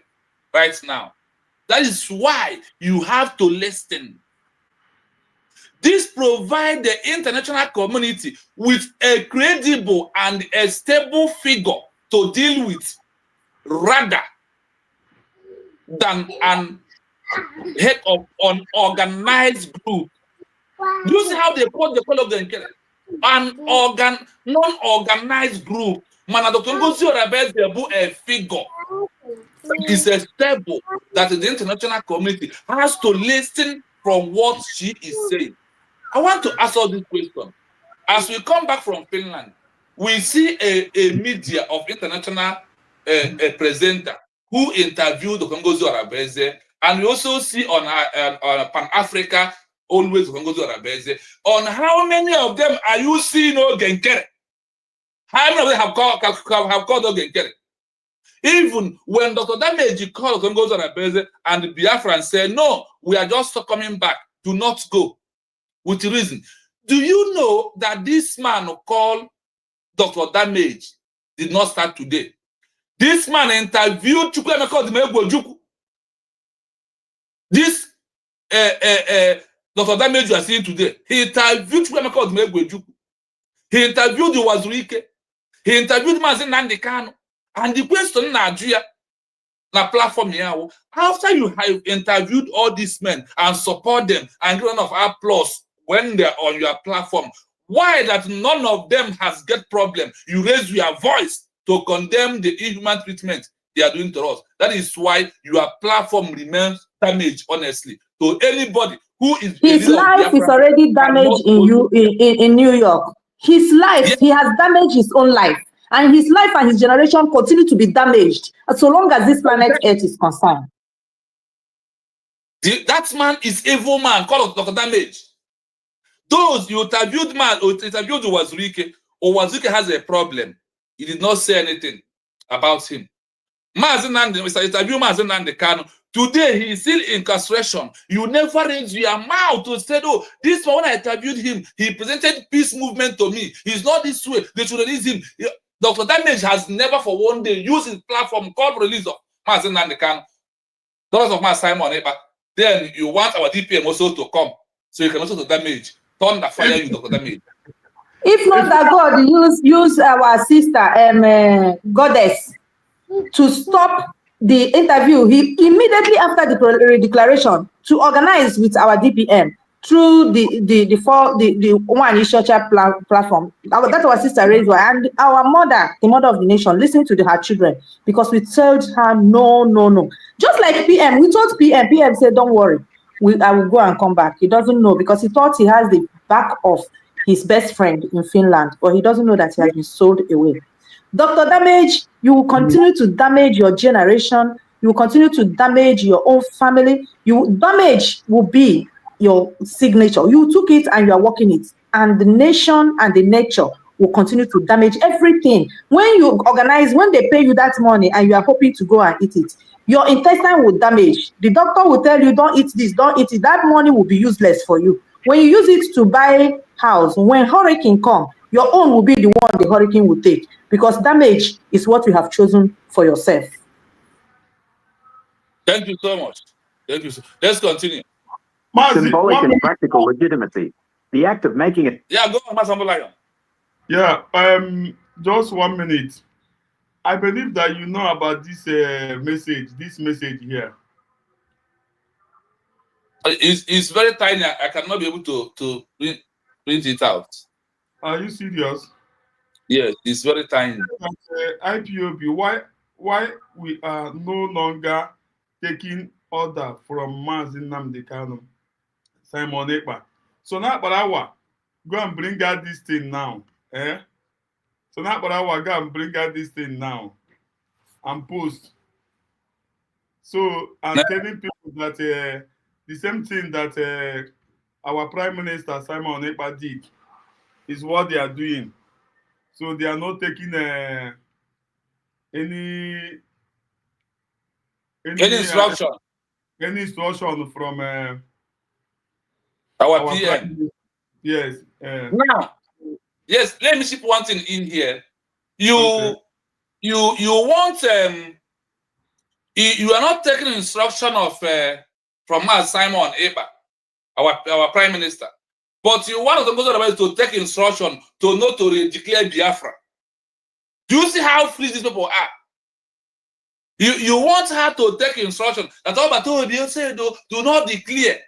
right now. That is why you have to listen. This provides the international community with a credible and a stable figure to deal with, rather than an head of an organized group. Do you see how they call Ogenkere? An non-organized group. Man, Dr. Ngozi Orabueze a figure that is stable, that the international community has to listen from what she is saying. I want to ask all this question. As we come back from Finland, we see a media of international presenter who interviewed Dr. Ngozi Orabueze, and we also see on Pan-Africa, always Dr. Ngozi Orabueze. On how many of them are you seeing Ogenkere? How many of them have called Ogenkere? Even when Dr. Damage called Dr. Ngozi Orabueze and the Biafran said, "No, we are just coming back, do not go." With the reason. Do you know that this man called Dr. Damage did not start today? This man interviewed Chukwu. This Dr. Damage you are seeing today, he interviewed Chukwu. He interviewed the Wazurike. He interviewed Mazen Nandekano. And the question na platform here, after you have interviewed all these men and support them and give enough applause when they're on your platform, why that none of them has get problem? You raise your voice to condemn the inhuman treatment they are doing to us. That is why your platform remains damaged, honestly. To anybody who is his life is already damaged in New York. His life, yes. He has damaged his own life. And his life and his generation continue to be damaged so long as this planet Earth is concerned. That man is evil man, called Dr. Damage. Those you interviewed man, or interviewed Wazurike has a problem. He did not say anything about him. Interview Mazen Nandekano. Today he is still in incarceration. You never raise your mouth to say, "Oh, this one, when I interviewed him, he presented peace movement to me. He's not this way. They should release him." Dr. Damage has never for one day used his platform called release of Mazen Nandekano. Dollars of my Simon Ekpa. Then you want our DPM also to come, so you can also to damage, turn the fire you Dr. Damage. If not that God use our sister goddess to stop the interview, he immediately after the declaration to organize with our DPM through the one social platform. That our sister raised, and our mother, the mother of the nation, listening to her children, because we told her no. Just like PM, we told PM said, don't worry, I will go and come back. He doesn't know because he thought he has the back of his best friend in Finland, but he doesn't know that he has been sold away. Dr. Damage, you will continue to damage your generation. You will continue to damage your own family. Damage will be your signature. You took it and you are working it. And the nation and the nature will continue to damage everything. When you organize, when they pay you that money and you are hoping to go and eat it, your intestine will damage. The doctor will tell you, don't eat this, don't eat it. That money will be useless for you. When you use it to buy house, when hurricane come, your own will be the one the hurricane will take, because damage is what you have chosen for yourself. Thank you so much. Thank you. Let's continue. Symbolic and practical legitimacy. The act of making it. Yeah, go on, Masambolayo. Yeah, just 1 minute. I believe that you know about this message here. It's very tiny. I cannot be able to print it out. Are you serious? Yes, it's very tiny. IPOB, why we are no longer taking order from Mazin Nnamdi Kanu, Simon Ekpa. So now, Barawa, go and bring out this thing now. So now, Barawa, go and bring out this thing now and post. So I'm telling people that the same thing that our Prime Minister Simon Ekpa did is what they are doing. So they are not taking any instruction. Any instruction from our PM. Yes. Now, yes, let me ship one thing in here. You want you are not taking instruction of from us, Simon Ekpa, our Prime Minister, but you want Ngozi to take instruction to not to declare Biafra. Do you see how free these people are? You want her to take instruction that all but say do not declare,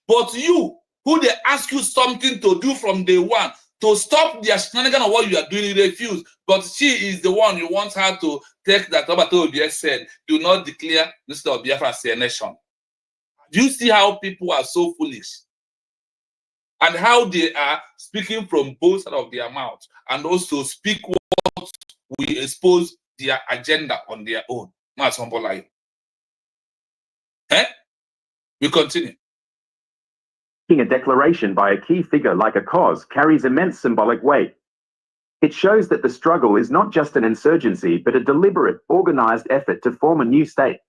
but you who they ask you something to do from day one to stop their shenanigans of what you are doing, you refuse. But she is the one you want her to take that Obato Obies said, do not declare this of Biafra as a nation. Do you see how people are so foolish? And how they are speaking from both sides of their mouth and also speak what we expose their agenda on their own. We continue. A declaration by a key figure like a cause carries immense symbolic weight. It shows that the struggle is not just an insurgency, but a deliberate, organized effort to form a new state.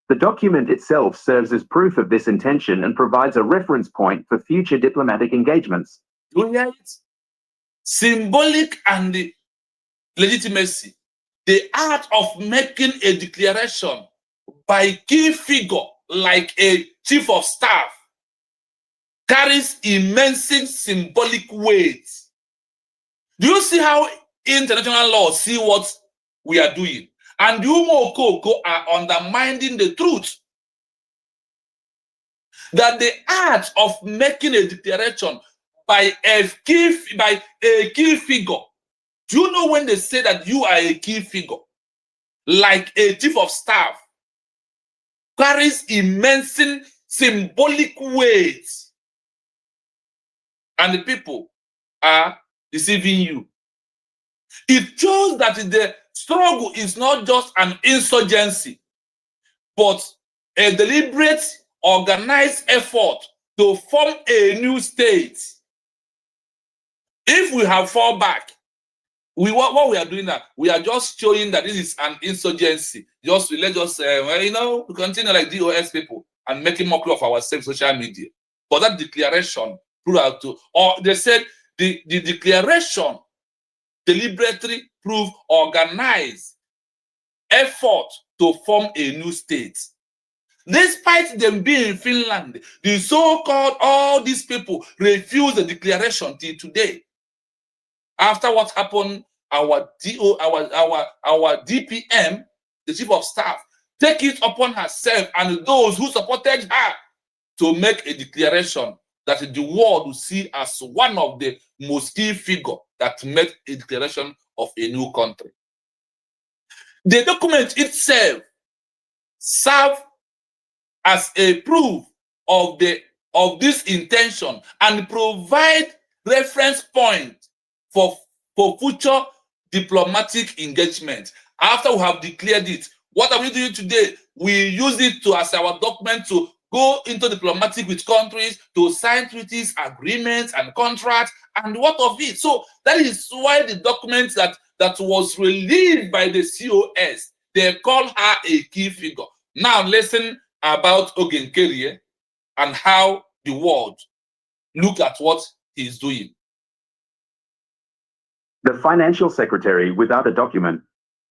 The document itself serves as proof of this intention and provides a reference point for future diplomatic engagements. You hear it? Symbolic and the legitimacy. The art of making a declaration by a key figure like a chief of staff carries immense symbolic weight. Do you see how international law see what we are doing? And you Mokoko are undermining the truth that the art of making a declaration by a key figure. Do you know when they say that you are a key figure, like a chief of staff, carries immense symbolic weight, and the people are deceiving you? It shows that the struggle is not just an insurgency, but a deliberate, organized effort to form a new state. If we have fall back, what we are doing now, we are just showing that this is an insurgency. Let's just we continue like DOS people and making mockery of ourselves social media. But that declaration proved out to, or they said the declaration deliberately prove organized effort to form a new state. Despite them being in Finland, the so-called all these people refuse the declaration till today. After what happened, our DPM, the chief of staff, take it upon herself and those who supported her to make a declaration that the world will see as one of the most key figures that made a declaration of a new country. The document itself serves as a proof of this intention and provide reference point for future diplomatic engagement. After we have declared it, what are we doing today? We use it as our document to go into diplomatic with countries, to sign treaties, agreements, and contracts, and what of it? So that is why the document that was released by the COS, they call her a key figure. Now listen about Ogenkerie and how the world look at what he's doing. The financial secretary without a document,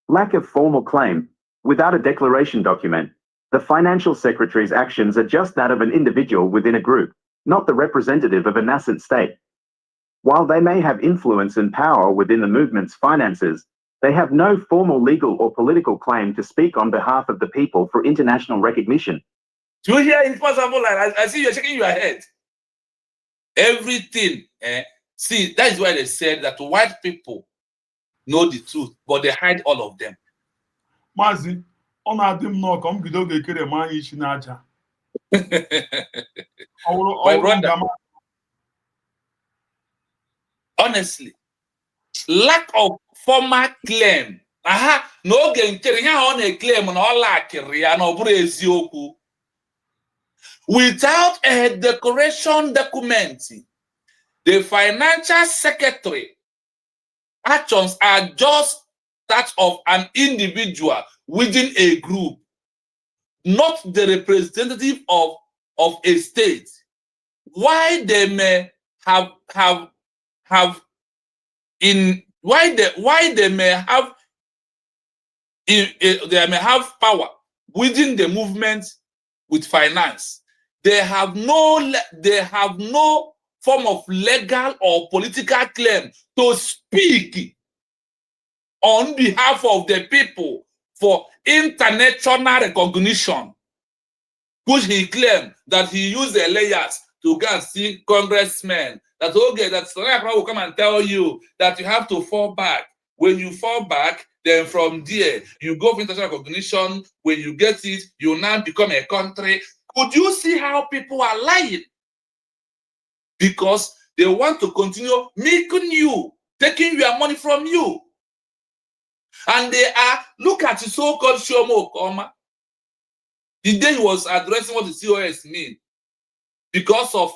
lack of formal claim, without a declaration document. The financial secretary's actions are just that of an individual within a group, not the representative of a nascent state. While they may have influence and power within the movement's finances, they have no formal legal or political claim to speak on behalf of the people for international recognition. Do you hear impossible? I see you're shaking your head. Everything. See, that is why they said that white people know the truth, but they hide all of them. Mazi, ọ na-adị m nnọọ ka m bido ga-ekere m anya isi n'aja. My brother, honestly, lack of formal claim. N'oge nkere ihe ọ na-claim na ọ lakịrị ya na ọ bụrụ eziokwu. Without a declaration document, the financial secretary actions are just that of an individual within a group, not the representative of a state. Why they may have power within the movement with finance. They have no form of legal or political claim to speak on behalf of the people for international recognition, which he claimed that he used the layers to go and see congressmen. That okay, that Sonaya will come and tell you that you have to fall back. When you fall back, then from there you go for international recognition. When you get it, you now become a country. Could you see how people are lying? Because they want to continue making you, taking your money from you. And they are, look at the so-called Shomo Okoma. The day he was addressing what the COS mean. Because of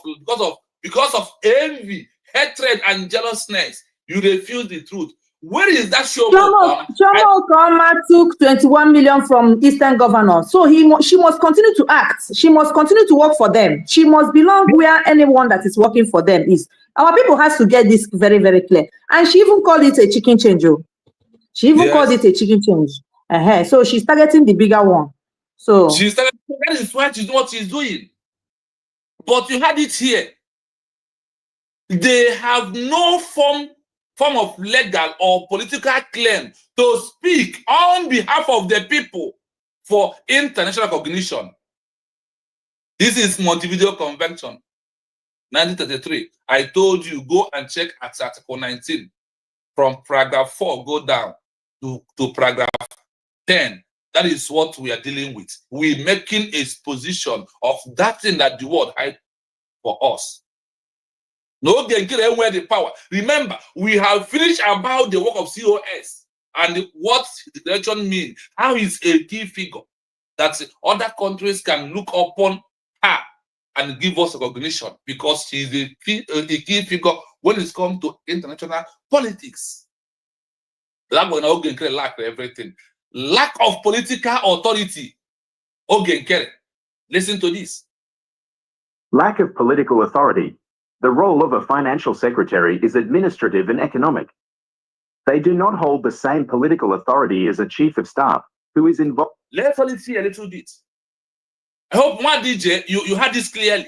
envy, hatred, and jealousness, you refuse the truth. Where is that Shomo Okoma took 21 million from Eastern governors. So she must continue to act. She must continue to work for them. She must belong where anyone that is working for them is. Our people has to get this very, very clear. And she even called it a chicken change. She even called it a chicken change. So she's targeting the bigger one. So that is what she's doing. But you had it here. They have no form of legal or political claim to speak on behalf of the people for international recognition. This is Montevideo Convention, 1933. I told you, go and check at Article 19. From paragraph 4, go down to paragraph 10. That is what we are dealing with. We're making a position of that thing that the world hides for us. No get anywhere the power. Remember, we have finished about the work of COS and what the direction means. How is a key figure that other countries can look upon her and give us recognition because she's a key figure when it comes to international politics. Lack everything. Lack of political authority. Listen to this. Lack of political authority. The role of a financial secretary is administrative and economic. They do not hold the same political authority as a chief of staff, who is involved. Let's only see a little bit. I hope one DJ, you had this clearly.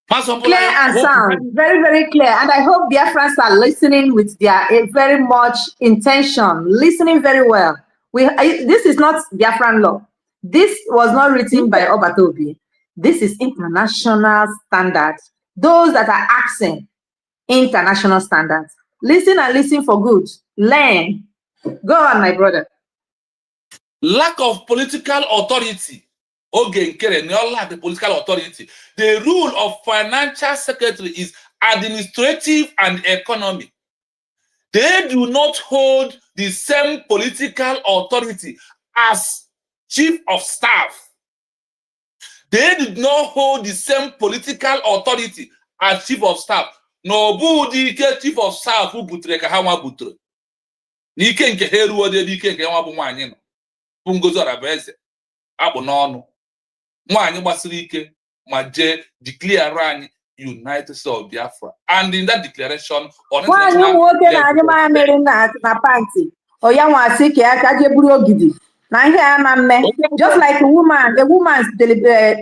Clear and sound, very, very clear. And I hope Biafrans are listening with their very much intention, listening very well. This is not Biafran law. This was not written by Obatobi. This is international standards. Those that are asking international standards. Listen and listen for good. Learn. Go on, my brother. Lack of political authority. Lack of political authority. The rule of financial secretary is administrative and economic. They do not hold the same political authority as chief of staff. They did not hold the same political authority as chief of staff. No budi chief of staff who butre ka hawa butre. Ni ke nke heru ode di ke nke nwa bu nwanyi no. Ngozi Orabueze abụ n'ọnụ. Nwanyi gbasiri ike ma je declare anyị United States of Biafra. And in that declaration on just like a woman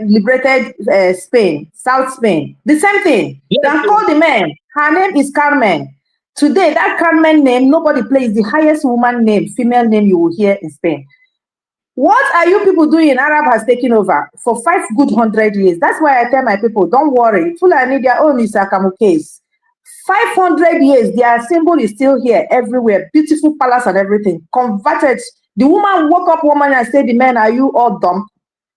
liberated Spain, South Spain. The same thing. Yes, they call the man. Her name is Carmen. Today, that Carmen name, nobody plays the highest woman name, female name you will hear in Spain. What are you people doing? Arab has taken over for 500 years. That's why I tell my people, don't worry. Fulani, their own is Akamu case. 500 years, their symbol is still here everywhere. Beautiful palace and everything. Converted. The woman woke up and said, the men, are you all dumb?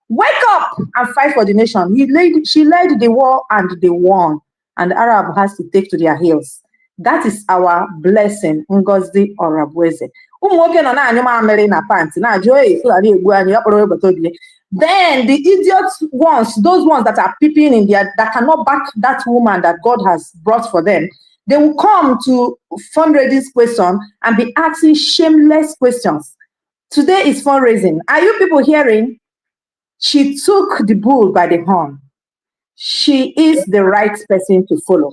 Wake up and fight for the nation. She led the war and they won. And the Arab has to take to their heels. That is our blessing. Ngozi Orabueze. Then the idiot ones, those ones that are peeping in there, that cannot back that woman that God has brought for them, they will come to fundraising question and be asking shameless questions. Today is fundraising. Are you people hearing? She took the bull by the horn. She is the right person to follow.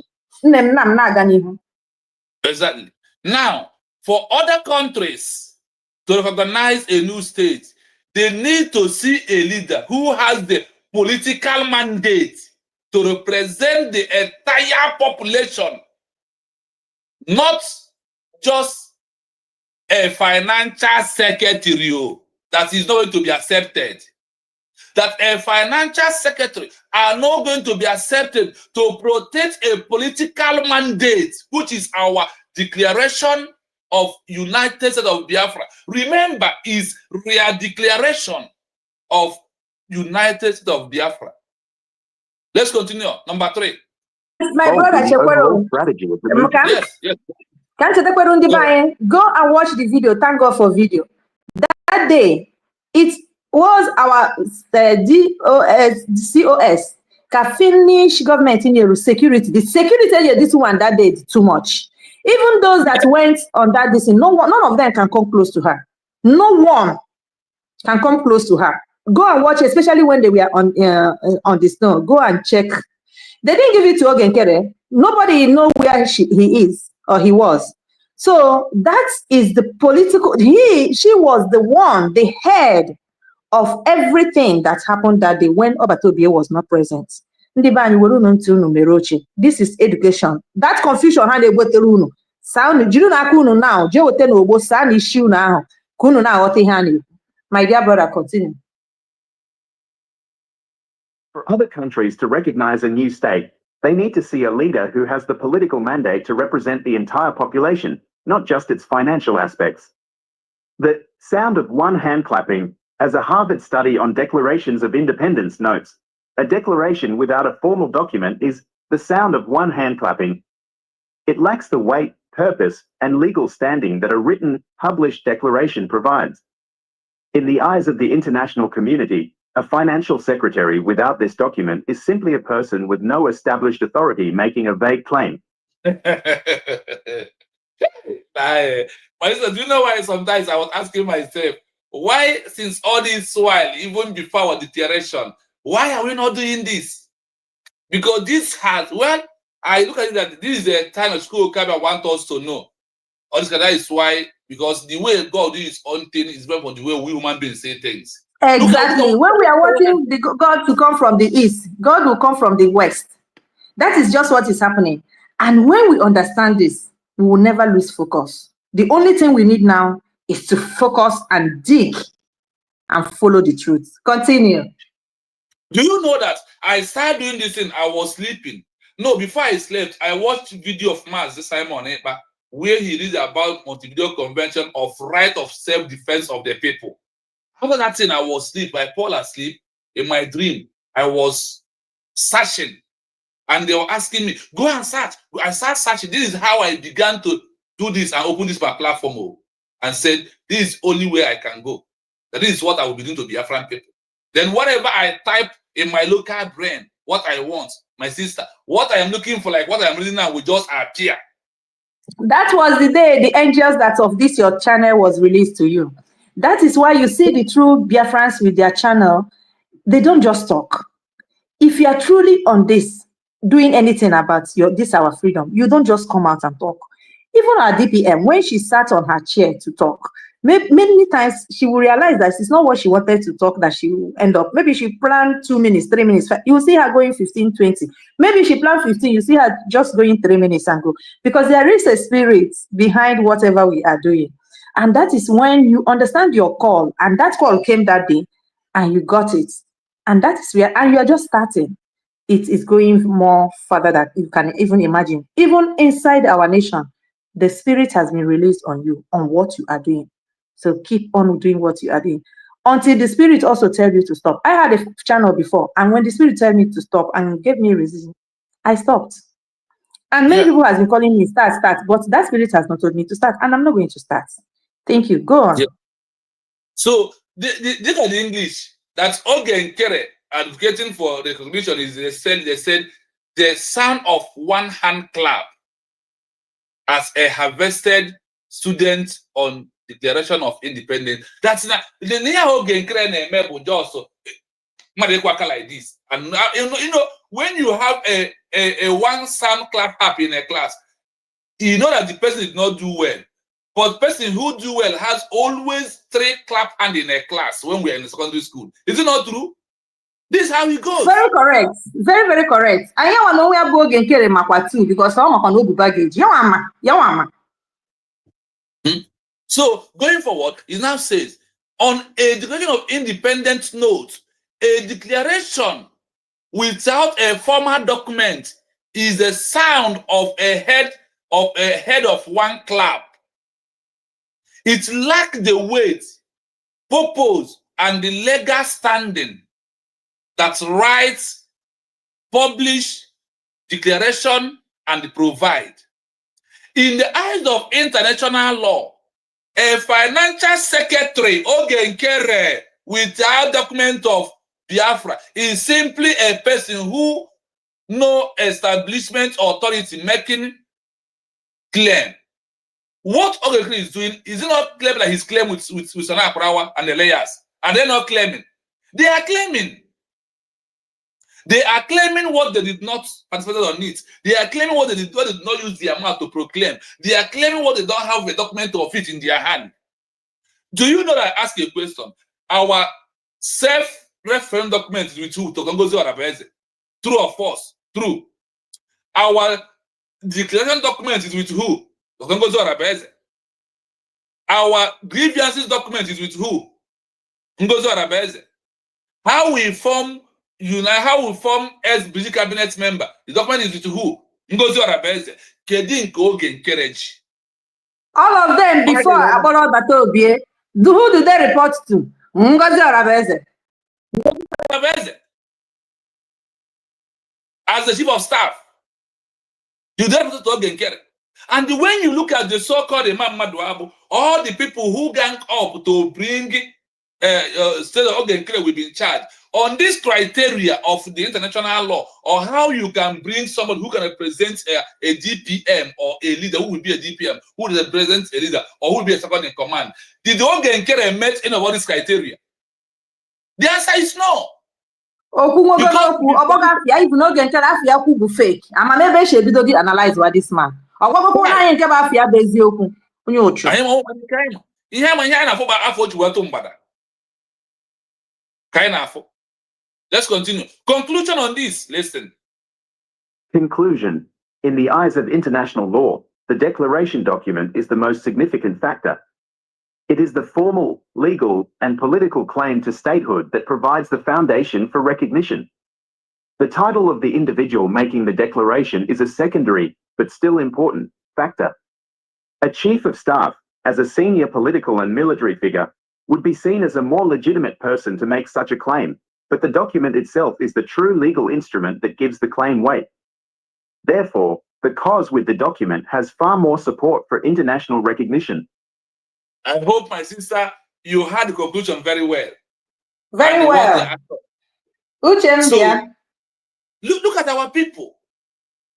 Exactly. Now, for other countries to recognize a new state, they need to see a leader who has the political mandate to represent the entire population, not just a financial secretary that is not going to be accepted. That a financial secretary are not going to be accepted to protect a political mandate, which is our declaration of United States of Biafra. Remember, is real declaration of United States of Biafra. Let's continue. Number 3. My brother, strategy of yes. Go and watch the video. Thank God for video. That day, it was our COS can finish government in your security. The security area, this one that day is too much. Even those that went on that this, none of them can come close to her. No one can come close to her. Go and watch, especially when they were on the snow. Go and check. They didn't give it to Ogenkere. Nobody know where he is or he was. So that is the political. She was the one, the head of everything that happened that day when Obatobie was not present. This is education. That confusion how they go to sound now. My dear brother, continue. For other countries to recognize a new state, they need to see a leader who has the political mandate to represent the entire population, not just its financial aspects. The sound of one hand clapping, as a Harvard study on declarations of independence notes, a declaration without a formal document is the sound of one hand clapping. It lacks the weight, purpose, and legal standing that a written, published declaration provides. In the eyes of the international community, a financial secretary without this document is simply a person with no established authority making a vague claim. Do you know why sometimes I was asking myself, why since all this while, even before our declaration, why are we not doing this? Because this has, well, I look at it that this is the kind of school Kabia want us to know. That is why, because the way God does his own thing is different from the way we human beings say things. Exactly. When we are wanting God to come from the east, God will come from the west. That is just what is happening. And when we understand this, we will never lose focus. The only thing we need now is to focus and dig and follow the truth. Continue. Do you know that I started doing this thing? I was sleeping. No, before I slept, I watched video of Master Simon Ekpa where he reads about Montevideo Convention of right of self-defense of the people. After that thing, I was asleep. I fall asleep. In my dream, I was searching. And they were asking me, go and search. I started searching. This is how I began to do this and open this platform and said, this is only where I can go. That is what I will be doing to Biafran people. Then whatever I type in my local brain, what I want, my sister, what I am looking for, like what I am reading now will just appear. That was the day the angels that of this your channel was released to you. That is why you see the true Biafrans with their channel. They don't just talk. If you are truly on this, doing anything about our freedom, you don't just come out and talk. Even our DPM, when she sat on her chair to talk, many times she will realize that it's not what she wanted to talk that she will end up. Maybe she planned 2 minutes, 3 minutes. You will see her going 15, 20. Maybe she planned 15, you see her just going 3 minutes and go. Because there is a spirit behind whatever we are doing. And that is when you understand your call. And that call came that day and you got it. And that is where, and you are just starting. It is going more further than you can even imagine. Even inside our nation, the spirit has been released on you, on what you are doing. So keep on doing what you are doing until the spirit also tells you to stop. I had a channel before, and when the spirit told me to stop and gave me a reason, I stopped. And many people have been calling me start, but that spirit has not told me to start, and I'm not going to start. Thank you. Go on. Yeah. So these are the English that Ogen Kere advocating for recognition is they said the sound of one hand clap as a harvested student on Declaration of Independence. That's not the near Ogen Kere just like this. And you know when you have a one sound clap happy in a class, you know that the person did not do well. But the person who do well has always 3 clap hand in a class when we are in secondary school. Is it not true? This is how it goes. Very correct. Very, very correct. I want to know where Bogen Kere Makwa too, because some of no baggage. So going forward, it now says on a Declaration of Independence note, a declaration without a formal document is the sound of a head of one clap. It lacks the weight, purpose, and the legal standing that writes, publish, declaration, and provide. In the eyes of international law, a financial secretary, Ogen Kere, without document of Biafra, is simply a person who no establishment authority making claim. What Ogen Kere is doing, is it not claiming that he's claiming with Sana Aprawa and the layers? And they're not claiming. They are claiming. They are claiming what they did not participate on it. They are claiming what they did not use their mouth to proclaim. They are claiming what they don't have a document of it in their hand. Do you know that I ask you a question? Our self-reference document is with who? Dr. Ngozi Orabueze. True or false? True. Our declaration document is with who? Dr. Ngozi Orabueze. Our grievances document is with who? Ngozi Orabueze. How we form ex-BG cabinet member, the document is with who? Ngozi Orabueze. Kedin Ogen Kere. All of them before Aboro Batobie, who do they report to? Ngozi Orabueze. As the chief of staff, you don't report to Ogen Kere. And when you look at the so-called Imam Maduabu, all the people who gang up to bring state of Ogen Kere will be in charge on this criteria of the international law, or how you can bring someone who can represent a DPM or a leader who will be a DPM, who represents a leader or who will be a second in command. Did the Ogen Kere met any of all these criteria? The answer is no. Even Ogen Kere be fake. I'm maybe she be analyze what this man. Kind of. Let's continue. Conclusion on this. Listen. Conclusion. In the eyes of international law, the declaration document is the most significant factor. It is the formal, legal, and political claim to statehood that provides the foundation for recognition. The title of the individual making the declaration is a secondary, but still important, factor. A chief of staff, as a senior political and military figure, would be seen as a more legitimate person to make such a claim, but the document itself is the true legal instrument that gives the claim weight. Therefore, the cause with the document has far more support for international recognition. I hope, my sister, you had the conclusion very well. Very well. So, look at our people.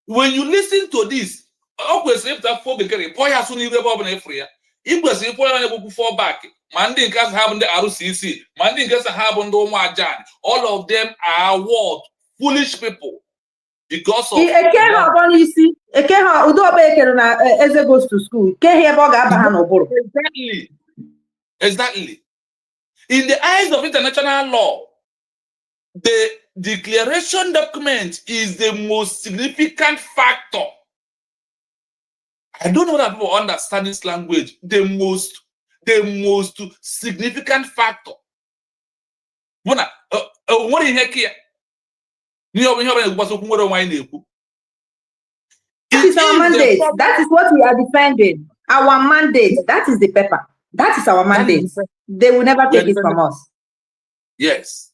When you listen to this, always if that folk get boy has only fall back. Manding has happened the RCC, Manding has happened the all of them are what? Foolish people. Because of Eze goes to school. Exactly. In the eyes of international law, the declaration document is the most significant factor. I don't know that people understand this language. The most significant factor. What do you hear? That is our mandate. That is what we are defending. Our mandate. That is the paper. That is our mandate. They will never take it from us. Yes.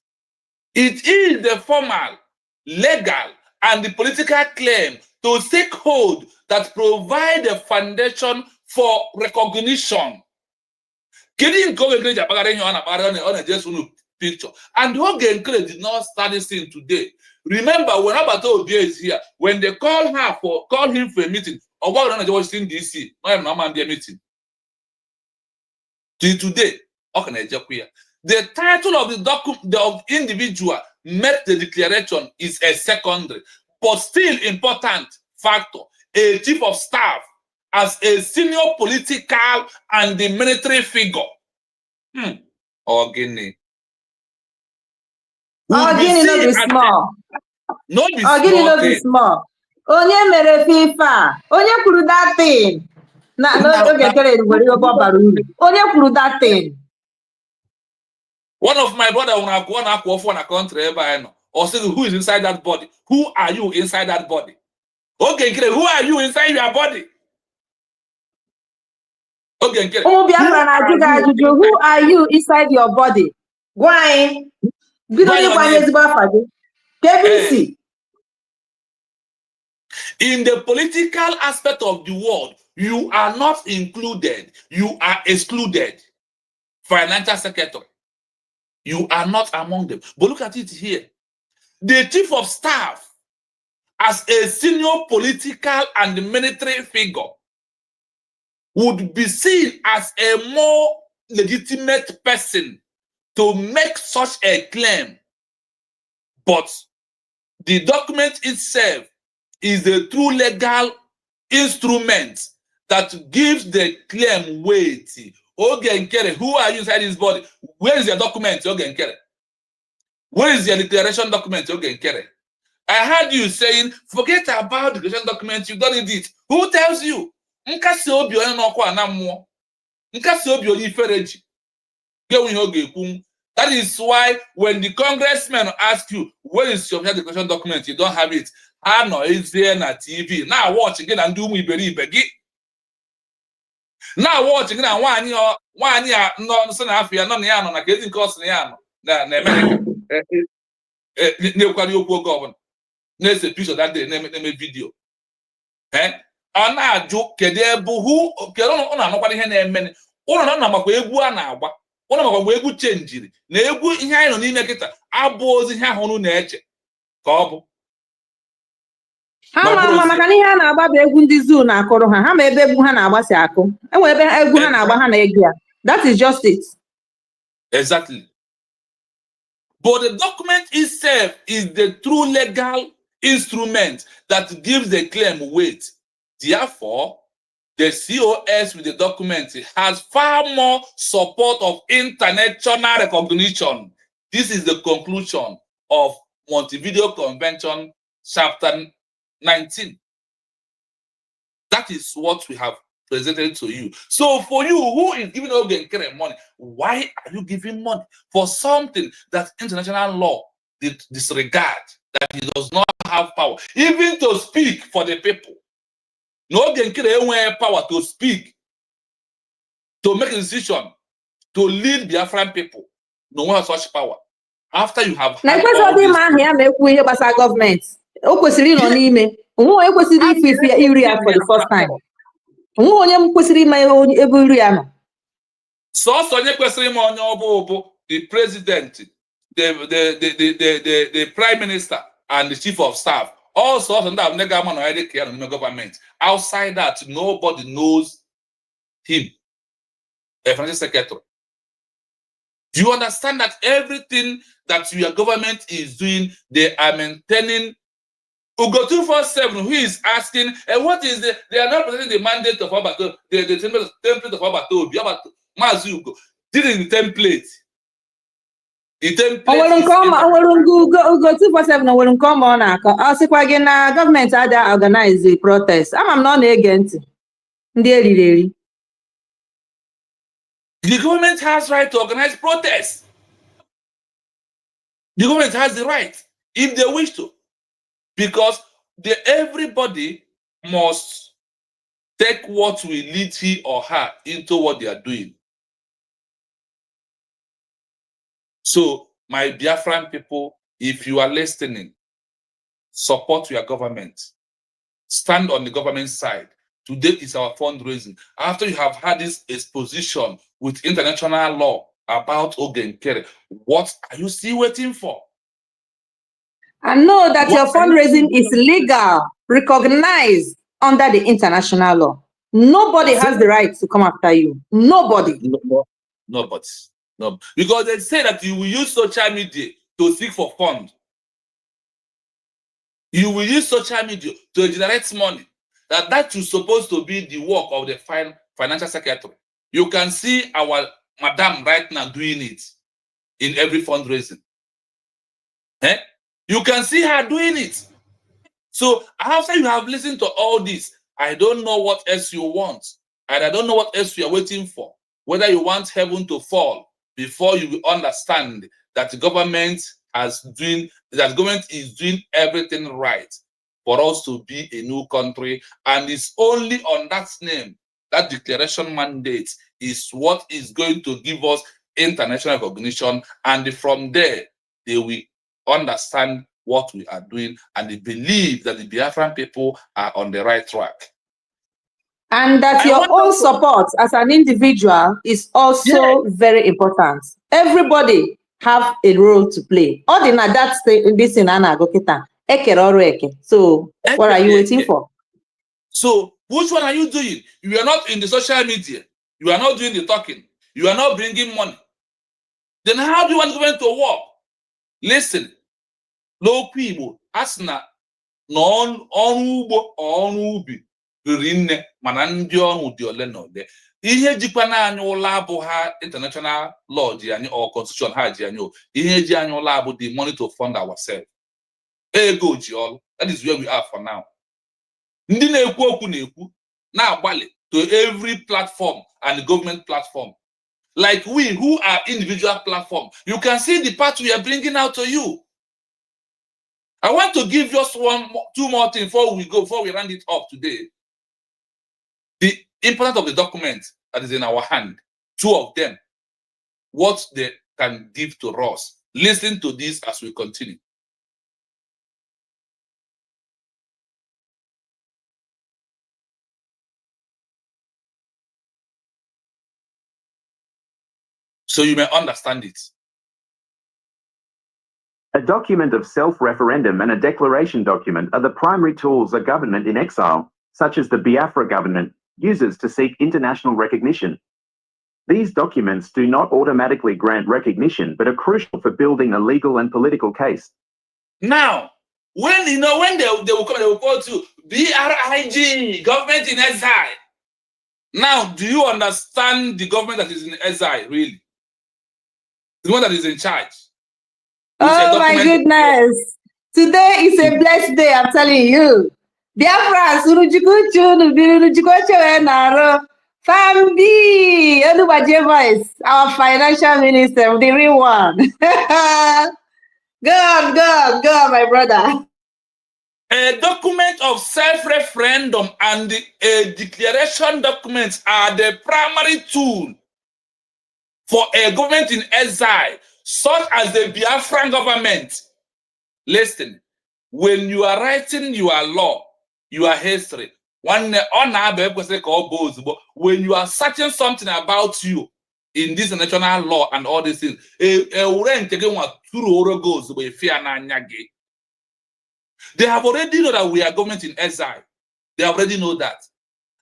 It is the formal, legal, and the political claim to take hold that provide a foundation for recognition. Picture. And Hogan did not start this thing today. Remember, when Abato Obie is here, when they call him for a meeting, or what on Washington DC, not a meeting. Till today, the title of the document of individual make the declaration is a secondary, but still important factor. A chief of staff as a senior political and the military figure. Guinea. Guinea no be small. No be Guinea no be small. Onye mere FIFA. Onye kwuru that thing. Onye kwuru that thing. One of my brother when I go on a country or say who is inside that body? Who are you inside that body? Okay, who are you inside your body? Okay, who are you inside your body? Why? In the political aspect of the world, you are not included. You are excluded. Financial secretary. You are not among them. But look at it here. The chief of staff, as a senior political and military figure, would be seen as a more legitimate person to make such a claim. But the document itself is the true legal instrument that gives the claim weight. Who are you inside his body? Where is your document? Where is your declaration document? I heard you saying, forget about the declaration document, you don't need it. Who tells you? That is why when the congressman asks you, where is your declaration document? You don't have it. I know it's there on TV. Now watch again and do me very big. Now watch again and one year no son afia no na na getting cost na America. Governor. Next picture that day name video. Ọ na-ajụ kedu ebe ọ na-anọkwa ihe na-eme ụlọ na makwa egwu a na-agba ụlọ makwa mgbe egwu chenjiri na egwu ihe anyị nọ n'ime kịta abụ ozi ihe ahụ na-eche ka ọ bụ ha ma maka na ihe a na-agba bụ egwu ndị zoo na-akụrụ ha ma ebe egwu ha na-agba si akụ enwe ebe egwu ha na-agba ha na-ege ya. That is just it. Exactly. But the document itself is the true legal instrument that gives the claim weight. Therefore, the COS with the document has far more support of international recognition This is the conclusion of Montevideo Convention, chapter 19. That is what we have presented to you. So for you, who is giving Ogenkere money? Why are you giving money for something that international law disregard, that he does not have power, even to speak for the people? No Ogenkere has power to speak, to make a decision, to lead Biafran people. No one has such power. After you have had all this, government, for the first time. So the president, the prime minister, and the chief of staff. Also, government. Outside that, nobody knows him. A financial secretary. Do you understand that everything that your government is doing, they are maintaining? Ugo 247, who is asking, and what is they are not presenting the mandate of Abato, the template of Abato, Mazugo, did in the template. The template. Ugo 247 will come on. Government had organized the protest. I'm not against it. The government has right to organize protests. The government has the right, if they wish to, because everybody must take what will lead he or her into what they are doing. So, my Biafran people, if you are listening, support your government. Stand on the government side. Today is our fundraising. After you have had this exposition with international law about Ogenkere, what are you still waiting for? I know that your fundraising is legal, recognized under the international law. Nobody has the right to come after you. Nobody. Nobody. No. Because they say that you will use social media to seek for funds. You will use social media to generate money. That is supposed to be the work of the financial secretary. You can see our madam right now doing it in every fundraising. You can see her doing it. So after you have listened to all this, I don't know what else you want. And I don't know what else you are waiting for. Whether you want heaven to fall before you will understand that the government is doing everything right for us to be a new country, and it's only on that name, that declaration mandate is what is going to give us international recognition, and from there they will understand what we are doing, and they believe that the Biafran people are on the right track. And that your own support as an individual is also very important. Everybody have a role to play. So what are you waiting for? So which one are you doing? You are not in the social media. You are not doing the talking. You are not bringing money. Then how do you want government to work? Listen, low people, asna non onubo onubi rinne manandi onu di ole no de. Ihe jikwa na anyị ụlọ abụ ha international law ji anyị or constitution ha ji anyị. Ihe ji anyị ụlọ abụ the money to fund ourselves. Ego ji all. That is where we are for now. Ndị na-ekwu okwu na-ekwu na-agbalị to every platform and government platform. Like we who are individual platform, you can see the part we are bringing out to you. I want to give just two more things before we round it up today. The importance of the document that is in our hand, two of them, what they can give to us. Listen to this as we continue. So you may understand it. A document of self-referendum and a declaration document are the primary tools a government in exile, such as the Biafra government, uses to seek international recognition. These documents do not automatically grant recognition, but are crucial for building a legal and political case. Now, when they will come, they will call to BRIG, government in exile. Now, do you understand the government that is in exile, really? The one that is in charge. Oh my goodness. Today is a blessed day, I'm telling you. Biafra, Fambi, voice, our financial minister, the real one. Go, my brother. A document of self-referendum and a declaration document are the primary tool for a government in exile, such as the Biafran government. Listen, when you are writing your law, your history, when you are searching something about you in this national law and all these things, they have already know that we are government in exile. They already know that.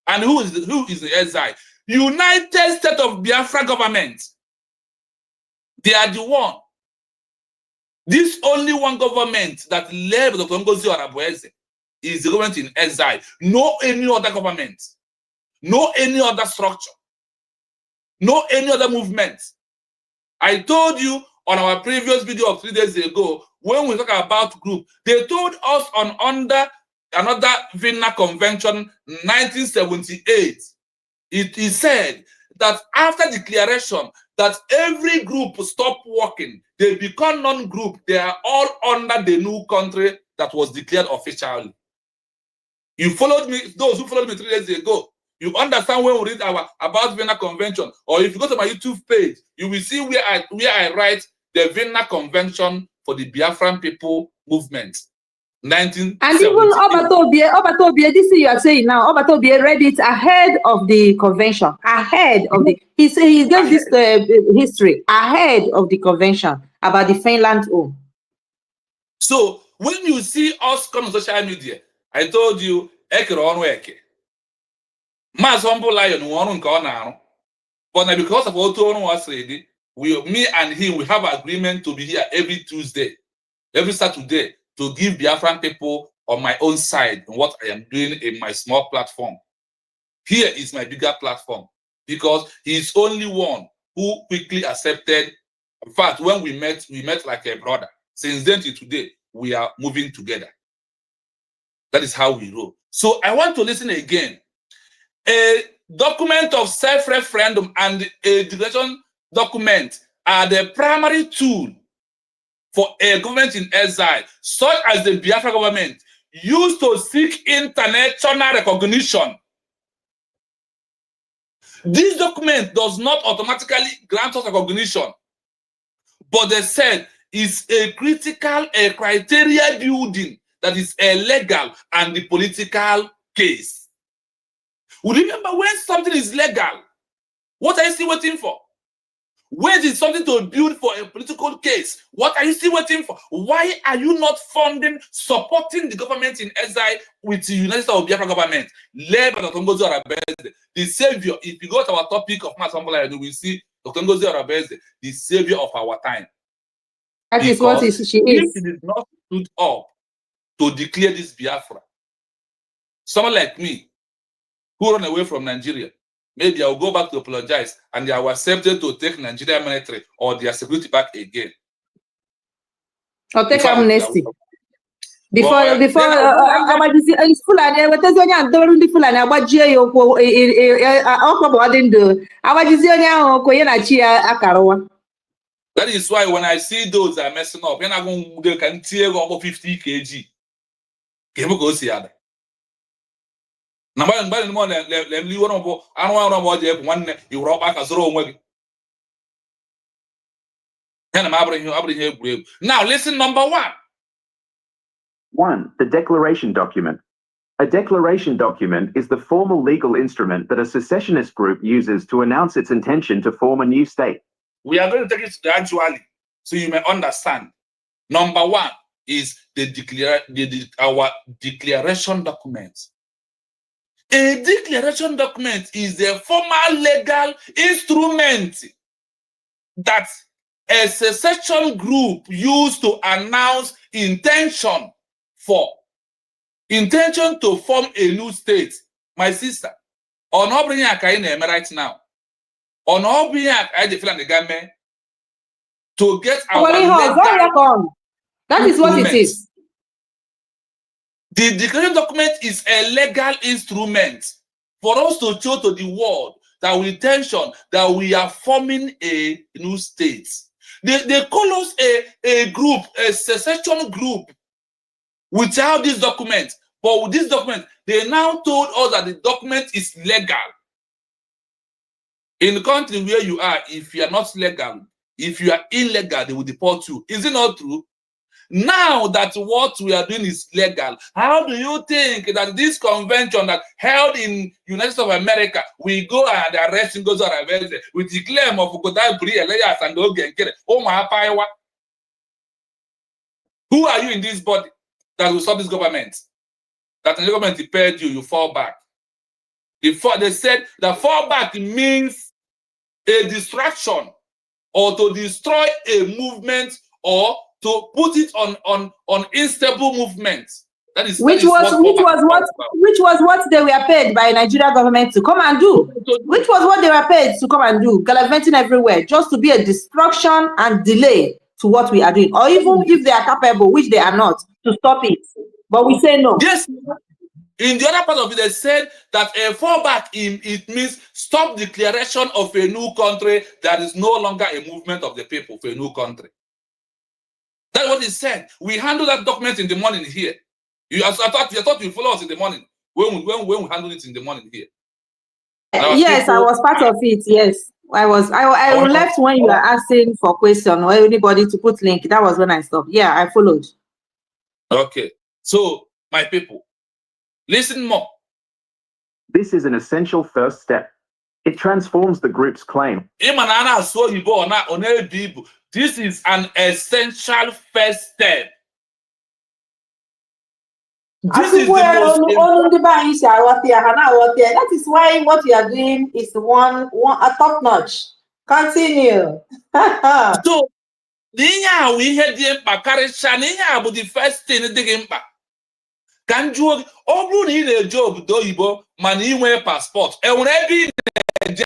And who is the exile? United States of Biafra government. They are the one. This only one government that led Dr. Ngozi Orabueze is the government in exile. No any other government. No any other structure. No any other movement. I told you on our previous video of 3 days ago, when we talk about group, they told us under another Vienna Convention 1978, it is said that after declaration, that every group stop working, they become non-group, they are all under the new country that was declared officially. You followed me, those who followed me 3 days ago, you understand when we read about Vienna Convention, or if you go to my YouTube page, you will see where I write the Vienna Convention for the Biafran people movement. 1978. And even Obatobie, this thing you are saying now, Obatobie read it ahead of the convention, ahead of the, he gave this history ahead of the convention about the Finland home. So when you see us come on social media, I told you, Mas humble lion, but now because of what was ready, me and him, we have agreement to be here every Tuesday, every Saturday, to give Biafran people on my own side what I am doing in my small platform. Here is my bigger platform, because he's only one who quickly accepted. In fact, when we met like a brother. Since then to today, we are moving together. That is how we roll. So I want to listen again. A document of self-referendum and a declaration document are the primary tool for a government in exile, such as the Biafra government, used to seek international recognition. This document does not automatically grant us recognition, but they said is a critical, a criteria building that is a legal and the political case. We remember when something is legal, what are you still waiting for? When is something to build for a political case? What are you still waiting for? Why are you not funding, supporting the government in exile with the United States of Biafra government, led by Dr. Ngozi Orabueze, the savior? If you go to our topic of Mass Humble, you will see Dr. Ngozi Orabueze, the savior of our time. That is what she is. If he did not stood up to declare this Biafra, someone like me, who run away from Nigeria, maybe I will go back to apologize and I was accepted to take Nigeria military or their security back again. Or take amnesty. Before that is why when I see those that are messing up, they can tear over 50 kg. Go see other. Now, listen, number one. 1. The declaration document. A declaration document is the formal legal instrument that a secessionist group uses to announce its intention to form a new state. We are going to take it gradually so you may understand. Number one is our declaration document. A declaration document is the formal legal instrument that a secession group used to announce intention to form a new state. My sister, on right now, on to get our that is what it is. The declaration document is a legal instrument for us to show to the world that with intention that we are forming a new state. They call us a group, a secession group, without this document. But with this document, they now told us that the document is legal. In the country where you are, if you are not legal, if you are illegal, they will deport you. Is it not true? Now that what we are doing is legal, how do you think that this convention that held in United States of America, we go and arrest Ngozi Orabueze with the claim of Elias and Ogenkere? Oh my power! Who are you in this body that will stop this government? That the government prepared you, you fall back. They said that fall back means a distraction or to destroy a movement or to put it on unstable movement. Which was what they were paid by Nigeria government to come and do. Which was what they were paid to come and do, gallivanting everywhere, just to be a distraction and delay to what we are doing. Or even if they are capable, which they are not, to stop it. But we say no. Yes. In the other part of it, they said that a fallback it means stop declaration of a new country that is no longer a movement of the people for a new country. That's what it said. We handle that document in the morning here. I thought you follow us in the morning when we handle it in the morning here. Yes, people, I was part of it. Yes, I left when you were asking for question or anybody to put link. That was when I stopped. Yeah, I followed. Okay, so my people, listen more. This is an essential first step. It transforms the group's claim. This is an essential first step. This is the most that is why what we are doing is one a top notch. Continue. So, we had the first thing. Can you all need a job, though you man passport? And whenever you can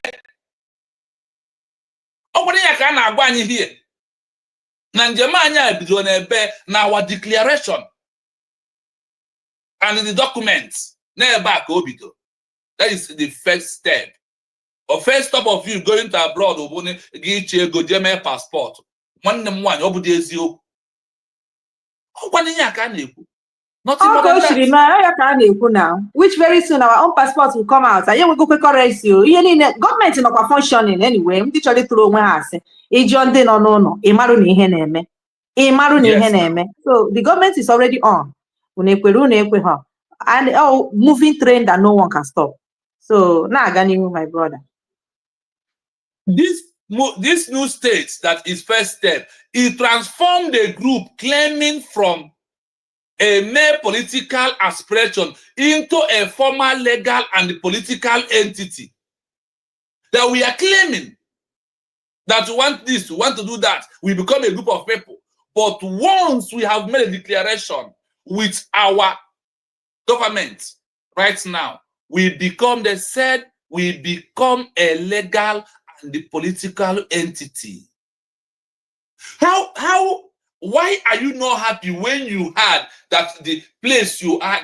here. Nanjamanya be now our declaration and in the documents. That is the first step. Or first step of you going to abroad, get you go German passport. One obudezio. Now, which very soon our own passports will come out. I will go correct you. Government is not functioning anyway. So the government is already on. And moving train that no one can stop. So now my brother. This new state that is first step, it transformed the group claiming from a mere political aspiration into a formal legal and political entity. That we are claiming that we want this, we want to do that. We become a group of people. But once we have made a declaration with our government right now, we become a legal and the political entity. Why are you not happy when you had that the place you are,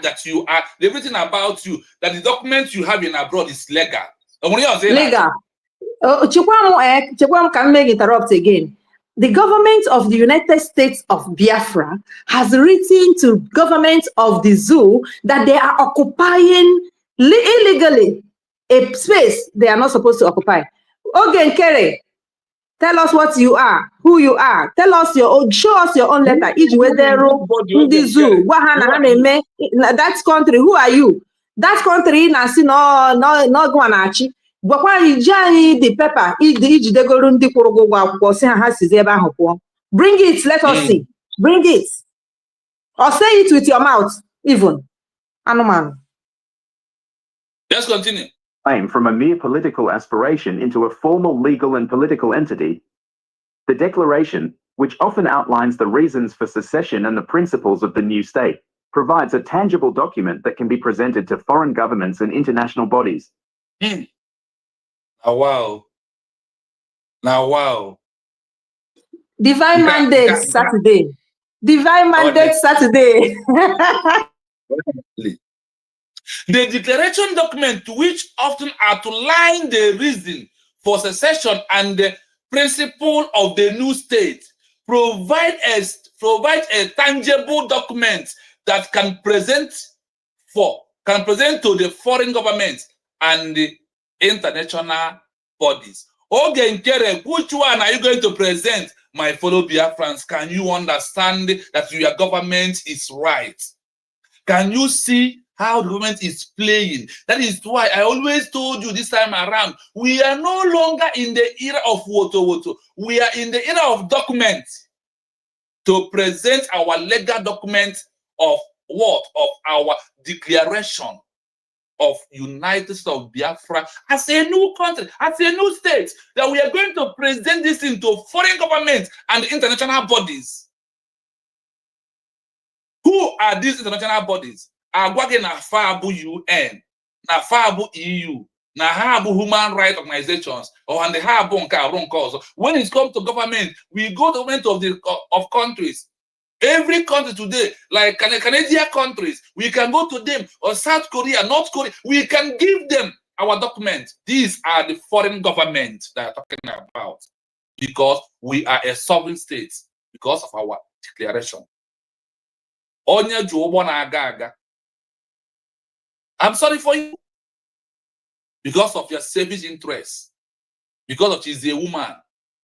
everything about you, that the documents you have in abroad is legal? Legal. Chikwam can make interrupt again. The government of the United States of Biafra has written to government of the zoo that they are occupying illegally a space they are not supposed to occupy. Ogenkere, tell us what you are, who you are. Tell us your own, show us your own letter. That country, who are you? That country, no guanachi. The paper, bring it, let us see. Bring it. Or say it with your mouth, even. Anuman. Let's continue. From a mere political aspiration into a formal legal and political entity, the Declaration, which often outlines the reasons for secession and the principles of the new state, provides a tangible document that can be presented to foreign governments and international bodies. Now, wow. Divine Mandate Saturday. Divine Mandate Saturday. The declaration document, which often outline the reason for secession and the principle of the new state, provide a tangible document that can present to the foreign governments and the international bodies. Okay, Nkere, which one are you going to present, my fellow Biafrans? Can you understand that your government is right? Can you see how the government is playing? That is why I always told you this time around, we are no longer in the era of woto. We are in the era of documents, to present our legal documents of what? Of our declaration of United States of Biafra as a new country, as a new state, that we are going to present this into foreign governments and international bodies. Who are these international bodies? Agwage na FABU UN, na FABU EU, na HABU human rights organizations, or and the HABU nka. When it comes to government, we go to government of countries. Every country today, like Canadian countries, we can go to them, or South Korea, North Korea, we can give them our documents. These are the foreign governments that are talking about, because we are a sovereign state, because of our declaration. I'm sorry for you, because of your selfish interests, because of she's a woman.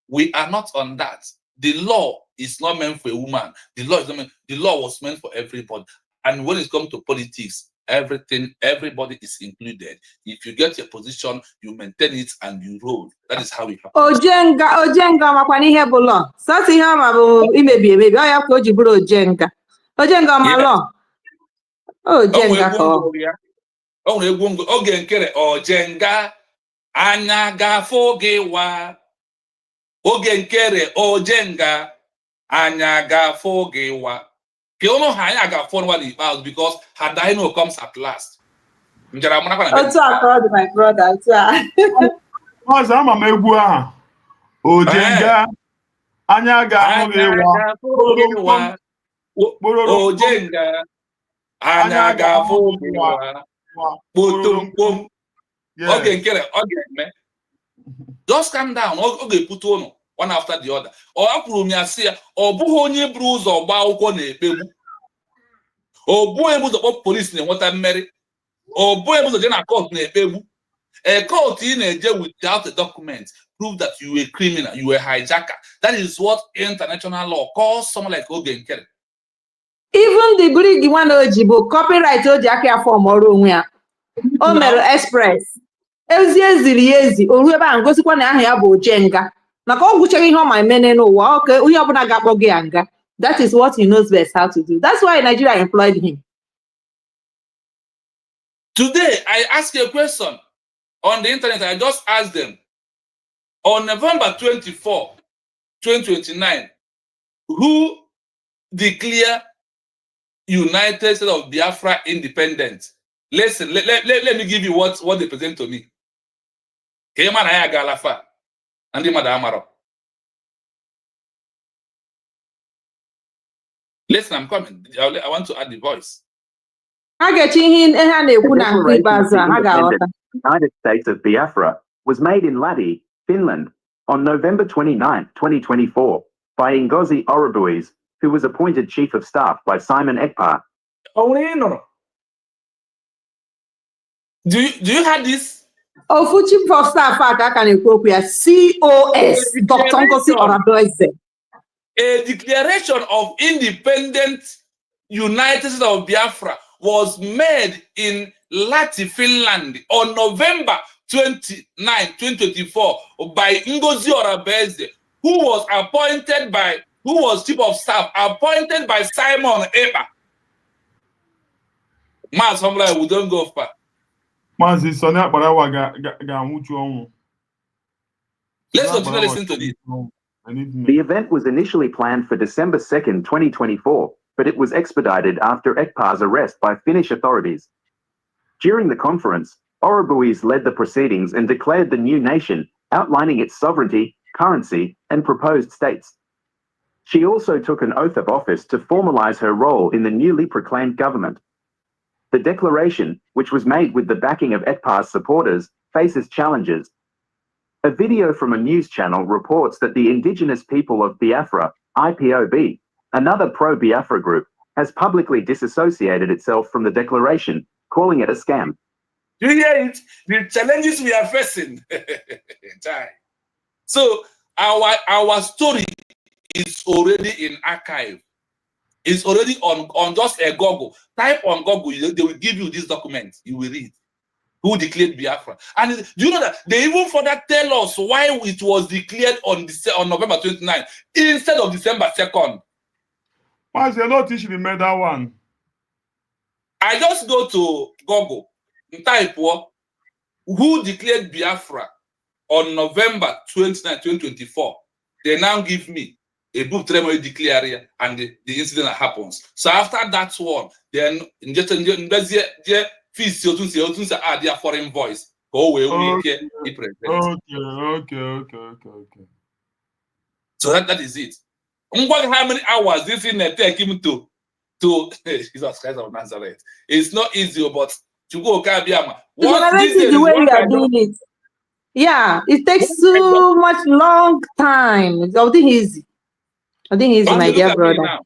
We are not on that. The law is not meant for a woman. The law is not meant, the law was meant for everybody. And when it comes to politics, everybody is included. If you get your position, you maintain it and you roll. That is how it happens. Ojenga makwani ihe bụ law. Sọsọ ihe ọma bụ imebi emebi. Ọ ya ka o ji bụrụ ojenga. Ojenga ma law. Ojenga ka ọ. O nwere egwu oge nkere ojenga anya gafo gị wa. Oge nkere ojenga anya gafo gị wa. Ke ono ha anya gafo nwa n'ikpeazụ, because her dino comes at last. Njara mara kwa na. Otu a my brother, otu a. Ọzọ ama m egwu ahụ. Ojenga anya gafo gị wa. Ojenga anya gafo gị wa. Potom. Okay, okay, just calm down. Okay, put one after the other. Or apụrụ m ya sị ya, ọ bụghị onye buru ụzọ gba akwụkwọ na-ekpegbu. Ọ bụghị ụzọ kpọ polisi na-enweta mmeri. Ọ bụghị ụzọ je na court na-ekpegbu. A court ị na-eje without a document prove that you were a criminal, you were a hijacker. That is what international law calls someone like Oge Nkere. Even the brig one ojibo copyright oji aka ya form ọrụ onwe ya. O mere express. Eziri ezi oru ebe a ngosikwa na aha ya bụ ojenga. Maka ọ gwuchara ihe ọ ma emene n'ụwa, okay, onye ọbụla ga-akpọ gị anga. That is what he knows best how to do. That's why Nigeria employed him. Today, I ask a question on the internet. I just asked them, on November 24, 2029, who declared United States of Biafra independent? Listen, let me give you what they present to me. Listen, I'm coming. I want to add the voice. The United States of Biafra was made in Ladi, Finland, on November 29, 2024, by Ngozi Orabueze, who was appointed Chief of Staff by Simon Ekpa. Oh, no. Do you have this? Oh, Chief of Staff, COS, Dr. Ngozi Orabueze. A declaration of independent United States of Biafra was made in Lati, Finland on November 29, 2024 by Ngozi Orabueze, who was Chief of Staff, appointed by Simon Ekpa. Mas, we don't go far. Let's continue listening to this. The event was initially planned for December 2nd, 2024, but it was expedited after Ekpa's arrest by Finnish authorities. During the conference, Orabueze led the proceedings and declared the new nation, outlining its sovereignty, currency, and proposed states. She also took an oath of office to formalize her role in the newly proclaimed government. The declaration, which was made with the backing of ETPA's supporters, faces challenges. A video from a news channel reports that the indigenous people of Biafra, IPOB, another pro-Biafra group, has publicly disassociated itself from the declaration, calling it a scam. Do you hear it? The challenges we are facing. So our story is already in archive. It's already on just a Google. Type on Google, they will give you this document. You will read who declared Biafra. And do you know that they even further tell us why it was declared on November 29th instead of December 2nd. Why's you not teaching me that one? I just go to Google and type who declared Biafra on November 29, 2024. They now give me a book tremor declare and the incident that happens. So after that one, then just fees add their foreign voice. Okay. So that is it. How many hours this thing take him to Jesus Christ of Nazareth? It's not easy, but to go Kabiama. What is the way you are doing it? Yeah, it takes so much long time. It's not easy. I think he's my dear brother. Now.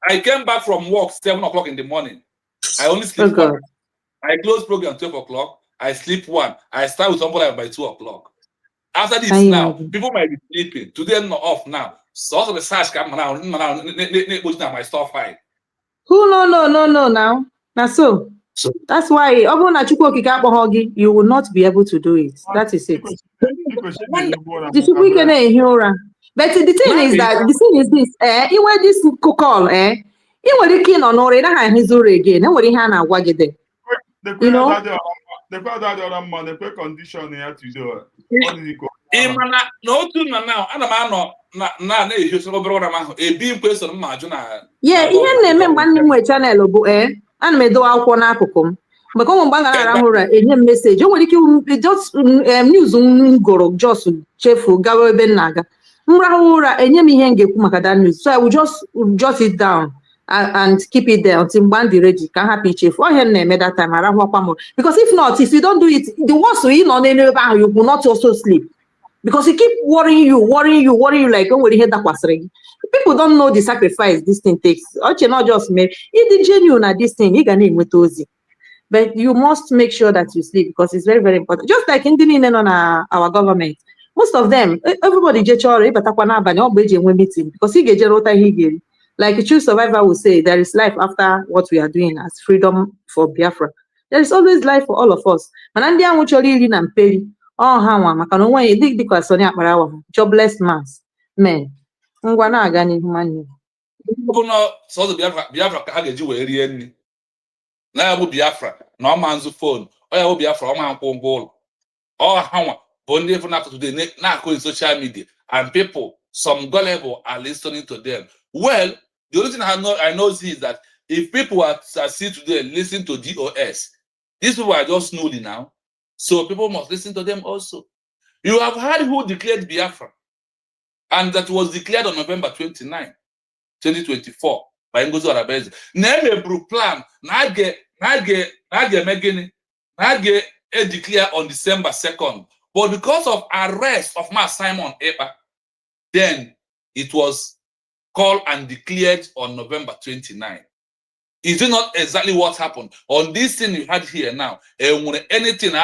I came back from work 7 o'clock in the morning. I only sleep 1. I close program 12 o'clock. I sleep 1. I start with somebody by 2 o'clock. After this now, people might be sleeping. Today I'm not off now. So also the search come now. My stuff file. Who no now. So that's why you will not be able to do it. That is it. But the thing is that this, even this call, again, you know. The condition here to do yeah, even channel and me do akwụkwọ n'akụkụ m maka ụmụ mgbe ngara arahụ ụra enye m meseji o nwere ike just news ngoro just chefu gawa ebe na-aga mrahụ ụra enye m ihe m ga-ekwu maka that news, so I will just jot it down and keep it there until mgbe I'm ready ka happy chefu ọ ihe na-eme that time arahụ akwa m, because if not, if you don't do it, the worst you nọ n'ebe ahụ, you will not also sleep because you keep worrying you like o nwere ihe dakwasịrị gị. People don't know the sacrifice this thing takes. Not just me. It's genuine at this thing. But you must make sure that you sleep because it's very, very important. Just like in on our government, most of them, everybody meeting because like a true survivor will say, there is life after what we are doing as freedom for Biafra. There is always life for all of us. Jobless men. So Biafra ka ha ga-eji wee rie nri na ya bụ Biafra na ọma nzu phone ọ ya bụ Biafra ọma nkwụ ụgwọ ụlọ ọ ha nwa bụ ndị efu na-akụ today na-akụ in social media and people, some gullible are listening to them. Well, the only thing I know is that if people are still today listen to DOS, these people are just snooty now, so people must listen to them also. You have heard who declared Biafra, and that was declared on November 29, 2024 by Ngozi Orabueze. Name a blue plan. Nage declare on December 2nd. But because of arrest of Matt Simon Epa, then it was called and declared on November 29. Is it not exactly what happened? On this thing you had here now, anything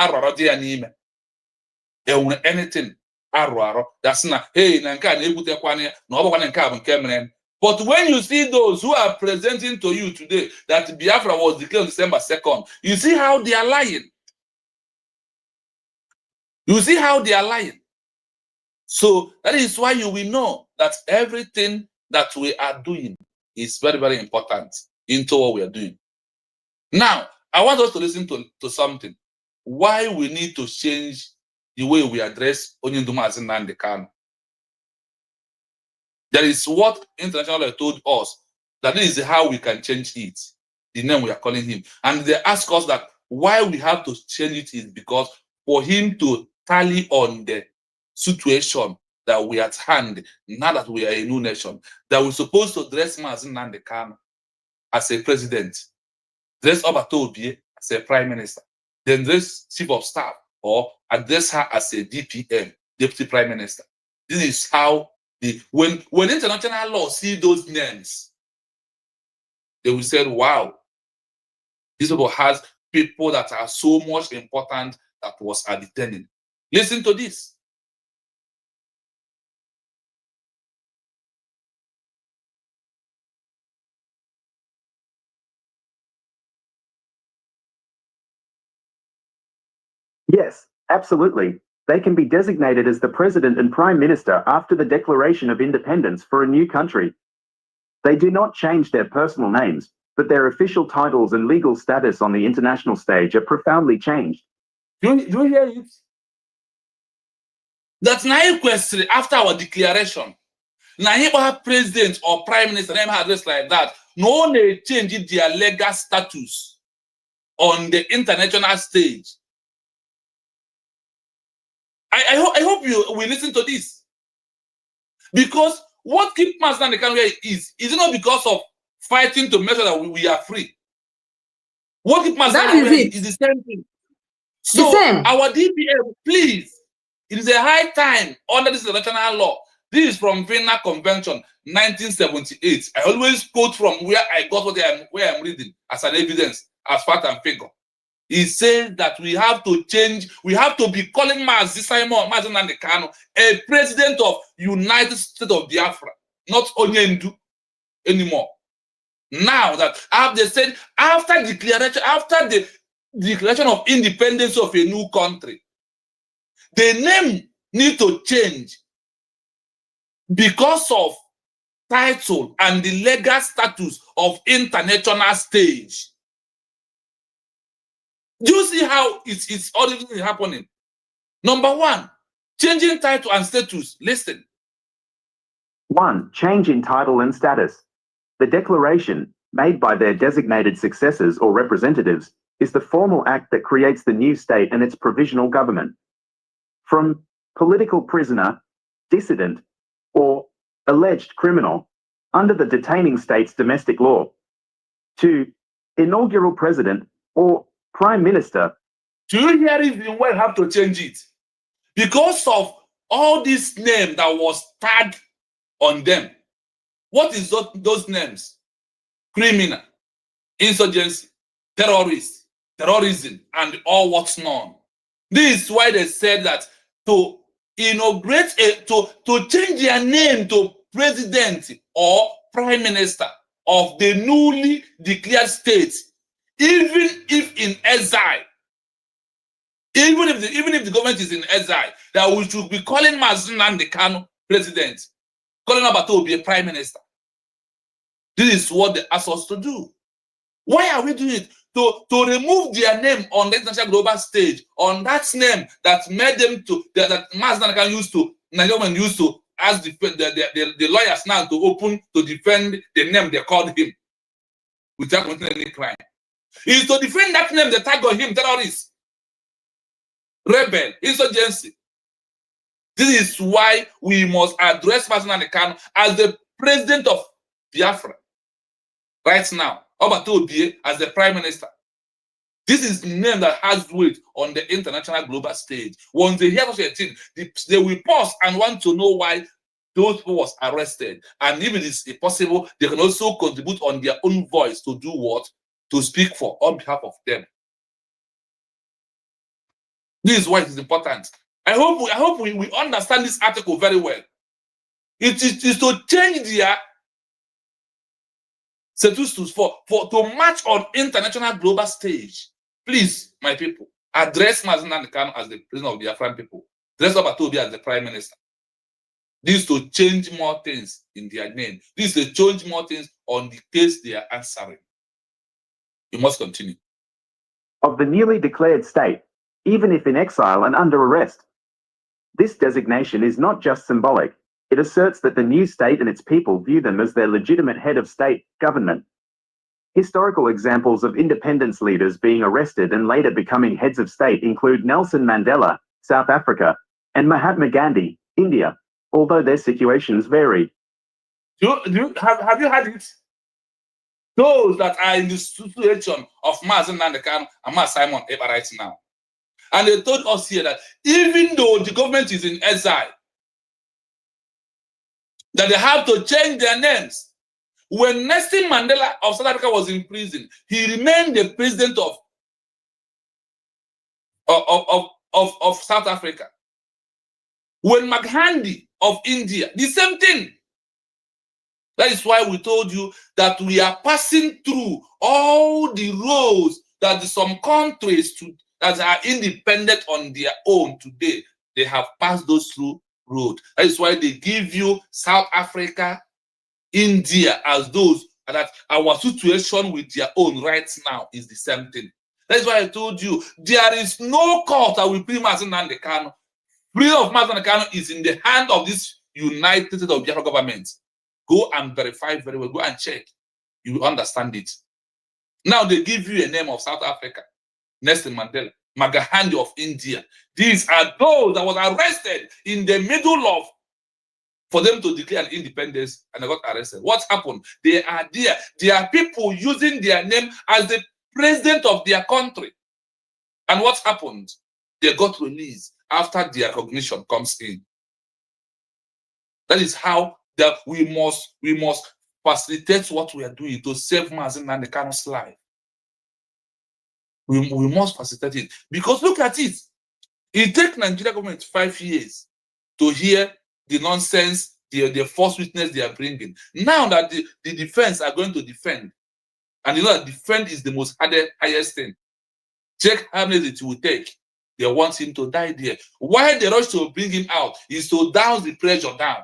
anything that's not hey but when you see those who are presenting to you today that Biafra was declared on December 2nd, you see how they are lying. You see how they are lying. So that is why you will know that everything that we are doing is very, very important into what we are doing. Now, I want us to listen to something. Why we need to change the way we address Onyenduma as Nnamdi Kanu. There is what international law told us that this is how we can change it, the name we are calling him. And they ask us that why we have to change it is because for him to tally on the situation that we are at hand now that we are a new nation, that we're supposed to dress Mazi Nnamdi Kanu as a president, dress Obato Obieh as a prime minister, then dress chief of staff or address her as a DPM, deputy prime minister. This is how when international law see those names, they will say, wow, this people has people that are so much important that was attending. Listen to this. Yes, absolutely. They can be designated as the president and prime minister after the declaration of independence for a new country. They do not change their personal names, but their official titles and legal status on the international stage are profoundly changed. Do you hear it? That's now a question after our declaration. Now, you have president or prime minister, name address like that. No, they change their legal status on the international stage. I hope you will listen to this. Because what keeps Mazi Nnamdi Kanu is not because of fighting to make sure that we are free. What keeps Mazi Nnamdi Kanu is the same thing. So our DPM, please, it is a high time under this international law. This is from Vienna Convention, 1978. I always quote from where I got where I'm reading as an evidence, as fact and figure. He says that we have to change, we have to be calling Mazi Nnamdi Kanu a president of United States of Biafra, not Onyendu anymore. Now that they said after the declaration of independence of a new country, the name need to change because of title and the legal status of international stage. Do you see how it's already happening? Number one, changing title and status. Listen. 1. Change in title and status. The declaration, made by their designated successors or representatives, is the formal act that creates the new state and its provisional government. From political prisoner, dissident, or alleged criminal under the detaining state's domestic law, to inaugural president or prime minister. Do you hear it? We have to change it because of all this name that was tagged on them. What is those names? Criminal, insurgency, terrorist, terrorism, and all what's known. This is why they said that to inaugurate to change their name to president or prime minister of the newly declared state, even if in exile, even if the government is in exile, that we should be calling Mazi Nnamdi Kanu president, calling Obato Obieh prime minister. This is what they ask us to do. Why are we doing it? To remove their name on the international global stage, on that name that made them that Mazi Nnamdi Kanu used to ask the lawyers now to defend the name they called him without committing any crime. Is to defend that name they tag on him, terrorist, rebel, insurgency. This is why we must address Mazi Nnamdi Kanu as the president of Biafra right now. Obato Obieh as the prime minister. This is the name that has weight on the international global stage. Once they hear such a thing, they will pause and want to know why those who was arrested. And if it is possible, they can also contribute on their own voice to do what? To speak for on behalf of them. This is why it is important. I hope we understand this article very well. It is to change their status to match on international global stage. Please, my people, address Mazi Nnamdi Kanu as the president of the Biafran people. Address Obato Obieh as the prime minister. This is to change more things in their name. This is to change more things on the case they are answering. You must continue. Of the newly declared state, even if in exile and under arrest. This designation is not just symbolic. It asserts that the new state and its people view them as their legitimate head of state government. Historical examples of independence leaders being arrested and later becoming heads of state include Nelson Mandela, South Africa, and Mahatma Gandhi, India, although their situations vary. Have you had it? Those that are in the situation of Mazen Nandekan and Mas Simon Eba right now. And they told us here that even though the government is in exile, that they have to change their names. When Nelson Mandela of South Africa was in prison, he remained the president of South Africa. When Maghandi of India, the same thing. That is why we told you that we are passing through all the roads that some countries that are independent on their own today, they have passed those through road. That is why they give you South Africa, India as those, that our situation with their own right now is the same thing. That is why I told you there is no court that will free Mazen Nnamdi Kanu. Freedom of Mazen Nnamdi Kanu is in the hand of this United States of Biafra government. Go and verify very well. Go and check. You will understand it. Now they give you a name of South Africa, Nelson Mandela, Maghandi of India. These are those that was arrested in the middle of, for them to declare an independence, and they got arrested. What happened? They are there. There are people using their name as the president of their country. And what happened? They got released after their recognition comes in. That is how that we must facilitate what we are doing to save Mazen Nnamdi Kanu's life. We must facilitate it. Because look at it. It takes Nigeria government 5 years to hear the nonsense, the false witness they are bringing. Now that the defense are going to defend, and you know that defend is the most highest thing. Check how many it will take. They want him to die there. Why they rush to bring him out is to down the pressure down.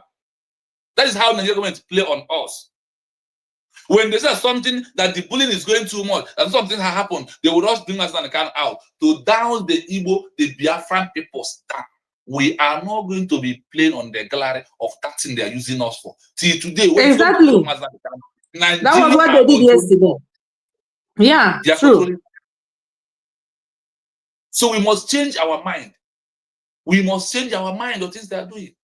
That is how Nigerian government play on us. When they say something that the bullying is going too much, and something has happened, they will rush bring us out to down the Igbo, the Biafran people down. We are not going to be playing on the gallery of that thing they are using us for. Till today, when exactly. That was what they did yesterday. Yeah, true. So we must change our mind. We must change our mind of things they are doing.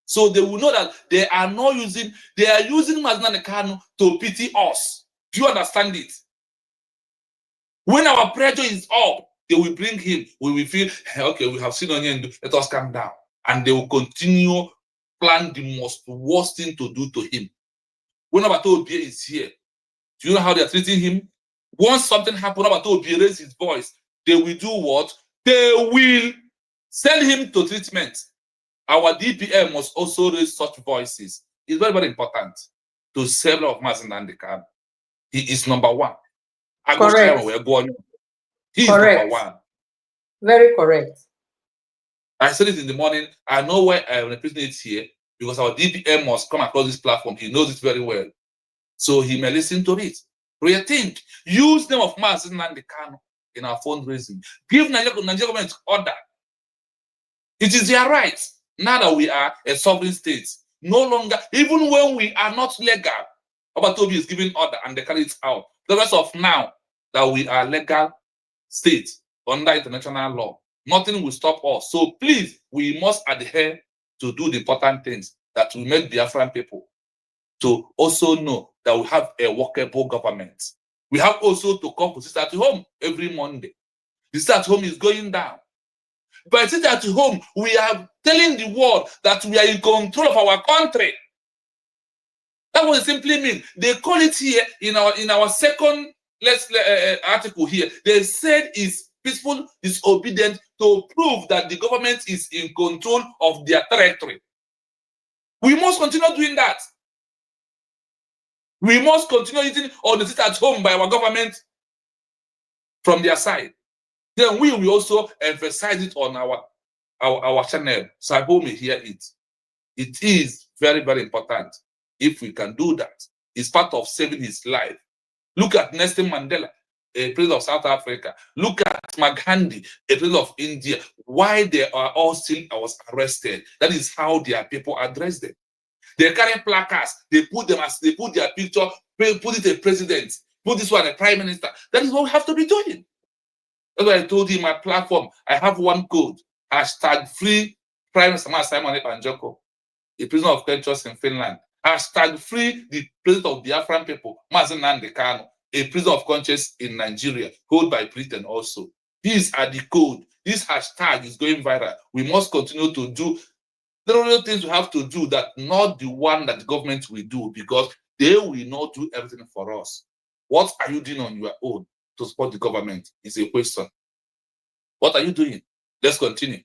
So they will know that they are using Mazen Nnamdi Kanu to pity us. Do you understand it? When our pressure is up, they will bring him. We will feel, hey, okay, we have seen onion, let us calm down. And they will continue plan the most worst thing to do to him. When Abato Obie is here, do you know how they are treating him? Once something happens, Abato Obie raises his voice. They will do what? They will send him to treatment. Our DPM must also raise such voices. It's very, very important to save of Mazen Nnamdi Kanu. He is number one. Correct. He is number one. Very correct. I said it in the morning. I know why I represent it here because our DPM must come across this platform. He knows it very well. So he may listen to it. Rethink. Use the name of Mazen Nnamdi Kanu in our fundraising. Give Nigeria government order. It is their right. Now that we are a sovereign state, no longer, even when we are not legal, Obatobi is giving order and they carry it out. The rest of now that we are legal state under international law, nothing will stop us. So please, we must adhere to do the important things that will make Biafran people to also know that we have a workable government. We have also to come to sit at home every Monday. The sit at home is going down. But sit at home, we are telling the world that we are in control of our country. That what it simply means. They call it here in our second article here. They said it's peaceful disobedience to prove that the government is in control of their territory. We must continue doing that. We must continue eating on the sit at home by our government from their side. Then we will also emphasize it on our channel, so I hope you hear it. It is very, very important. If we can do that, it's part of saving his life. Look at Nelson Mandela, a president of South Africa. Look at Maghandi, a president of India. Why they are all still arrested? That is how their people address them. They carry placards. They put their picture, put it a president, put this one a prime minister. That is what we have to be doing. That's why I told you in my platform, I have one code, #free Prime Minister Simon Epanjoko. a prisoner of conscience in Finland. Hashtag free the president of Biafran people, Mazen Nnamdi Kanu, a prisoner of conscience in Nigeria, held by Britain also. These are the code. This hashtag is going viral. We must continue to do the other things we have to do, that not the one that the government will do, because they will not do everything for us. What are you doing on your own to support the government is a question. What are you doing? Let's continue.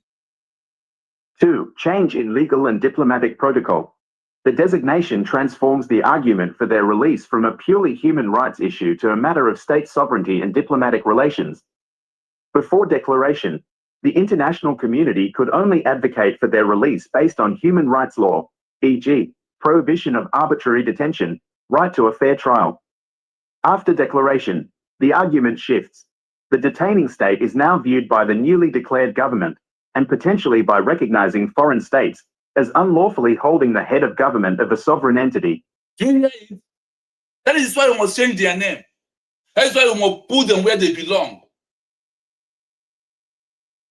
2. Change in legal and diplomatic protocol. The designation transforms the argument for their release from a purely human rights issue to a matter of state sovereignty and diplomatic relations. Before declaration, the international community could only advocate for their release based on human rights law, e.g., prohibition of arbitrary detention, right to a fair trial. After declaration, the argument shifts. The detaining state is now viewed by the newly declared government, and potentially by recognizing foreign states, as unlawfully holding the head of government of a sovereign entity. That is why we must change their name. That is why we must put them where they belong.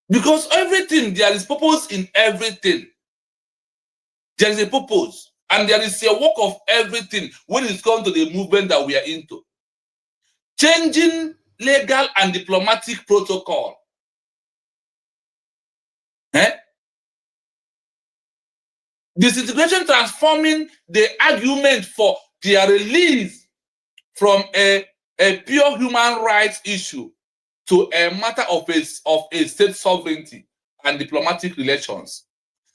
Because everything, there is purpose in everything. There is a purpose. And there is a work of everything when it comes to the movement that we are into. Changing legal and diplomatic protocol. Disintegration, transforming the argument for their release from a pure human rights issue to a matter of a state sovereignty and diplomatic relations.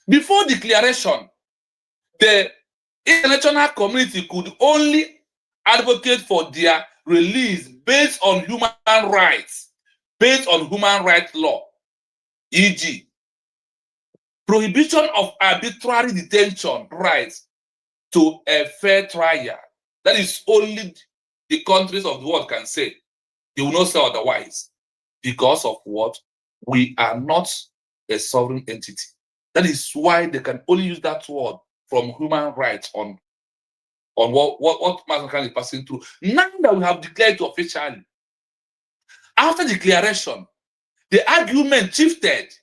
Before declaration, the international community could only advocate for their release based on human rights, based on human rights law, e.g., prohibition of arbitrary detention rights to a fair trial. That is only the countries of the world can say. They will not say otherwise. Because of what? We are not a sovereign entity. That is why they can only use that word from human rights on what Mazen is passing through. Now that we have declared officially, after declaration, the argument shifted.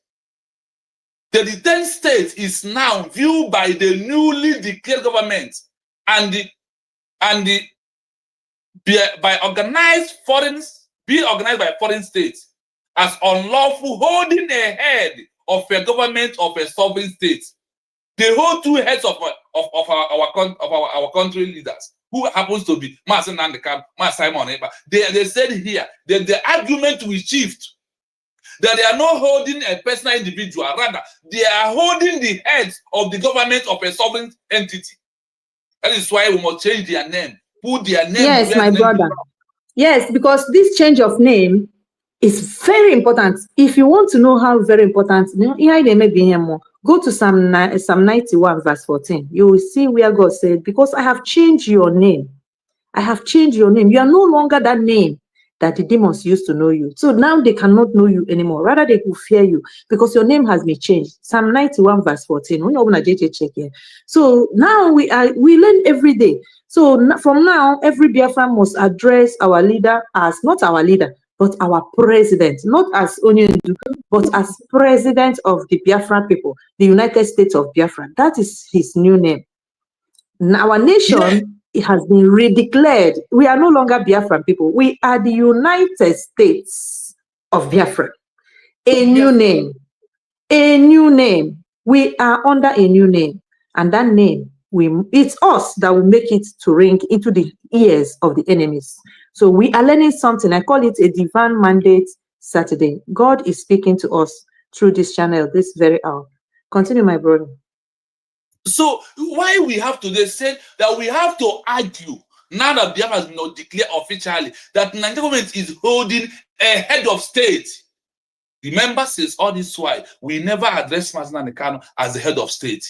The detained state is now viewed by the newly declared government and by organized by foreign states as unlawful holding a head of a government of a sovereign state. They hold two heads of our country leaders, who happens to be Mazen Nnamdi Kanu, Simon Ekpa. They said here that the argument will shift. That they are not holding a personal individual, rather, they are holding the heads of the government of a sovereign entity. That is why we must change their name, put their name. Yes, my brother. Yes, because this change of name is very important. If you want to know how very important, go to Psalm 91, verse 14. You will see where God said, because I have changed your name. I have changed your name. You are no longer that name that the demons used to know you. So now they cannot know you anymore. Rather, they will fear you because your name has been changed. Psalm 91, verse 14. When you open a JJ check here. So now we learn every day. So from now, every Biafran must address our leader as not our leader, but our president, not as Onyendu, but as president of the Biafran people, the United States of Biafra. That is his new name. Now, our nation, it has been redeclared. We are no longer Biafran people. We are the United States of Biafra. A new name. A new name. We are under a new name. And that name, it's us that will make it to ring into the ears of the enemies. So we are learning something. I call it a divine mandate Saturday. God is speaking to us through this channel this very hour. Continue, my brother. So why we have to, they said that we have to argue, now that Biafra has not declared officially, that Nigerian government is holding a head of state. Remember, since all this while, we never addressed Mazen Nnamdi Kanu as the head of state.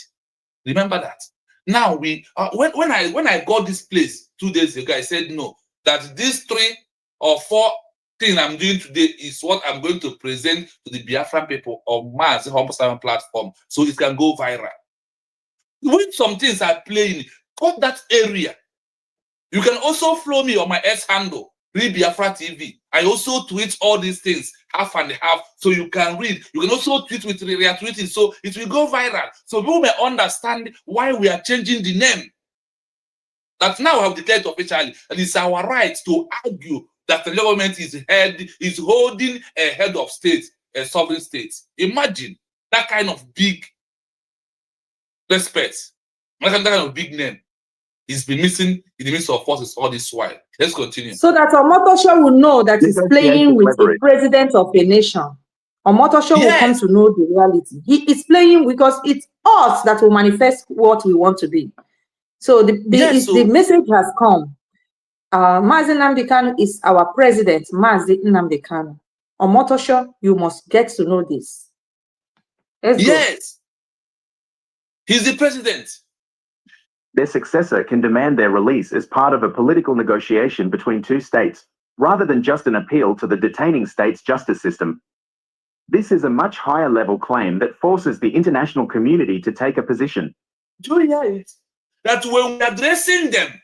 Remember that. Now we when I got this place 2 days ago, I said no, that these 3 or 4 things I'm doing today is what I'm going to present to the Biafran people on Mazen Humble platform, so it can go viral. When some things are playing, cut that area. You can also follow me on my S handle, read Biafra TV. I also tweet all these things, half and half, so you can read. You can also tweet with retweeting, so it will go viral. So people may understand why we are changing the name. That now we have declared officially, and it's our right to argue that the government is holding a head of state, a sovereign state. Imagine that kind of big respect, that kind of big name. It's been missing in the midst of forces all this while. Let's continue. So that Omotosho will know that he's playing with a president of a nation. Omotosho will come to know the reality. He is playing because it's us that will manifest what we want to be. So the message has come. Mazi Nnamdi Kanu is our president, Mazi Nnamdi Kanu. Omotosho, you must get to know this. Let's go. He's the president. Their successor can demand their release as part of a political negotiation between two states, rather than just an appeal to the detaining state's justice system. This is a much higher level claim that forces the international community to take a position. Do you hear it? That when we're addressing them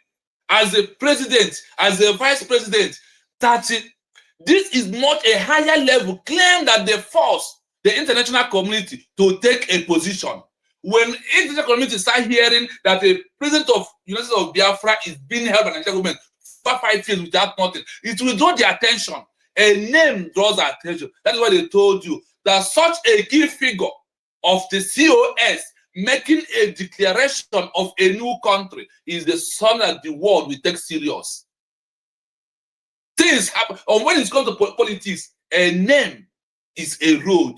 as a president, as a vice president, that this is not a higher level claim that they force the international community to take a position. When international community start hearing that the president of United States of Biafra is being held by the Nigerian government for 5 years without nothing, it will draw their attention. A name draws their attention. That is why they told you that such a key figure of the COS making a declaration of a new country is the son that the world will take serious. Things happen, or when it comes to politics, a name is a road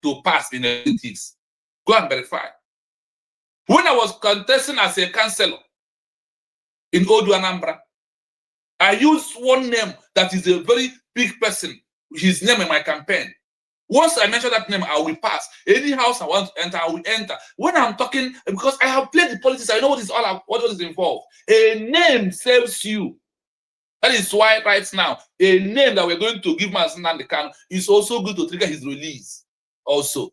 to pass in politics. Go and verify. When I was contesting as a councillor in Odu Anambra, I used one name that is a very big person, his name in my campaign. Once I mention that name, I will pass. Any house I want to enter, I will enter. When I'm talking, because I have played the politics, I know what is all about, what is involved. A name saves you. That is why right now, a name that we're going to give Mazi Nnamdi Kanu is also good to trigger his release. Also,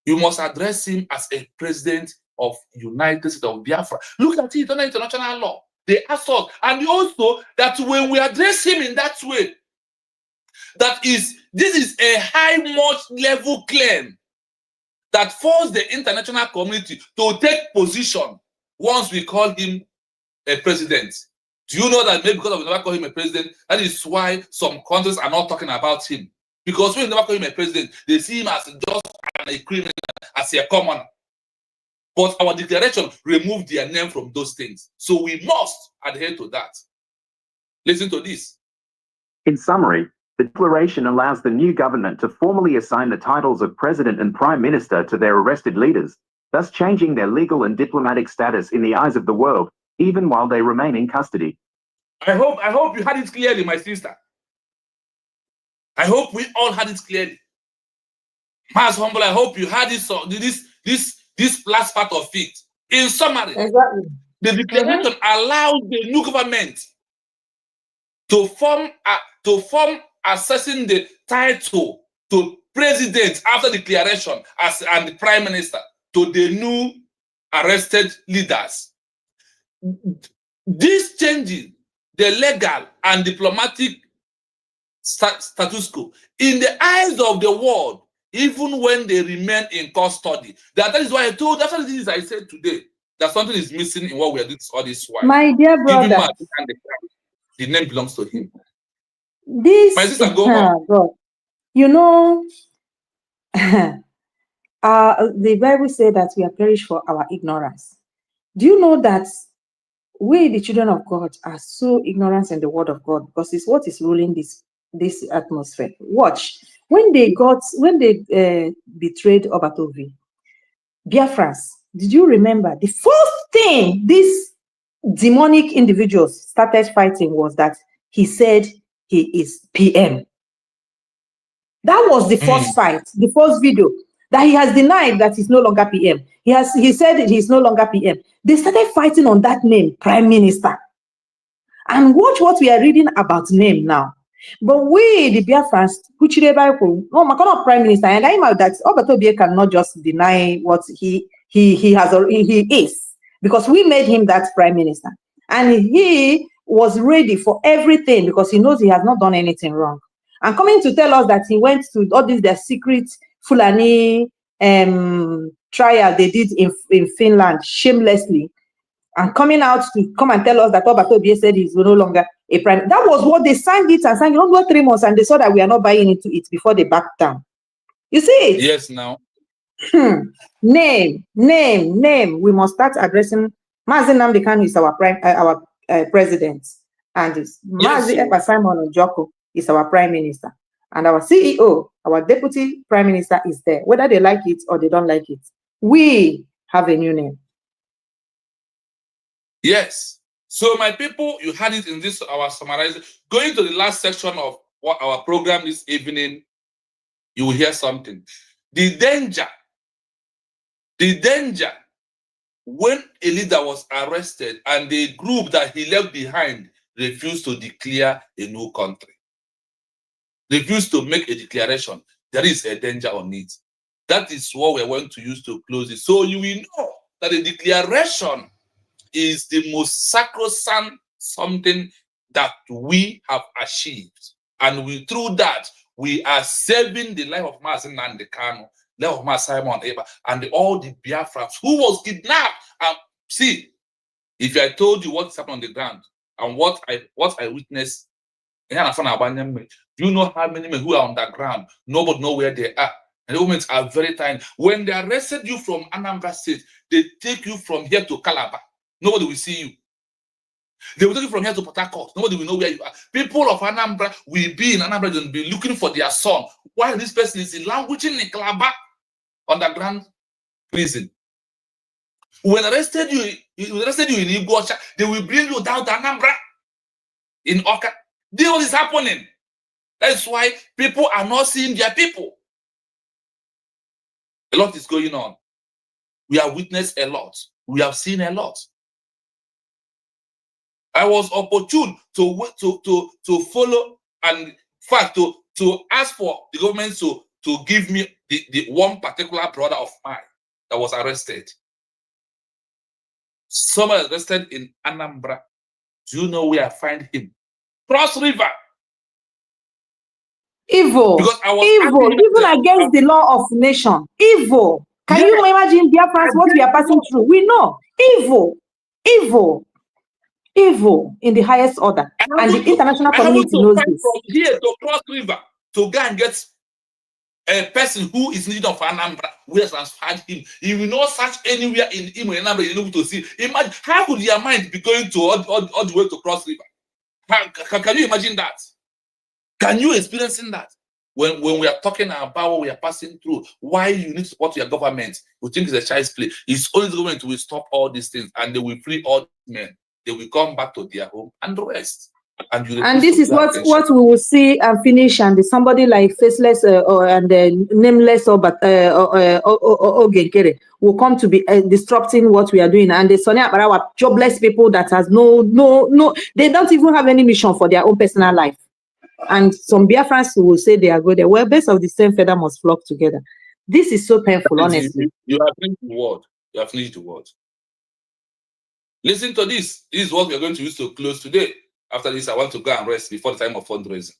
you must address him as a president of United States of Biafra. Look at it under international law. They assault. And also that when we address him in that way, this is a high much level claim that forces the international community to take position once we call him a president. Do you know that maybe because we never call him a president, that is why some countries are not talking about him? Because when we never call him a president, they see him as just a criminal, as a commoner. But our declaration removed their name from those things. So we must adhere to that. Listen to this. In summary, the declaration allows the new government to formally assign the titles of president and prime minister to their arrested leaders, thus changing their legal and diplomatic status in the eyes of the world, even while they remain in custody. I hope you had it clearly, my sister. I hope we all had it clearly. Mas Humble, I hope you had this last part of it. In summary, the declaration allows the new government to form assessing the title to president after declaration and the prime minister to the new arrested leaders. This changing the legal and diplomatic status quo in the eyes of the world, even when they remain in custody. That is why I told, that's what it is I said today, that something is missing in what we are doing all this while. My dear brother, the name belongs to him. This, my sister, go on. God, you know, the Bible says that we are perished for our ignorance. Do you know that we, the children of God, are so ignorant in the word of God because it's what is ruling this atmosphere? Watch. When they betrayed Obatovi, Biafrans, did you remember the first thing these demonic individuals started fighting was that he said he is PM. That was the first fight, the first video, that he has denied that he's no longer PM. He said he's no longer PM. They started fighting on that name, Prime Minister. And watch what we are reading about name now. But we, the Biafrans, which the Bible, no, my God, Prime Minister, and I know that Obatobi cannot just deny what he is, because we made him that Prime Minister. And he was ready for everything because he knows he has not done anything wrong. And coming to tell us that he went to all these their secret Fulani trial they did in Finland shamelessly, and coming out to come and tell us that Obatobi said he's no longer a prime. That was what they sang it and sang it over 3 months, and they saw that we are not buying into it before they backed down. You see it? Yes, now. Name. We must start addressing. Mazi Nnamdi Kanu is our president, and Mazi Ekpa Simon Ojoko is our prime minister, and our CEO, our deputy prime minister, is there. Whether they like it or they don't like it, we have a new name. Yes. So, my people, you had it in this our summarizing. Going to the last section of what our program this evening, you will hear something. The danger when a leader was arrested and the group that he left behind refused to declare a new country, refused to make a declaration, there is a danger on it. That is what we're going to use to close it. So you will know that the declaration is the most sacrosanct something that we have achieved. And through that, we are saving the life of Mazi Nnamdi Kanu, life of Mazi Simon Ekpa, and all the Biafrans who was kidnapped. And see, if I told you what's happened on the ground and what I witnessed, do you know how many men who are on the ground? Nobody knows where they are. And the women are very tiny. When they arrested you from Anambra State, they take you from here to Calabar. Nobody will see you. They will take you from here to Port Harcourt. Nobody will know where you are. People of Anambra will be in Anambra and be looking for their son, while this person is languishing in Calabar underground prison. When arrested you in Igbocha, they will bring you down to Anambra in Oka. This is happening. That's why people are not seeing their people. A lot is going on. We have witnessed a lot. We have seen a lot. I was opportune to follow and in fact to ask for the government to give me the one particular brother of mine that was arrested. Someone arrested in Anambra. Do you know where I find him? Cross River. Evil. Because I was even against the law of nation. Evil. Can you imagine Biafrans what we are passing through? We know. Evil in the highest order. And the international community knows this. From here to Cross River to go and get a person who is needed of Anambra, we have transferred him. He will not search anywhere in Anambra in order to see. Imagine how could your mind be going to all the way to Cross River? Can you imagine that? Can you experience that? When we are talking about what we are passing through, why you need to support your government, we think it's a child's play. It's only the government who will stop all these things and they will free all men. They will come back to their home and rest. And this is what we will see and finish, and somebody like Faceless and Nameless Ogekere will come to be disrupting what we are doing. And the Sonia Barawa jobless people that has no, they don't even have any mission for their own personal life. And some Biafrans will say they are good. Well, best of the same feather must flock together. This is so painful, honestly. You have finished the word. You have finished the word. Listen to this. This is what we are going to use to close today. After this, I want to go and rest before the time of fundraising.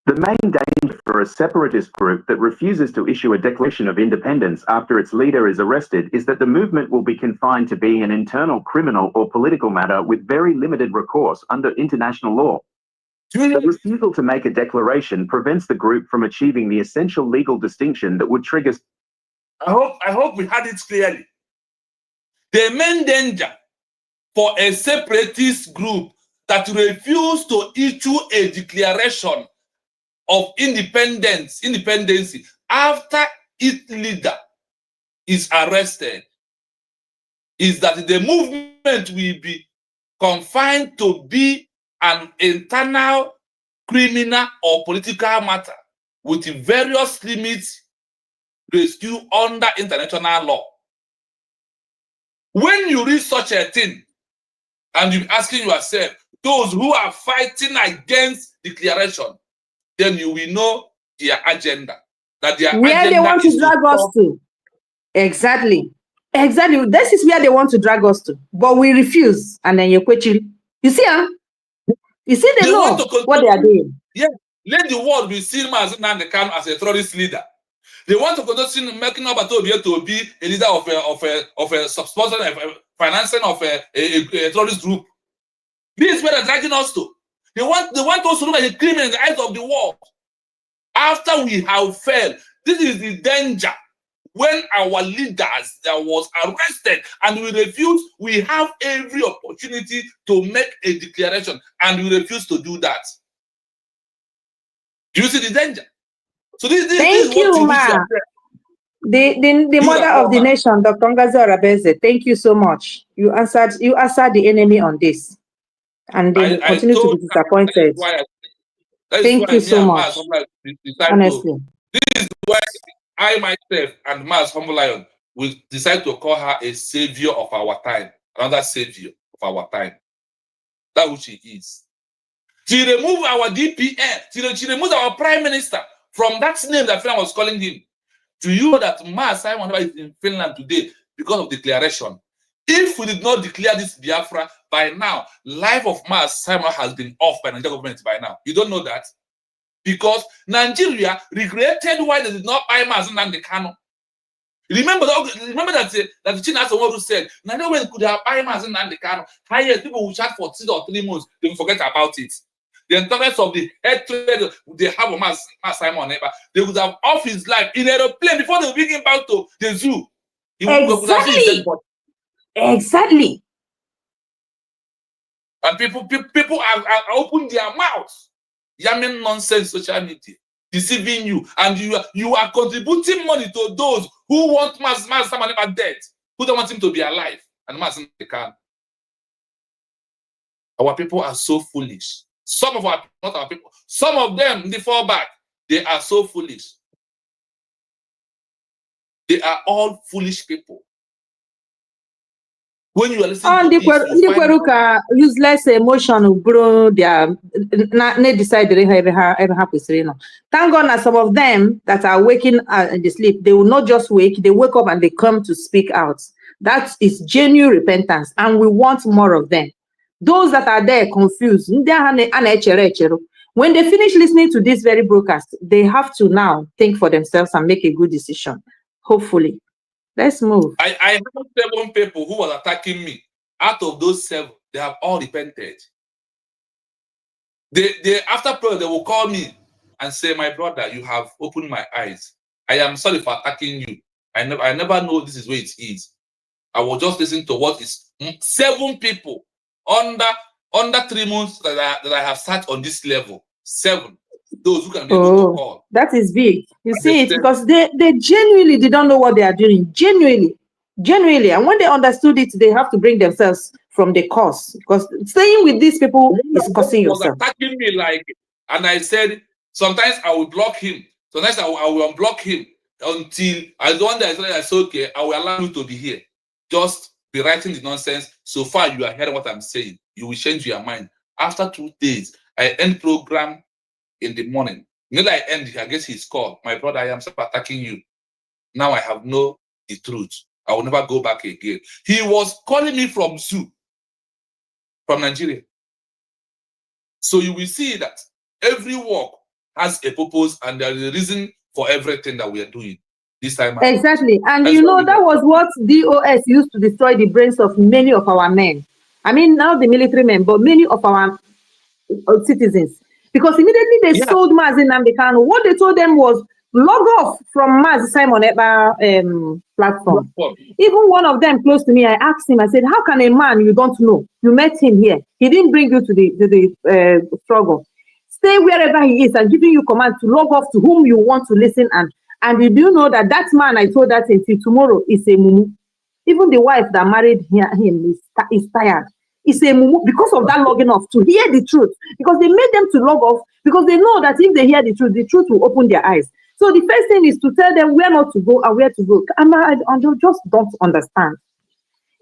The main danger for a separatist group that refuses to issue a declaration of independence after its leader is arrested is that the movement will be confined to being an internal criminal or political matter with very limited recourse under international law. The refusal to make a declaration prevents the group from achieving the essential legal distinction that would trigger. I hope we had it clearly. The main danger for a separatist group that refuse to issue a declaration of independency after its leader is arrested is that the movement will be confined to be an internal criminal or political matter with various limits rescued under international law. When you read such a thing and you're asking yourself, those who are fighting against declaration, then you will know their agenda. That their where agenda they want to drag us to. Exactly. Exactly. This is where they want to drag us to. But we refuse. And then you see, You see, they know what they are doing. Yeah. Let the world be seen as Nnamdi Kanu as a terrorist leader. They want to continue making up to be a leader of a sponsoring, financing of a terrorist group. This is where they're dragging us to. They want us to look at the criminal in the eyes of the world. After we have failed, this is the danger. When our leaders that was arrested and we refuse, we have every opportunity to make a declaration and we refuse to do that. Do you see the danger? So this Thank is you, what Ma. The mother of the nation, Dr. Ngozi Orabueze. Thank you so much. You answered the enemy on this, and they will continue to be disappointed. Thank you so much. Honestly, this is why I myself and Mas Humble Lion will decide to call her a savior of our time, another savior of our time. That's who she is. She removed our DPM. She removed our prime minister from that name that Finland was calling him. Do you know that Mas Simon is in Finland today because of declaration? If we did not declare this Biafra, by now, life of Mas Simon has been off by the Nigerian government by now. You don't know that? Because Nigeria regretted why they did not buy Mas Nnamdi Kanu. Remember that the China has one who said, Nigeria could have buy Mas Nnamdi Kanu. Highest people will chat for 2 or 3 months, they will forget about it. The intolerance of the hatred they have of Mas Simon, they would have off his life in an aeroplane before they bring him back to the zoo. Exactly. Exactly. And people are open their mouths, yamming nonsense social media, deceiving you, and you are contributing money to those who want Mas Simon dead, who don't want him to be alive, and Mas can. Our people are so foolish. Some of our, not our people, some of them, they fall back. They are so foolish. They are all foolish people. When you are listening to this, useless emotion, bro, they are not decide ever happen. Thank God that some of them that are waking in the sleep, they will not just wake, they wake up and they come to speak out. That is genuine repentance, and we want more of them. Those that are there confused, when they finish listening to this very broadcast, they have to now think for themselves and make a good decision. Hopefully. Let's move. I have 7 people who were attacking me. Out of those 7, they have all repented. They after prayer, they will call me and say, my brother, you have opened my eyes. I am sorry for attacking you. I never know this is where it is. I was just listening to what is 7 people under 3 months that I have sat on this level. 7. Those who can be able to call. That is big. You see it, because they genuinely did not know what they are doing. Genuinely. And when they understood it, they have to bring themselves from the course. Because staying with these people is costing yourself. Attacking me and I said, sometimes I will block him. Sometimes I will unblock him until I don't I say, okay, I will allow you to be here. Just be writing the nonsense. So far, you are hearing what I'm saying. You will change your mind. After 2 days, I end program in the morning. Neither I end, I guess his call. My brother, I am attacking you. Now I have known the truth. I will never go back again. He was calling me from zoo, from Nigeria. So you will see that every work has a purpose and there is a reason for everything that we are doing this time. Exactly. And you know, that was what DOS used to destroy the brains of many of our men. I mean, now the military men, but many of our citizens. Because immediately they sold Mas Nnamdi Kanu, what they told them was log off from Mas Simon platform. Even one of them close to me, I asked him, I said, how can a man you don't know, you met him here, he didn't bring you to the struggle, stay wherever he is and giving you command to log off to whom you want to listen, and you do know that man, I told that until tomorrow, is a mumu. Even the wife that married him is tired. It's a mumu because of that logging off, to hear the truth. Because they made them to log off, because they know that if they hear the truth will open their eyes. So the first thing is to tell them where not to go and where to go. And I just don't understand.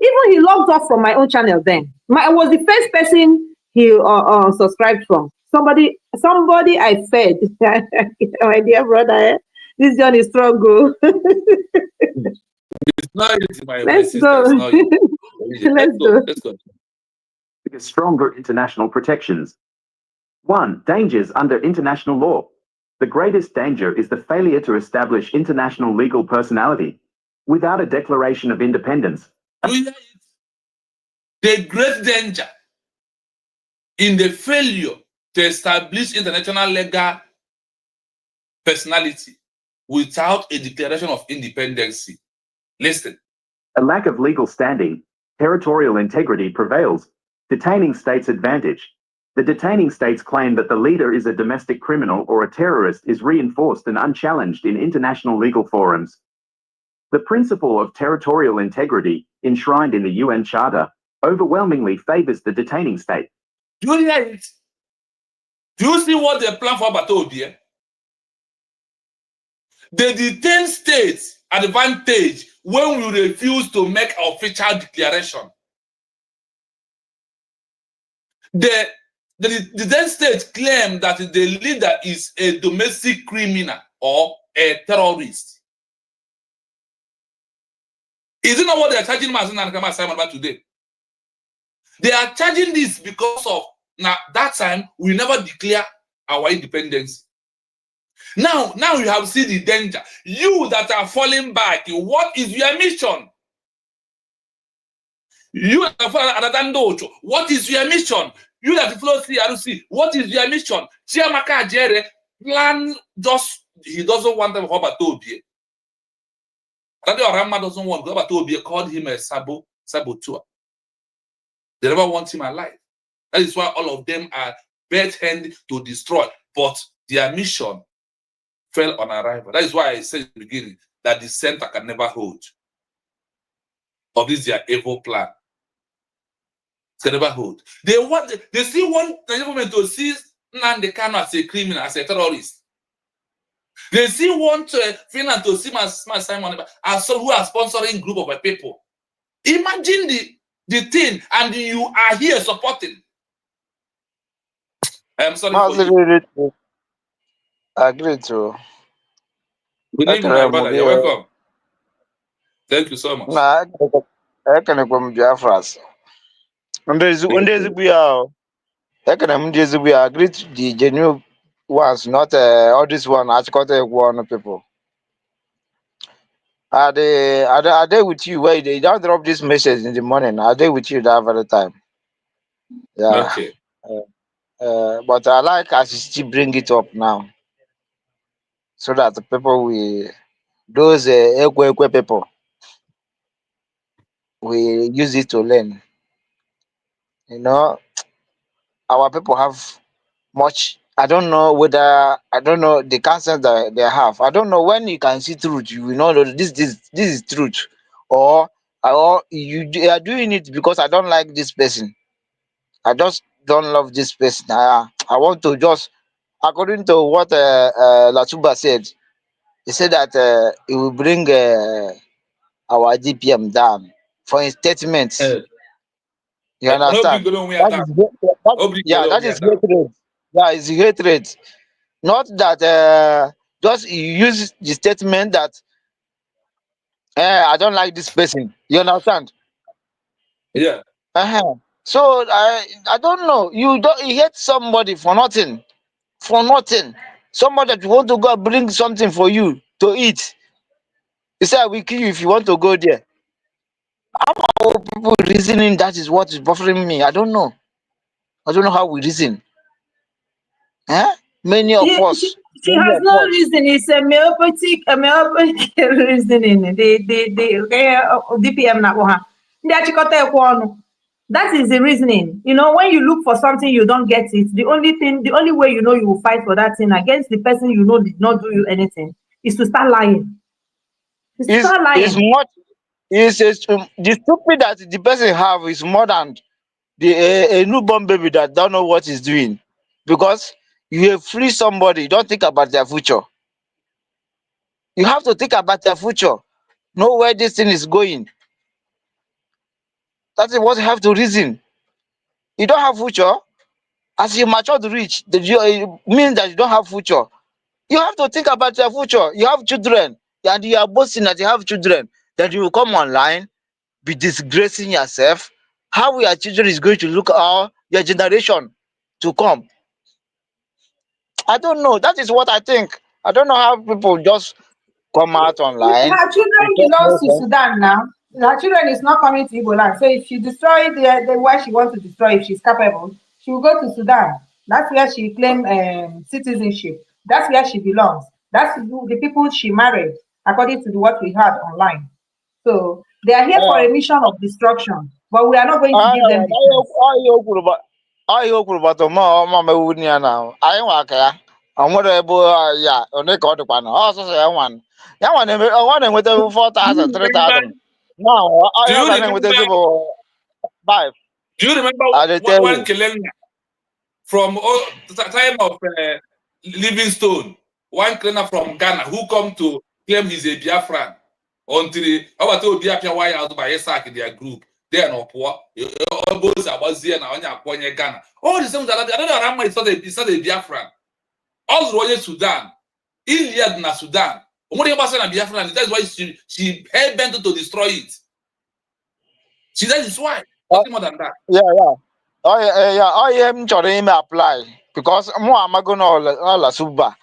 Even he logged off from my own channel then. I was the first person he subscribed from. Somebody I fed. My dear brother, this journey is struggle. It's not easy, my Let's sister. go. It's not easy. Let's go. Let's go. Stronger international protections. 1. Dangers under international law. The greatest danger is the failure to establish international legal personality. Without a declaration of independence, The great danger in the failure to establish international legal personality without a declaration of independence. Listen. A lack of legal standing, territorial integrity prevails, detaining states' advantage. The detaining state's claim that the leader is a domestic criminal or a terrorist is reinforced and unchallenged in international legal forums. The principle of territorial integrity, enshrined in the UN Charter, overwhelmingly favors the detaining state. Do you hear it? Do you see what they plan for Batobia? The detained states advantage when we refuse to make official declaration. The detained states claim that the leader is a domestic criminal or a terrorist. Is it not what they are charging Mazin and Kama Simon about today? They are charging this because of now that time we never declare our independence. Now you have seen the danger. You that are falling back, what is your mission? You that are following Adadandocho, what is your mission? You that follow CRC, what is your mission? Chiamaka Jere plan just he doesn't want them for Batobie. Radio Rama doesn't want Batobie, called him a saboteur. They never want him alive. That is why all of them are bent-handed to destroy. But their mission fell on arrival. That is why I said in the beginning that the center can never hold. Of this their evil plan. It can never hold. They still want the government to see Nnamdi Kanu as a criminal, as a terrorist. They still want Finland to see Simon as someone who are sponsoring group of people. Imagine the thing, and you are here supporting. I am sorry for you. I agree to. Good evening, my brother. You're welcome. Thank you so much. I can come Biafra. And there's we are. I can agree to the genuine ones, not all this one. I got one people. Are they with you? Wait, they don't drop this message in the morning. Are they with you that very time? Yeah. Okay. But I like as you still bring it up now, so that the people those Ekwe people, we use it to learn. You know, our people have much. I don't know the concept that they have. I don't know when you can see truth. You will know that this is truth, or you are doing it because I don't like this person. I just don't love this person. I want to just, according to what Latuba said, he said that he will bring our DPM down for his statements. You understand? That is hatred. Yeah, it's hatred. Not that just you use the statement that I don't like this person. You understand? Yeah. So I don't know. You hate somebody for nothing. For nothing. Somebody that want to go bring something for you to eat. He said, I will kill you if you want to go there. How people reasoning, that is what is buffering me. I don't know. I don't know how we reason. Many of us. She has no reason. It's a myopic reasoning. DPM na that is the reasoning. You know, when you look for something, you don't get it. The only way you know you will fight for that thing against the person you know did not do you anything is to start lying. The stupid that the person have is more than a newborn baby that don't know what he's doing. Because you free somebody, don't think about their future. You have to think about their future. Know where this thing is going. That is what you have to reason. You don't have future. As you mature to reach, it means that you don't have future. You have to think about your future. You have children, and you are boasting that you have children. that you will come online, be disgracing yourself. How your children is going to look at your generation to come? I don't know. That is what I think. I don't know how people just come out online Her to children talk belongs to nonsense. Sudan now. Her children is not coming to Igbo land. So if she destroy the where she wants to destroy, if she's capable, she will go to Sudan. That's where she claim citizenship. That's where she belongs. That's the people she married, according to what we heard online. So they are here for Uh, a mission of destruction, but we are not going to give them the chance. Ihe o kwuru gbata ọma ewu ya na anyị nwa aka ya ọ nwere ebe ya one ka ọ dịkwa na ọsọsọ ya nwa na-enweta 4,000 3,000 na Do ọ you ga remember? na-enwetazi bụ 5. Do you remember I dey tell one you. Kelenya from the time of Livingstone? One Kelenya from Ghana who come to claim he's a Biafran until our to Biafra why out by Isaac their group. Then or poor, all those about here now on your Ghana. All the same that I don't know how much it's not a Biafran. All the way Sudan, Iliad na Sudan. Only about saying Biafran. That's why she hell bent to destroy it. She that is why. Nothing more than that. Ọ ihe m chọrọ ime apply because mụ amago na ọla suba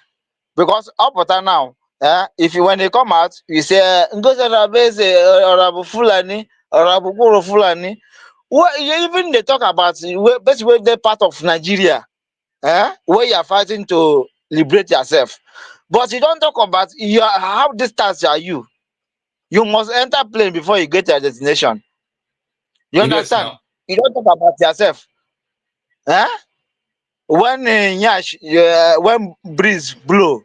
because ọ pụta now if you when they come out you say Ngozi Orabueze Orabu Fulani Orabu Kwuru Fulani. Well, even they talk about basically they're part of Nigeria where you are fighting to liberate yourself, but you don't talk about how distant are you. You must enter plane before you get to your destination. You Yes, understand? now. You don't talk about yourself. When nyash when breeze blow,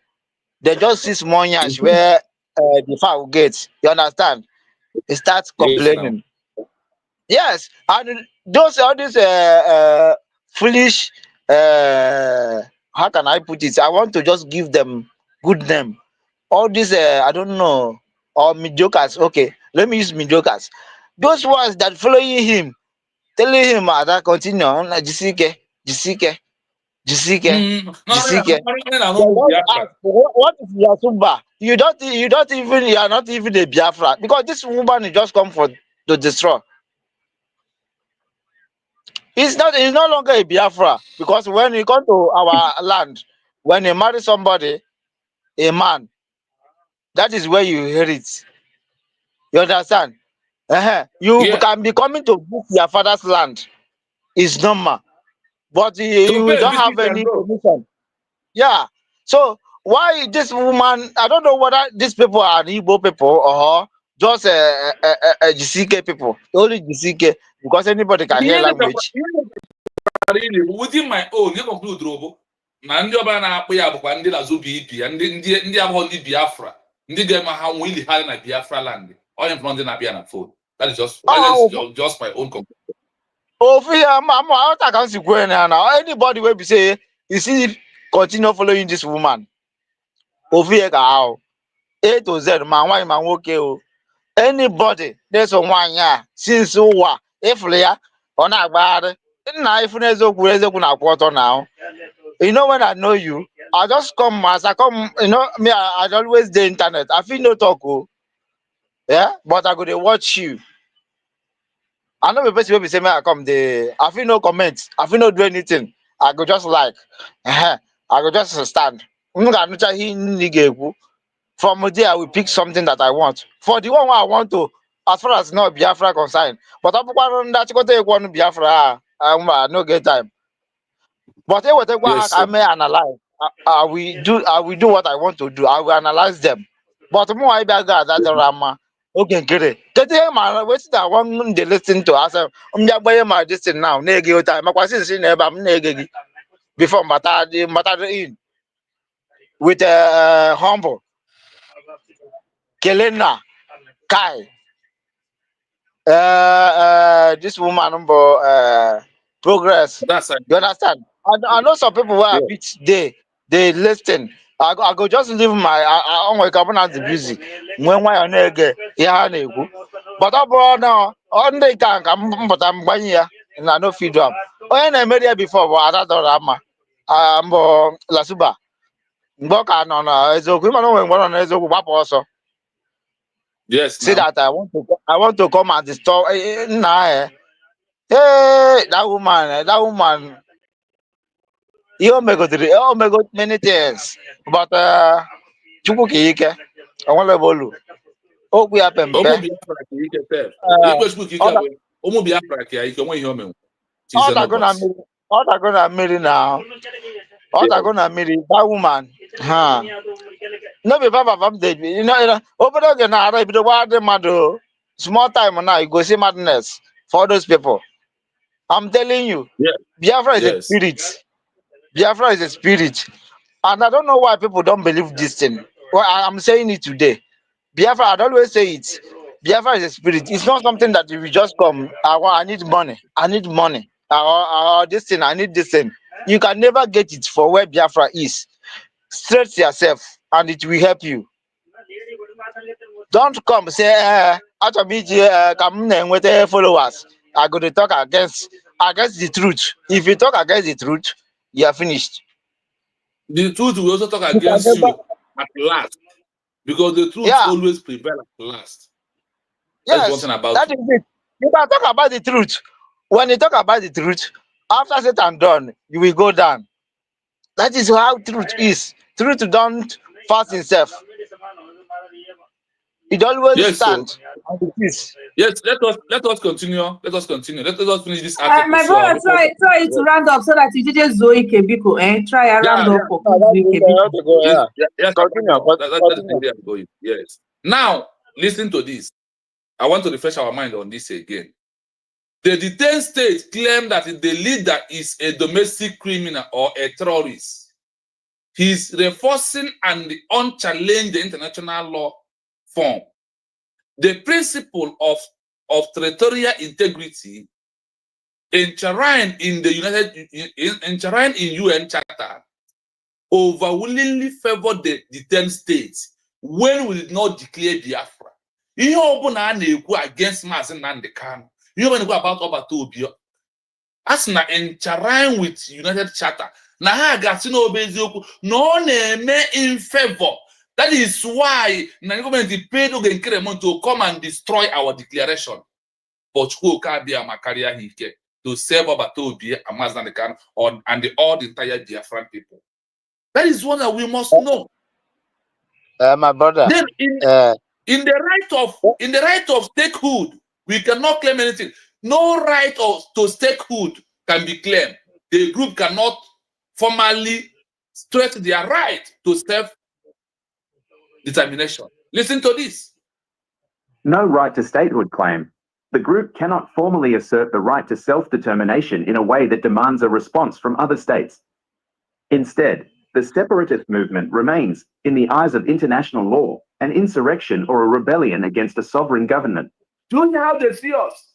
they just see small nyash where the fowl gets. You understand? They start Yes, now. complaining. Yes, and all these foolish how can I put it? I want to just give them good name. All these I don't know, or mediocres. Okay, let me use mediocres. Those ones that following him, telling him that continue like Jisike. They just ask, what is your Zumba? You don't even, you are not even a Biafra because this woman is just come for to destroy. He's no longer a Biafra because when you come to our land, when you marry somebody, a man, that is where you hear it. You understand? You Yeah. can be coming to book your father's land. It's normal. But To you pay don't visit have and any go. permission. Yeah. So why this woman? I don't know whether these people are Igbo people or just GCK people. Only GCK because anybody can hear language. Within my own, you conclude Robo. Na ndị ọbara na-akpụ ya bụkwa ndị na-azụ BP ya ndị abụọ ndị Biafra ndị ga-eme ha nwili ha na Biafra land onye mfọrọ ndị na-abịa na phone. That is just my own conclusion. Over here, I can see going now. Anybody will be say you see continue following this woman. Over here, how A to Z, man, why man okay? Anybody there's one year since if ya on a bad now if na quarter now. You know when I know you, I just come as I come, you know, me, I always the internet. I feel no talk, yeah, but I go to watch you. I know the person will be saying, I come the I feel no comment, I feel no do anything. I go just like, I go just stand. From there, I will pick something that I want. For the one I want to, as far as not Biafra concerned. But I'm going to take one Biafra, I no get time. But whatever Yes, I sir. may analyze, I will do what I want to do. I will analyze them. But more I be that drama. Okay, get it. Get it, man. What's that one they listen to? I said, just buy my this thing now. Negi time. My question is never negi before matter in with humble. Kelena Kai. This woman number progress. That's You understand? I know some people were a bit they listen. I go just leave my I only come out the busy. When why on egg yeah na-ekwu. But ọ bụrụ na ọ ndị ka mpụta mgbanye ya na no feed am. Onye na-emeri ya before bụ Ada dọrọ ama mbụ Lasuba. Mgbe ọ ka nọ na eziokwu ịmana onwe mgbe ọ nọ na eziokwu gbapụ ọsọ. Yes, say now. that I want to come and destroy. Nah, hey, that woman, you may go many things, but Chukwukike, I want to bolu. Oh, we are pempe. Omo Biafra ka ike tell. Ikpe Chukwu ka ike Other we. Omo Biafra ka ike onwe ihe o menwe. She's an obas. gonna marry now. Other gonna marry that woman. Huh. No be papa pam dey. You know. Over there na ara be the wild mad. Small time now you go see madness for those people. I'm telling you, Yeah. Biafra is a Yes. spirit. Biafra is a spirit. And I don't know why people don't believe this thing. Well, I'm saying it today. Biafra, I always say it. Biafra is a spirit. It's not something that you will just come. I need money. I need money. Or this thing. I need this thing. You can never get it for where Biafra is. Straight yourself, and it will help you. Don't come say, after me, come with followers. I go to talk against the truth. If you talk against the truth, you are finished. The truth will also talk You can against never. you at last. Because the truth Yeah. always prevails at last. That's one Yes, thing about that you. is it. You can talk about the truth. When you talk about the truth, after Satan done, you will go down. That is how truth is. Truth don't fast itself. It always Yes, so stand. And it is. yes, let us continue. Let us continue. Let us finish this article. My So brother, try to round up so that you didn't Zoe Kebiko, Try a round up for No, that is Kebiko. to go, yes, yeah. yes, Continue, that's the continue. area I'm going. Yes. Now, listen to this. I want to refresh our mind on this again. The detained state claimed that the leader is a domestic criminal or a terrorist. He's reinforcing and unchallenged the international law form. The principle of territorial integrity enshrined in the enshrined in UN Charter overwhelmingly favored the detained states when we did not declare Biafra. Ihe ọbụla a na-ekwu against Maazị Nnamdi Kanu, ihe ọbụla na-ekwu about Obata Obio, as na enshrined with United Charter, na ha ga-asị n'obe eziokwu na ọ na-eme in favor. That is why the government paid oge nkere money to come and destroy our declaration. But Chukwuka abịa ma karịa ha ike to save Obata Obio and Maazị Nnamdi Kanu and all the entire Biafran people. That is one that we must know. My brother. Then in the right of statehood, we cannot claim anything. No right to statehood can be claimed. The group cannot formally stress their right to self-determination. Listen to this. No right to statehood claim. The group cannot formally assert the right to self-determination in a way that demands a response from other states. Instead, the separatist movement remains, in the eyes of international law, an insurrection or a rebellion against a sovereign government. Do you know how they see us?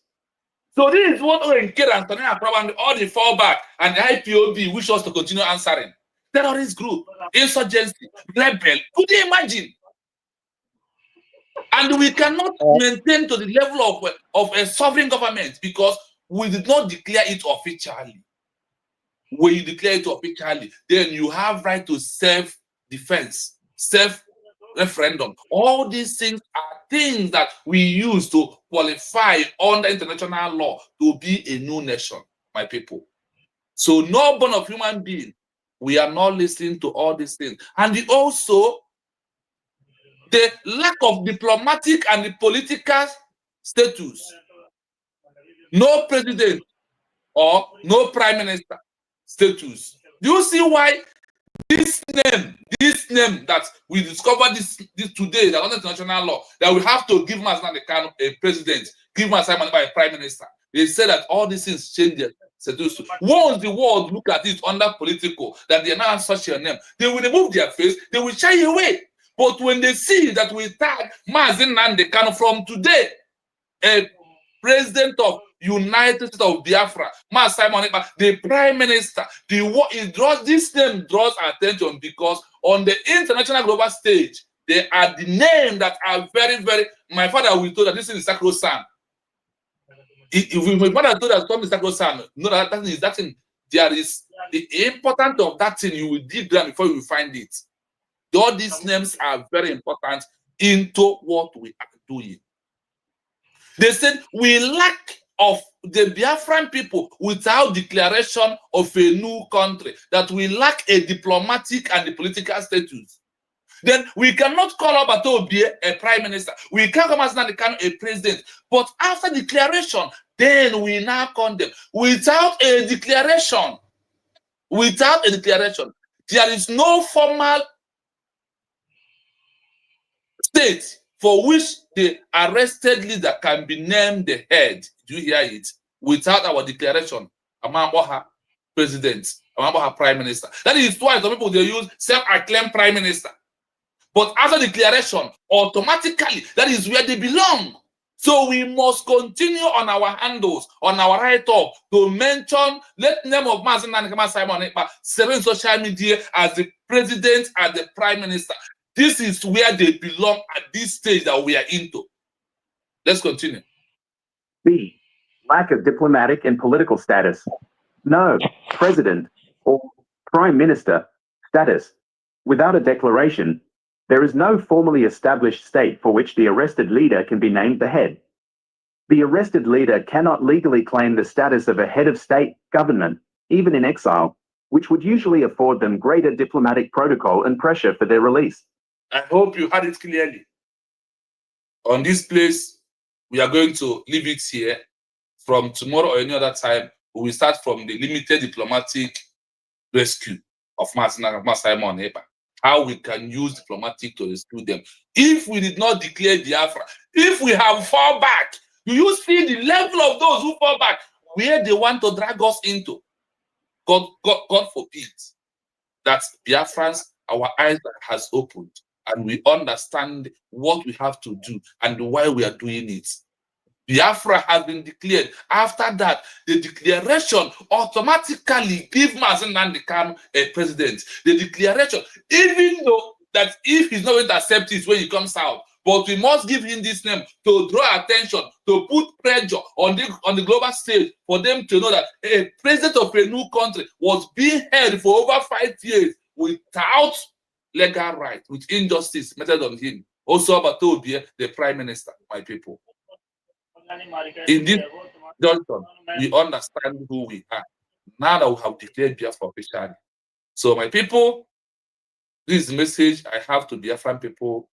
So this is what Orenke and Tanaya Prabang, all the fallback and the IPOB wish us to continue answering. Terrorist group, insurgency, rebel. Could you imagine? And we cannot maintain to the level of a sovereign government because we did not declare it officially. When you declare it officially, then you have right to self-defense, self-referendum. All these things are things that we use to qualify under international law to be a new nation, my people. So no born of human being, we are not listening to all these things. And also, the lack of diplomatic and the political status. No president or no prime minister status. Do you see why this name that we discovered this today, that under international law, that we have to give Maazị Nnamdi Kanu a president, give Maazị Simon Ekpa a prime minister? They say that all these things change their status. Once the world look at it under political, that they now such a name, they will remove their face, they will shy away. But when they see that we tag Maazị Nnamdi Kanu from today, a president of United States of Biafra, Maazị Simon Ekpa, the prime minister, this name draws attention because on the international global stage, they are the names that are very, very. My father will tell that this is sacrosanct. If my father told us something is sacrosanct, no, that thing. There is the importance of that thing. You will dig down before you will find it. All these names are very important into what we are doing. They said we lack of the Biafran people without declaration of a new country, that we lack a diplomatic and a political status. Then we cannot call Obatobie a prime minister. We can't come as a president. But after declaration, then we now condemn. Without a declaration, there is no formal state for which the arrested leader can be named the head. Do you hear it? Without our declaration, Amamboha president, Amamboha prime minister. That is why some people, they use self-acclaimed prime minister. But after declaration, automatically, that is where they belong. So we must continue on our handles, on our write-up, to mention, let the name of Mazen Nankama Simon Ekpa serving social media as the president and the prime minister. This is where they belong at this stage that we are into. Let's continue. B. Lack of diplomatic and political status. No president or prime minister status. Without a declaration, there is no formally established state for which the arrested leader can be named the head. The arrested leader cannot legally claim the status of a head of state government, even in exile, which would usually afford them greater diplomatic protocol and pressure for their release. I hope you heard it clearly. On this place, we are going to leave it here. From tomorrow or any other time, we will start from the limited diplomatic rescue of Simon Ekpa. How we can use diplomatic to rescue them. If we did not declare Biafra, if we have fall back, do you see the level of those who fall back, where they want to drag us into? God forbid that Biafrans, our eyes has opened and we understand what we have to do and why we are doing it. Biafra has been declared. After that, the declaration automatically gives Mazen Nandekam a president. The declaration, even though that if he's not going to accept it when he comes out, but we must give him this name to draw attention, to put pressure on the global stage for them to know that a president of a new country was being held for over 5 years without legal right, with injustice meted on him. Also about Tobie, the prime minister, my people. In this junction, we understand who we are. Now that we have declared Biafra officially. So, my people, this is the message I have to Biafran people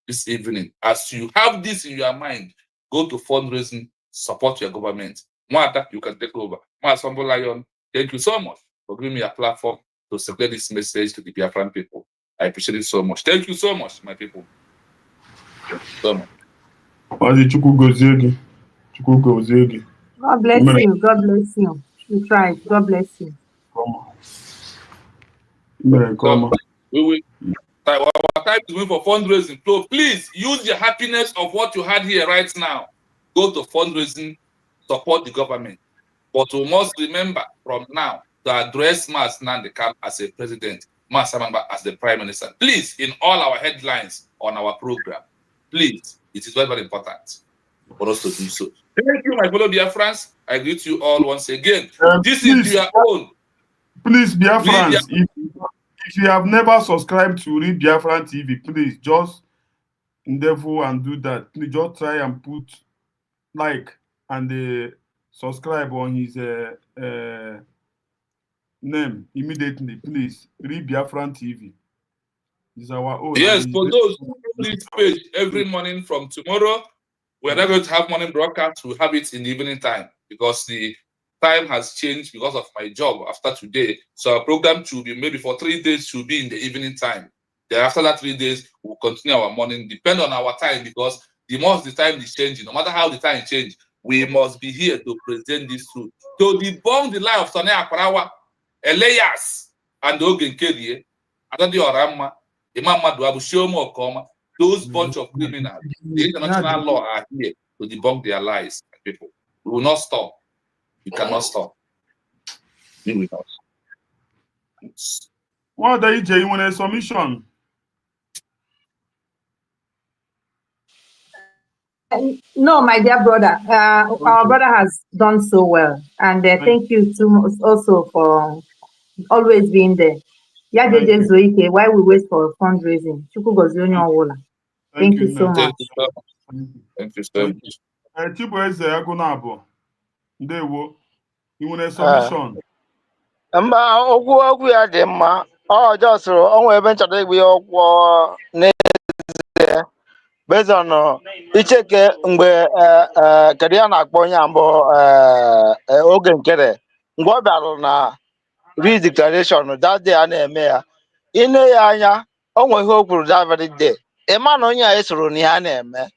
this evening. As you have this in your mind, go to fundraising, support your government. Mwada, you can take over. Mwasombo Lion, thank you so much for giving me a platform to circulate this message to the Biafran people. I appreciate it so much. Thank you so much, my people. So much. God bless you. God bless you. You tried. God bless you. So, we will. Our time is going for fundraising. So please use the happiness of what you had here right now. Go to fundraising, support the government. But we must remember from now to address Mas Nandekam as a president, Mas Samamba as the prime minister. Please, in all our headlines on our program, please, it is very, very important for us to do so. Thank you, my fellow Biafrans. I greet you all once again. This is your own. Please, Biafrans, if you have never subscribed to Read Biafran TV, please just endeavor and do that. Please just try and put like and subscribe on his name immediately. Please, Read Biafran TV. It's our own. Yes, for those who do this page every morning from tomorrow, we're not going to have morning broadcast. We'll have it in the evening time because the time has changed because of my job after today. So our program should be maybe for 3 days should be in the evening time. Then after that 3 days, we'll continue our morning, depend on our time, because the more the time is changing, no matter how the time changes, we must be here to present this truth. To debunk the lie of Sone Akparawa, Elias, and Ogen Kerie, Adadi Orama, Imam Maduabu, Shomo Okoma, those bunch of criminals. The international law are here to debunk their lies, people. We will not stop. You cannot stop. Be with us. What are you want a submission? No, my dear brother. Our brother has done so well. And thank you too much also for always being there. Why we wait for fundraising? Thank you so much. Thank you so much. Chibueze Agunabo, ndewo. I nwere submission? Mba okwu ya dị mma. Ọ jọsụrụ onwe ebe nchọrọ igbu ya ụkwụ n'ezie based on icheke mgbe kedu ya na-akpọ onye mbụ oge nkere mgbe ọ bịara na redeclaration that day a na-eme ya ine ya anya o nwe ihe o kwuru that very day ịma na onye a esoro na ihe a na-eme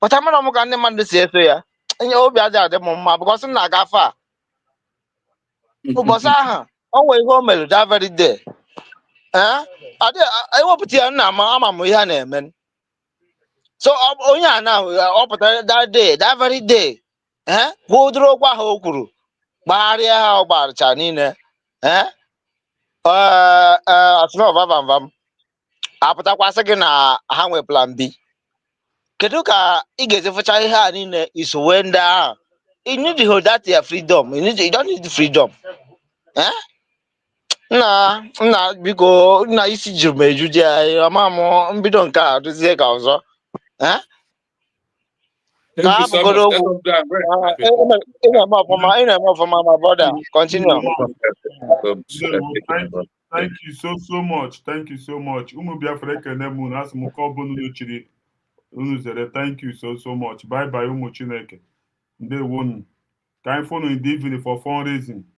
pụta mana m ka ndị mmadụ si eso ya onye obi adịghị adị m mma bụkọsị m na-agafe a ụbọchị ahụ o nwere ihe o mere that very day ewepụta ya nna ama m ihe a na-eme so onye a na ọ pụtara that very day kwuo ụdịrị okwu ahụ o kwuru gbagharịa ha ọgbarịcha niile asịnọvavamvam apụtakwasị gị na ha nwe plan B. Kedu ka ị ga-esi fụcha ihe a niile isowe ndị ahụ? You need to hold that your freedom. You don't need the freedom. Nna biko nna isi juru m eju di ya ama m mbido nke a dozie ka ọzọ Thank you so much. ị na-eme ọfụma my brother. Continue. Thank you so much. Thank you so much. Ụmụ Biafra ekene m unu asị m ka ọ bụ unu chiri unu zere. Thank you so much. Bye bye ụmụ Chineke. Ndewo unu. Ka anyị fonu in the evening for fundraising.